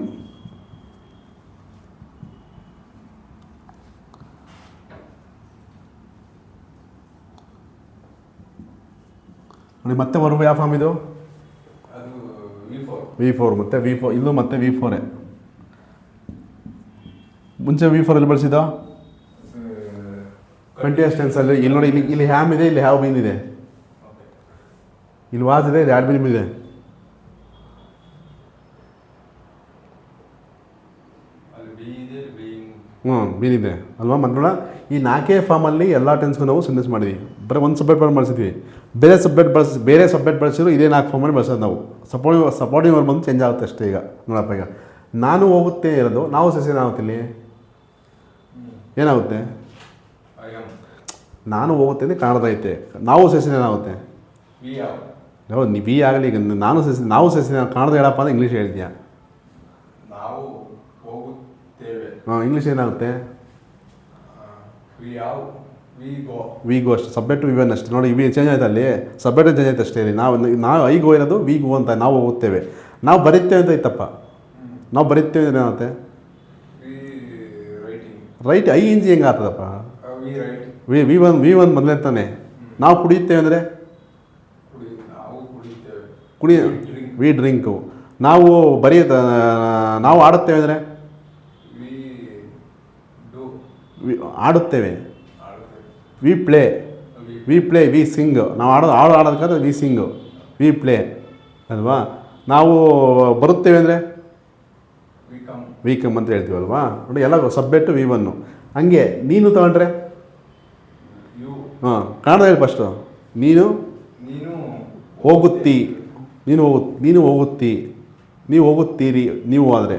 ನೋಡಿ ಮತ್ತೆ ವರ್ಬ್ ಯಾವ ಫಾರ್ಮ್ ಇದು? ಅದು V4 ಮತ್ತೆ V4 ಇದು ಮತ್ತೆ V4. ಮುಂಚೆ V4 ಎಲ್ಲಿ ಬಳಸಿದ? ಕಂಟಿನ್ಯೂಸ್ ಟೆನ್ಸಲ್ಲಿ. ಇಲ್ಲಿ ನೋಡಿ, ಇಲ್ಲಿ ಹ್ಯಾಮ್ ಇದೆ, ಇಲ್ಲಿ ಹ್ಯಾವ್ ಬೀನ್ ಇದೆ, ಇಲ್ಲಿ ವಾಸ್ ಇದೆ, ಇಲ್ಲಿ ಹ್ಯಾಡ್ ಬೀನ್ ಇದೆ. ಬೀನ್ ಇದೆ ಅಲ್ವಾ? ಮಂತ್ರೋಣ ಈ 4 ಫಾರ್ಮಲ್ಲಿ ಎಲ್ಲ ಟೆನ್ಸ್ಗೂ ನಾವು ಸೆಂಟೆನ್ಸ್ ಮಾಡಿದ್ವಿ. ಬರೀ ಒಂದು ಸಬ್ಜೆಕ್ಟ್ ಬಳಸಿದ್ವಿ. ಬೇರೆ ಸಬ್ಜೆಕ್ಟ್ ಬಳಸಿದ್ರು ಇದೇ 4 ಫಾರ್ಮಲ್ಲಿ ಬಳಸೋದು ನಾವು. ಸಪೋರ್ಟಿಂಗ್ ವರ್ಬ್ ಬಂದು ಚೇಂಜ್ ಆಗುತ್ತೆ ಅಷ್ಟೇ. ಈಗ ನೋಡಪ್ಪ, ಈಗ ನಾನು ಹೋಗುತ್ತೆ ಇರೋದು ನಾವು ಸೆಸ್ ಏನಾಗುತ್ತೆ? ಇಲ್ಲಿ ಏನಾಗುತ್ತೆ? ನಾನು ಹೋಗುತ್ತೆ ಅಂದರೆ ಕನ್ನಡದ ಐತೆ. ನಾವು ಸೆಸಿನ ಏನಾಗುತ್ತೆ? ಹೌದು, ವಿ ಆಗಲಿ. ಈಗ ನಾವು ಸೆಸಿನ ಕನ್ನಡದ ಹೇಳಪ್ಪ ಅಂದರೆ ಇಂಗ್ಲೀಷ್ ಹೇಳ್ತೀಯಾ? ಇಂಗ್ಲೀಷ್ ಏನಾಗುತ್ತೆ? ವಿ ಗೋ ಅಷ್ಟೇ. ಸಬ್ಜೆಕ್ಟ್ ವಿ ಒನ್ ಅಷ್ಟೇ. ನೋಡಿ, ವಿ ಚೇಂಜ್ ಆಯ್ತು, ಅಲ್ಲಿ ಸಬ್ಜೆಕ್ಟ್ ಚೇಂಜ್ ಆಯ್ತು ಅಷ್ಟೇ. ನಾವು ಐ ಗೋ ಇರೋದು ವಿ ಗೋ ಅಂತ. ನಾವು ಹೋಗುತ್ತೇವೆ, ನಾವು ಬರೀತೇವೆ ಅಂತ ಐತಪ್ಪ. ನಾವು ಬರೀತೇವೆ ಅಂದರೆ ಏನಾಗುತ್ತೆ? ರೈಟ್. ಐ ಎನ್ ಜಿ ಹೆಂಗೆ ಆಗ್ತದಪ್ಪ? ವಿ ಒನ್ ಮೊದಲೇ ತಾನೆ. ನಾವು ಕುಡಿಯುತ್ತೇವೆ ಅಂದರೆ ವಿ ಡ್ರಿಂಕು. ನಾವು ನಾವು ಆಡುತ್ತೇವೆ ಅಂದರೆ ಆಡುತ್ತೇವೆ. We play, we sing. ನಾವು ಆಡೋದಕ್ಕಾದ್ರೆ ವಿ ಸಿಂಗ್, ವಿ ಪ್ಲೇ ಅಲ್ವಾ? ನಾವು ಬರುತ್ತೇವೆ ಅಂದರೆ ವಿ ಕಮ್ ಅಂತ ಹೇಳ್ತೀವಲ್ವಾ? ನೋಡಿ, ಎಲ್ಲ ಸಬ್ಜೆಕ್ಟು ವಿ1. ಹಂಗೆ ನೀನು ತಗೊಂಡ್ರೆ ಕನ್ನಡ ಹೇಳಿ ಫಸ್ಟು. ನೀನು ಹೋಗುತ್ತಿ, ನೀನು ಹೋಗುತ್ತಿ, ನೀವು ಹೋಗುತ್ತೀರಿ. ನೀವು ಆದರೆ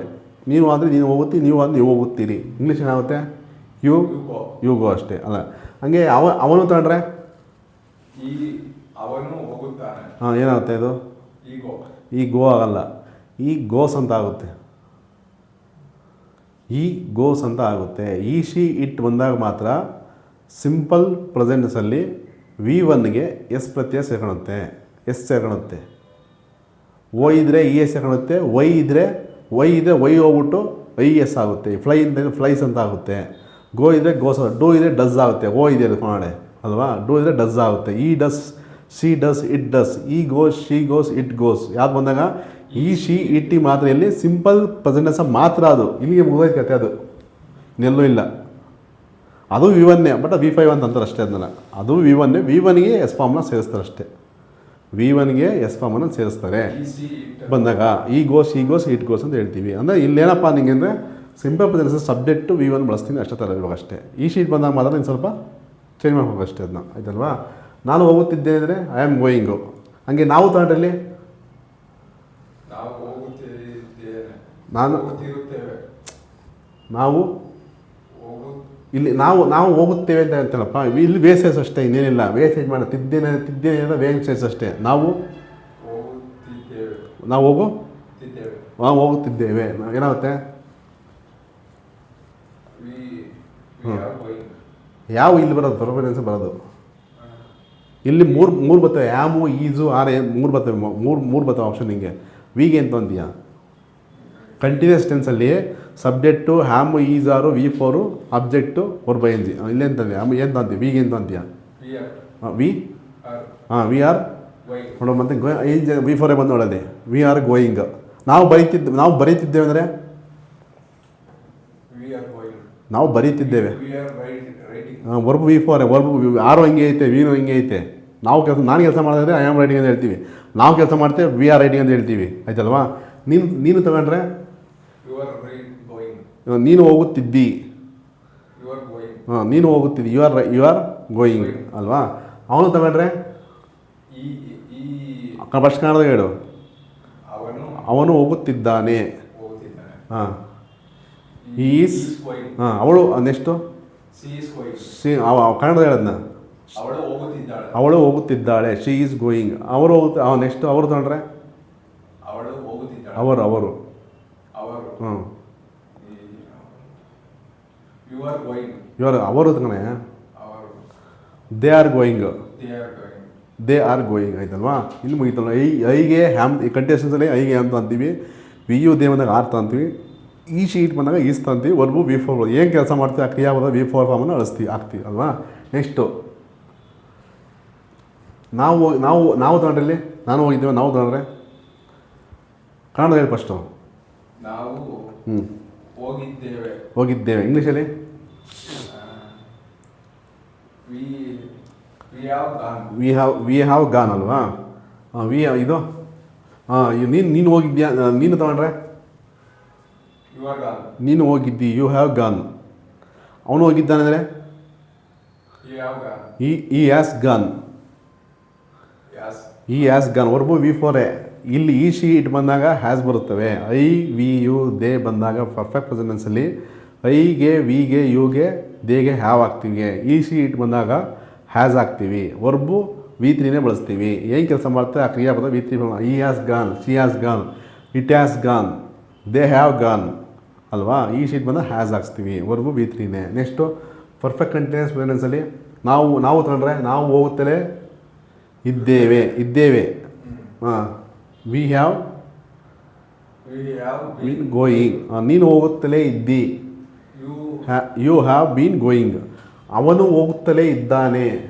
ನೀನು ಹೋಗುತ್ತಿ, ನೀವು ಆದರೆ ನೀವು ಹೋಗುತ್ತೀರಿ. ಇಂಗ್ಲೀಷ್ ಏನಾಗುತ್ತೆ? ಯು ಗೋ ಅಷ್ಟೇ ಅಲ್ಲ. ಹಂಗೆ ಅವನು ತಗೊಂಡ್ರೆ ಏನಾಗುತ್ತೆ? ಇದು ಈ ಗೋ ಆಗಲ್ಲ, ಈ ಗೋಸ್ ಅಂತ ಆಗುತ್ತೆ. ಈ ಶಿ ಇಟ್ ಬಂದಾಗ ಮಾತ್ರ ಸಿಂಪಲ್ ಪ್ರೆಸೆಂಟ್ಸಲ್ಲಿ ವಿ1ಗೆ ಎಸ್ ಪ್ರತ್ಯಯ ಸೇರ್ಕೊಳುತ್ತೆ. ಓ ಇದ್ದರೆ ಇ ಎಸ್ ಸೇರ್ಕೊಳುತ್ತೆ. ವೈ ಇದ್ದರೆ ವೈ ಹೋಗ್ಬಿಟ್ಟು ಐ ಎಸ್ ಆಗುತ್ತೆ. ಫ್ಲೈ ಅಂತ ಫ್ಲೈಸ್ ಅಂತ ಆಗುತ್ತೆ. ಗೋ ಇದ್ದರೆ ಗೋಸ್, ಡೂ ಇದ್ದರೆ ಡಸ್ ಆಗುತ್ತೆ. ಓ ಇದೆ ಅದು ಕನ್ನಡ ಅಲ್ವಾ? ಡೂ ಇದ್ದರೆ ಡಸ್ ಆಗುತ್ತೆ. He does, she does, it does. He goes, she goes, it goes. ಯಾವ್ದು ಬಂದಾಗ ಈ ಶಿ ಇಟ್ ಮಾತ್ರ ಇಲ್ಲಿ ಸಿಂಪಲ್ ಪ್ರೆಸೆಂಟೆನ್ಸ್ ಮಾತ್ರ. ಅದು ಇಲ್ಲಿಗೆ ಮುಗಿದೋಯ್ತು ಕತೆ. ಅದು ಇನ್ನೆಲ್ಲೂ ಇಲ್ಲ. ಅದು ವಿ1 ಬಟ್ ವಿ5 ಅಂತ ಅಂತಾರೆ ಅಷ್ಟೇ. ಅದನ್ನ ಅದು ವಿ1ಗೆ ಎಸ್ ಫಾರ್ಮ್ನ ಸೇರಿಸ್ತಾರೆ ಅಷ್ಟೇ. ವಿ1ಗೆ ಎಸ್ ಫಾರ್ಮನ್ನು ಸೇರಿಸ್ತಾರೆ ಬಂದಾಗ ಈ ಗೋಸ್, ಇಟ್ ಗೋಸ್ ಅಂತ ಹೇಳ್ತೀವಿ. ಅಂದರೆ ಇಲ್ಲೇನಪ್ಪ ನಿಂಗೆ ಅಂದರೆ ಸಿಂಪಲ್ ಪ್ರೆಸೆಂಟೆನ್ಸ್ ಸಬ್ಜೆಕ್ಟು ವಿ1 ಬಳಸ್ತೀನಿ ಅಷ್ಟೇ ಥರ ಇವಾಗ ಅಷ್ಟೇ. ಈ ಶೀಟ್ ಬಂದಾಗ ಮಾತ್ರ ನೀನು ಸ್ವಲ್ಪ ಚೇಂಜ್ ಮಾಡ್ಬೇಕು ಅಷ್ಟೇ ಅದನ್ನ. ಆಯ್ತಲ್ವಾ? ನಾನು ಹೋಗುತ್ತಿದ್ದೆ ಅಂದರೆ ಐ ಆಮ್ ಗೋಯಿಂಗು. ಹಂಗೆ ನಾವು ತಗೊಂಡ್ರಲ್ಲಿ ನಾವು ಇಲ್ಲಿ ನಾವು ಹೋಗುತ್ತೇವೆ ಅಂತ ಹೇಳ್ತಾರಪ್ಪ. ಇಲ್ಲಿ ವೇಸೇಜ್ ಅಷ್ಟೇ, ಇನ್ನೇನಿಲ್ಲ. ವೇಸೇಜ್ ಮಾಡ ತಿದ್ದೇನೆ ಅಂದರೆ ವೇಸೇಜ್ ಅಷ್ಟೇ. ನಾವು ಹೋಗುತ್ತಿದ್ದೇವೆ ಏನಾಗುತ್ತೆ? We are going. ಯಾವ ಇಲ್ಲಿ ಬರೋದು ಪರ್ಫೆಕ್ಟ್ ಟೆನ್ಸ್ ಬರೋದು ಇಲ್ಲಿ ಮೂರು ಬರ್ತವೆ ಆ್ಯಮು ಈಜು ಆರ್ ಮೂರು ಬರ್ತವೆ ಮೂರು ಬರ್ತವೆ ಆಪ್ಷನ್ ನಿಮಗೆ ವಿಗೆ ಅಂತ ಅಂತೀಯ ಕಂಟಿನ್ಯೂಸ್ ಟೆನ್ಸಲ್ಲಿ ಸಬ್ಜೆಕ್ಟು ಹ್ಯಾಮು ಈಜ್ ಆರು V4 ಅಬ್ಜೆಕ್ಟು ವರ್ಬ್ ING ಇಲ್ಲೇ ಅಂತಂದೆ ಆಮ್ ಏನು ಅಂತೀವಿ ವಿಗೆ ಅಂತ ಅಂತೀಯ We are. ವಿ Are ಹಾಂ ವಿ ಆರ್ going. ನೋಡೋ ಮತ್ತೆ V4 ಬಂದು ನೋಡೋದೆ ವಿ ಆರ್ ಗೋಯಿಂಗ್ ನಾವು ಬರೀತಿದ್ದೇವೆ ಅಂದರೆ We are going. ನಾವು ಬರೀತಿದ್ದೇವೆ We are writing. Verb V4 verb ಆರು ಹಿಂಗೆ ಐತೆ ವೀನು ಹಿಂಗೆ ಐತೆ ನಾನು ಕೆಲಸ ಮಾಡಿದ್ರೆ ಐ ಆಮ್ ರೈಟಿಂಗ್ ಅಂತ ಹೇಳ್ತೀವಿ ನಾವು ಕೆಲಸ ಮಾಡ್ತೇವೆ ವಿ ಆರ್ ರೈಟಿಂಗ್ ಅಂತ ಹೇಳ್ತೀವಿ ಆಯ್ತಲ್ವಾ ನೀನು ತಗೊಂಡ್ರೆ You are going. ನೀನು ಹೋಗುತ್ತಿದ್ದಿ You are going. ನೀನು ಹೋಗುತ್ತಿದ್ದಿ ಯು ಆರ್ ಗೋಯಿಂಗ್ ಅಲ್ವಾ ಅವನು ತಗೊಂಡ್ರೆ ಈ ಫಸ್ಟ್ ಕಾಣದಾಗ ಹೇಳು ಅವನು ಅವನು ಹೋಗುತ್ತಿದ್ದಾನೆ ಹೋಗುತ್ತಿದ್ದಾನೆ. ಹಾಂ He ಈಸ್ is going. ಹಾಂ ಅವಳು ನೆಕ್ಸ್ಟು She is going. ಕನ್ನಡದ ಹೇಳದ್ನ ಅವಳು ಹೋಗುತ್ತಿದ್ದಾಳೆ. ಅವಳು ಹೋಗುತ್ತಿದ್ದಾಳೆ ಶಿ ಈಸ್ ಗೋಯಿಂಗ್ ನೆಕ್ಸ್ಟ್ ಅವರು ತಗೊಂಡ್ರೆ ಅವಳು ಹೋಗುತ್ತಿದ್ದಾಳೆ. ಅವರು ಅವರು. ಹ್ಞೂ You are going. ಅವರು ತಗೊಳ್ಳೆ ಅವರು. They are going They are going. They are going ಆಯ್ತಲ್ವಾ ಇಲ್ಲಿ ಮುಗಿತಲ್ಲ ಐಗೆ ಹ್ಯಾಮ್ ಈ ಕಂಟೆಸ್ಟೆನ್ಸಲ್ಲಿ ಐಗೆ ಅಂತ ಅಂತೀವಿ ಯು ದೇ ಬಂದಾಗ ಆರ್ ಅಂತೀವಿ ಈ ಶೀಟ್ ಬಂದಾಗ ಈಸ್ ಅಂತೀವಿ ವರ್ಬು V4 ಏನು ಕೆಲಸ ಮಾಡ್ತೀವಿ ಆ ಕ್ರಿಯಾಪದ V4 ಫಾರ್ಮನ್ನು ಹಾಕ್ತೀವಿ ಅಲ್ವಾ ನೆಕ್ಸ್ಟು ನಾವು ತಗೊಂಡ್ರಲ್ಲಿ ನಾನು ಹೋಗಿದ್ದೇವೆ ನಾವು ತಗೊಂಡ್ರೆ ಕನ್ನಡ ಹೇಳಿ ಫಸ್ಟು ನಾವು ಹೋಗಿದ್ದೇವೆ ಇಂಗ್ಲೀಷಲ್ಲಿ we have gone. We have gone ಅಲ್ವಾ ಇದು ನೀನು ಹೋಗಿದ್ಯಾ ನೀನು ತಗೊಂಡ್ರೆ You are gone. ನೀನು ಹೋಗಿದ್ದಿ ಯು ಹ್ಯಾವ್ ಗಾನ್ ಅವನು ಹೋಗಿದ್ದಾನೆಂದರೆ You have gone. ಈ ಹ್ಯಾಸ್ ಗಾನ್ Yes. ಈ ಹ್ಯಾಸ್ ಗಾನ್ ವರ್ಬು V4 ಇಲ್ಲಿ ಈ ಶೀಟ್ ಬಂದಾಗ ಹ್ಯಾಸ್ ಬರುತ್ತವೆ ಐ ವಿ ಯು ದೇ ಬಂದಾಗ ಪರ್ಫೆಕ್ಟ್ ಪ್ರೆಸೆಂಟೆನ್ಸಲ್ಲಿ ಐಗೆ ವಿಗೆ ಯುಗೆ ದೇಗೆ ಹ್ಯಾವ್ ಹಾಕ್ತೀವಿ ಈ ಶೀಟ್ ಬಂದಾಗ ಹ್ಯಾಸ್ ಹಾಕ್ತೀವಿ ವರ್ಬು V3ನೇ ಬಳಸ್ತೀವಿ ಏನು ಕೆಲಸ ಮಾಡ್ತಾರೆ ಆ ಕ್ರಿಯಾಪದ V3 he has gone she has gone it has gone they have gone ಅಲ್ವಾ ಈ ಶೀಟ್ ಬಂದಾಗ ಹ್ಯಾಸ್ ಹಾಕ್ಸ್ತೀವಿ ವರ್ಬು V3ನೇ ನೆಕ್ಸ್ಟು ಪರ್ಫೆಕ್ಟ್ ಕಂಟಿನ್ಯೂಸ್ ಪ್ರೆಸೆಂಟೆನ್ಸಲ್ಲಿ ನಾವು ತಗೊಂಡ್ರೆ ನಾವು ಹೋಗುತ್ತಲೇ ಇದ್ದೇವೆ ಹಾಂ we have We have been been. Going ನೀನು ಹೋಗುತ್ತಲೇ ಇದ್ದಿ You. You have been going ಅವನು ಹೋಗುತ್ತಲೇ ಇದ್ದಾನೆ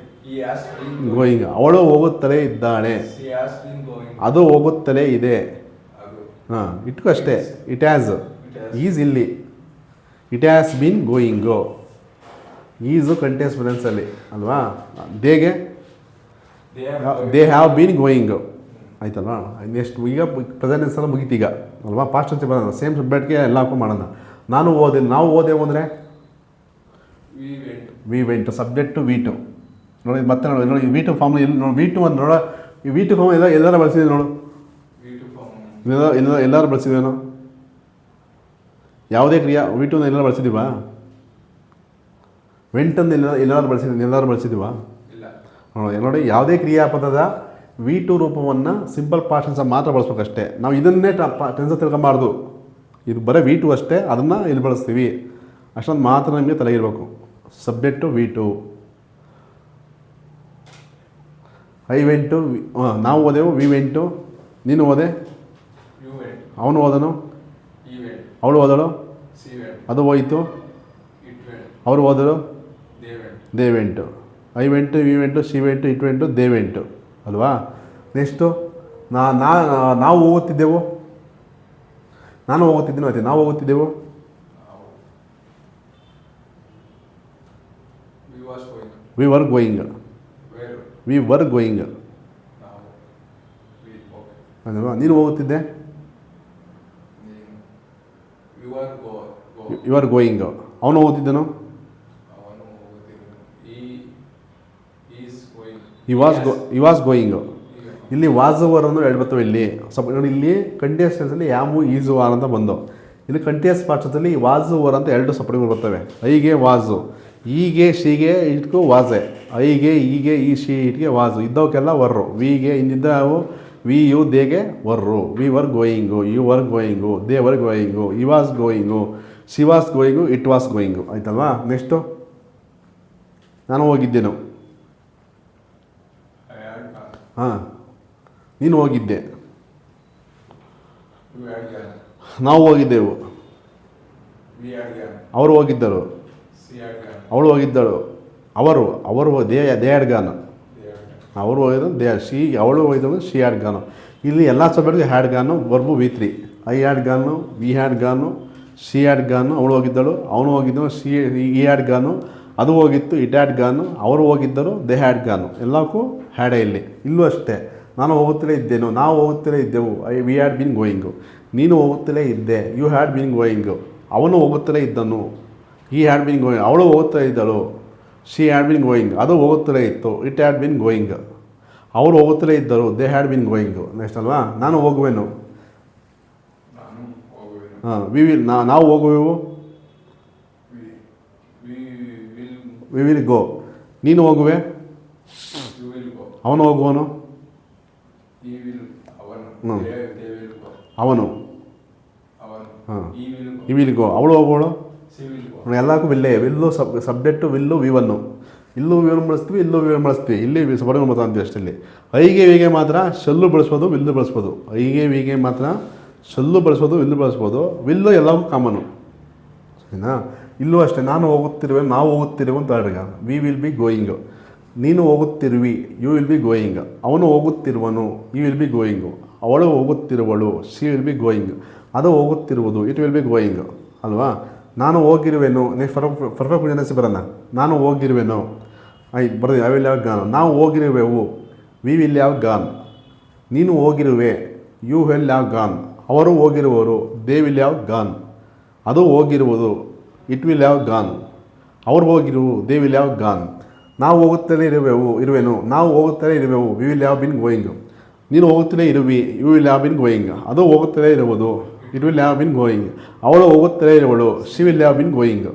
He has been. ಗೋಯಿಂಗ್ ಅವಳು ಹೋಗುತ್ತಲೇ ಇದ್ದಾಳೆ She has been going. ಅದು ಹೋಗುತ್ತಲೇ ಇದೆ ಅದು. ಹಾಂ ಇಟ್ಕೋ ಅಷ್ಟೇ it has It has. Is ಇಲ್ಲಿ it has been going is continuous ಪ್ರೆಸೆನ್ಸಲ್ಲಿ ಅಲ್ವಾ ದೇಗೆ They are going. They have been going ಆಯ್ತಲ್ವಾ ನೆಕ್ಸ್ಟ್ ಈಗ ಪ್ರೆಸೆಂಟೆನ್ಸ್ ಎಲ್ಲ ಮುಗೀತೀಗ ಅಲ್ವಾ ಪಾಸ್ಟ್ ಅಂತ ಬರೋಣ ಸೇಮ್ ಸಬ್ಜೆಕ್ಟ್ಗೆ ಎಲ್ಲ ಹಾಕೊಂಡು ಮಾಡೋಣ ನಾವು ಓದೆವು ಅಂದರೆ We went. We went subject V2 ನೋಡಿ ಮತ್ತೆ ನೋಡಿ V2 ಫಾರ್ಮ್ ಎಲ್ಲಿ ನೋಡಿ V2 ಅಂತ ನೋಡೋ ಈ V2 ಫಾರ್ಮ್ ಎಲ್ಲರೂ ಬಳಸಿದ್ವಿ ನೋಡು We to form. ಎಲ್ಲರೂ ಬಳಸಿದೇನೋ ಯಾವುದೇ ಕ್ರಿಯಾ V2 ಎಲ್ಲರೂ ಬಳಸಿದ್ದೀವಾ ವೆಂಟ್ ಅಂತ ಎಲ್ಲರೂ ಬಳಸಿದ್ದೀವಾ ಇಲ್ಲ. ನೋಡಿ ಯಾವುದೇ ಕ್ರಿಯಾಪದದ V2 ರೂಪವನ್ನು ಸಿಂಪಲ್ ಪಾಸ್ಟ್ ಟೆನ್ಸ್ ಮಾತ್ರ ಬಳಸ್ಬೇಕಷ್ಟೇ ನಾವು ಇದನ್ನೇ ಟೆನ್ಸ್ ತಿಳ್ಕೊಂಬಾರ್ದು ಇದು ಬರೀ V2 ಅಷ್ಟೇ ಅದನ್ನು ಇಲ್ಲಿ ಬಳಸ್ತೀವಿ ಅಷ್ಟೊಂದು ಮಾತ್ರ ನಮಗೆ ತಲೆಗಿರ್ಬೇಕು ಸಬ್ಜೆಕ್ಟು V2 ಐ ವೆಂಟು ನಾವು ಓದೆವು ವಿ ವೆಂಟು ನೀನು ಓದೆ You went. ಅವನು ಓದನು He went. ಅವಳು ಓದಳು She went. ಅದು ಹೋಯಿತು It went. ಅವರು ಓದಳು They went. They went I went we went she went it went they went ಅಲ್ವಾ ನೆಕ್ಸ್ಟು ನಾವು ಹೋಗುತ್ತಿದ್ದೆವು ನಾನು ಹೋಗುತ್ತಿದ್ದೇನೆ ಮತ್ತೆ ನಾವು ಹೋಗುತ್ತಿದ್ದೆವು We was going. We were going Where? We were going Now. We. Okay. ಅಲ್ವಾ ನೀನು ಹೋಗುತ್ತಿದ್ದೆ Then you are go. You are going ಅವನು ಹೋಗುತ್ತಿದ್ದನು ಅವನು ಹೋಗುತ್ತಿದ್ದನು. He is going. He was going He went. ಇಲ್ಲಿ ವಾಸ್ ಓವರ್ ಅನ್ನು ಎರಡು ಬರ್ತವೆ ಇಲ್ಲಿ ನೋಡಿ ಇಲ್ಲಿ ಕಂಟಿನ್ಯೂಸ್ ಟೆನ್ಸಲ್ಲಿ ಯಾಮು ಈಸ್ ವಾರ್ ಅಂತ ಬಂದು ಇಲ್ಲಿ ಕಂಟಿನ್ಯೂಸ್ ಪಾರ್ಟ್ಸಲ್ಲಿ ವಾಸ್ ಓವರ್ ಅಂತ ಎರಡು ಸಪ್ರೇಟ್ ಬರ್ತವೆ ಐಗೆ ವಾಸು ಈಗೆ ಶೀಗೆ ಇಟ್ಕೋ ವಾಸೆ ಐಗೆ ಈಗೆ ಈ ಶಿ ಇಟ್ಗೆ ವಾಸು ಇದ್ದವಕ್ಕೆಲ್ಲ ವರ್ರು ವಿಗೆ ಇನ್ನಿದ್ದವು ವಿ ಯು ದೇಗೆ were we were going you were going they were going he was going she was going it was going ಆಯ್ತಲ್ವಾ ನೆಕ್ಸ್ಟು ನಾನು ಹೋಗಿದ್ದೆನು. I had gone. ಹಾಂ, ನೀನು ಹೋಗಿದ್ದೆ, You had gone. ನಾವು ಹೋಗಿದ್ದೆವು, We had gone. ಅವರು ಹೋಗಿದ್ದರು, She had gone. ಅವಳು ಹೋಗಿದ್ದಳು, ಅವರು they had gone, They had gone. ಅವರು ಹೋಗಿದ್ದು ಅವಳು ಹೋಗಿದ್ದಳು, ಶಿ ಹ್ಯಾಡ್ ಗಾನು. ಇಲ್ಲಿ ಎಲ್ಲ ಸಬ್ಜೆಕ್ಟ್ಗೆ had gone verb V3. I had gone, we had gone, she had gone, ಅವಳು ಹೋಗಿದ್ದಳು, ಅವನು ಹೋಗಿದ್ದನು, ಈ ಹ್ಯಾಡ್ ಗಾನು, ಅದು ಹೋಗಿತ್ತು, ಇಟ್ ಹ್ಯಾಡ್ ಗಾನು, ಅವರು ಹೋಗಿದ್ದರು, ದೇ ಹ್ಯಾಡ್ ಗಾನು. ಎಲ್ಲಕ್ಕೂ ಹ್ಯಾಡೇ ಇಲ್ಲಿ. ಇಲ್ಲೂ ಅಷ್ಟೇ, ನಾನು ಹೋಗುತ್ತಲೇ ಇದ್ದೇನು, ನಾವು ಹೋಗುತ್ತಲೇ ಇದ್ದೆವು, ವಿ ಹ್ಯಾಡ್ ಬಿನ್ ಗೋಯಿಂಗು. ನೀನು ಹೋಗುತ್ತಲೇ ಇದ್ದೆ, ಯು ಹ್ಯಾಡ್ ಬಿನ್ ಗೋಯಿಂಗು. ಅವನು ಹೋಗುತ್ತಲೇ ಇದ್ದನು, ಈ ಹ್ಯಾಡ್ ಬಿನ್ ಗೋಯಿಂಗ್. ಅವಳು ಹೋಗುತ್ತಲೇ ಇದ್ದಳು, ಶಿ ಹ್ಯಾಡ್ ಬಿನ್ ಗೋಯಿಂಗ್. ಅದು ಹೋಗುತ್ತಲೇ ಇತ್ತು, ಇಟ್ ಹ್ಯಾಡ್ ಬಿನ್ ಗೋಯಿಂಗ್. ಅವರು ಹೋಗುತ್ತಲೇ ಇದ್ದರು, they had been going. Next ಅಲ್ವಾ, ನಾನು ಹೋಗುವೆನು. ನಾನು ಹೋಗುವೆನು. ಹಾಂ, ನಾವು ಹೋಗುವೆವು, We will. We will go. ನೀನು ಹೋಗುವೆ, You will go. ಅವನು ಹೋಗುವನು, He will. ಅವನು. ಹ್ಮ್. They will go. ಅವನು. ಅವನು. ಹಾಂ, He will go. ಈ ವಿಲ್ ಗೋ. ಅವಳು ಹೋಗೋಳು. She will go. ಎಲ್ಲಕ್ಕೂ ವಿಲ್ಲೇ, ವಿಲ್ಲು ಸಬ್ಜೆಕ್ಟು, ವಿಲ್ಲು ವಿವನ್ನು. ಇಲ್ಲೂ ವಿವನ್ನು ಬಳಸ್ತೀವಿ, ಇಲ್ಲೂ ವಿವನ್ನು ಬಳಸ್ತೀವಿ. ಇಲ್ಲಿ ಸಬರ್ಗಳು ಮಾತ್ರ ಅಂತೀವಿ ಅಷ್ಟೇ. ಇಲ್ಲಿ ಐಗೆ ವಿಗೆ ಮಾತ್ರ ಶಲ್ಲು ಬಳಸ್ಬೋದು, ವಿಲ್ಲು ಬಳಸ್ಬೋದು. ಐಗೆ ವಿಗೆ ಮಾತ್ರ ಶಲ್ಲು ಬಳಸ್ಬೋದು, ವಿಲ್ಲು ಬಳಸ್ಬೋದು. ವಿಲ್ಲು ಎಲ್ಲವೂ ಕಾಮನು, ಸರಿನಾ? ಇಲ್ಲೂ ಅಷ್ಟೇ, ನಾನು ಹೋಗುತ್ತಿರುವೆ, ನಾವು ಹೋಗುತ್ತಿರುವೆ ಅಂತ ಅರ್ಗ. We will be going. ನೀನು ಹೋಗುತ್ತಿರುವಿ, ಯು ವಿಲ್ ಬಿ ಗೋಯಿಂಗ್. ಅವನು ಹೋಗುತ್ತಿರುವನು, ಯು ವಿಲ್ ಬಿ ಗೋಯಿಂಗು. ಅವಳು ಹೋಗುತ್ತಿರುವಳು, ಶಿ ವಿಲ್ ಬಿ ಗೋಯಿಂಗ್. ಅದು ಹೋಗುತ್ತಿರುವುದು, ಇಟ್ ವಿಲ್ ಬಿ ಗೋಯಿಂಗ್ ಅಲ್ವಾ? ನಾನು ಹೋಗಿರುವೆನು. ನೆಕ್ಸ್ಟ್ ಪರ್ಫೆಕ್ಟ್ ಪ್ರೆಸೆನ್ಸ್ ಬರೋಣ. ನಾನು ಹೋಗಿರುವೆನು, ಬರೋದು ಐ ವಿಲ್ ಹ್ಯಾವ್ ಗಾನ್. ನಾವು ಹೋಗಿರುವೆವು, ವಿ ವಿಲ್ ಹ್ಯಾವ್ ಗಾನ್. ನೀನು ಹೋಗಿರುವೆ, ಯು ವಿಲ್ ಹ್ಯಾವ್ ಗಾನ್. ಅವರು ಹೋಗಿರುವರು, ದೇ ವಿಲ್ ಹ್ಯಾವ್ ಗಾನ್. ಅದು ಹೋಗಿರುವುದು, ಇಟ್ ವಿಲ್ ಹ್ಯಾವ್ ಗಾನ್. ಅವ್ರು ಹೋಗಿರುವು, ದೇ ವಿಲ್ ಹ್ಯಾವ್ ಗಾನ್. ನಾವು ಹೋಗುತ್ತಲೇ ಇರುವೆನು, ನಾವು ಹೋಗುತ್ತಲೇ ಇರುವೆವು, we will have been going. ನೀನು ಹೋಗುತ್ತಲೇ ಇರುವಿ, you will have been going. ಅದು ಹೋಗುತ್ತಲೇ ಇರುವುದು, it will have been going. ಅವಳು ಹೋಗುತ್ತಲೇ ಇರುವಳು, she will have been going.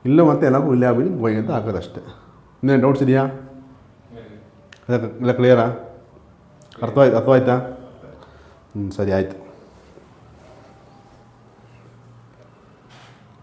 ಇಲ್ಲೂ ಮತ್ತೆ ಎಲ್ಲಕ್ಕೂ ವಿಲ್ ಹ್ಯಾವ್ ಬಿನ್ ಗೋಯಿಂಗ್ ಅಂತ ಹಾಕೋದಷ್ಟೇ. ಇನ್ನೇನು ಡೌಟ್ಸ್ ಇದೆಯಾ? ಎಲ್ಲ ಕ್ಲಿಯರಾ? ಅರ್ಥವಾಯ್ತಾ? ಸರಿ ಆಯಿತು.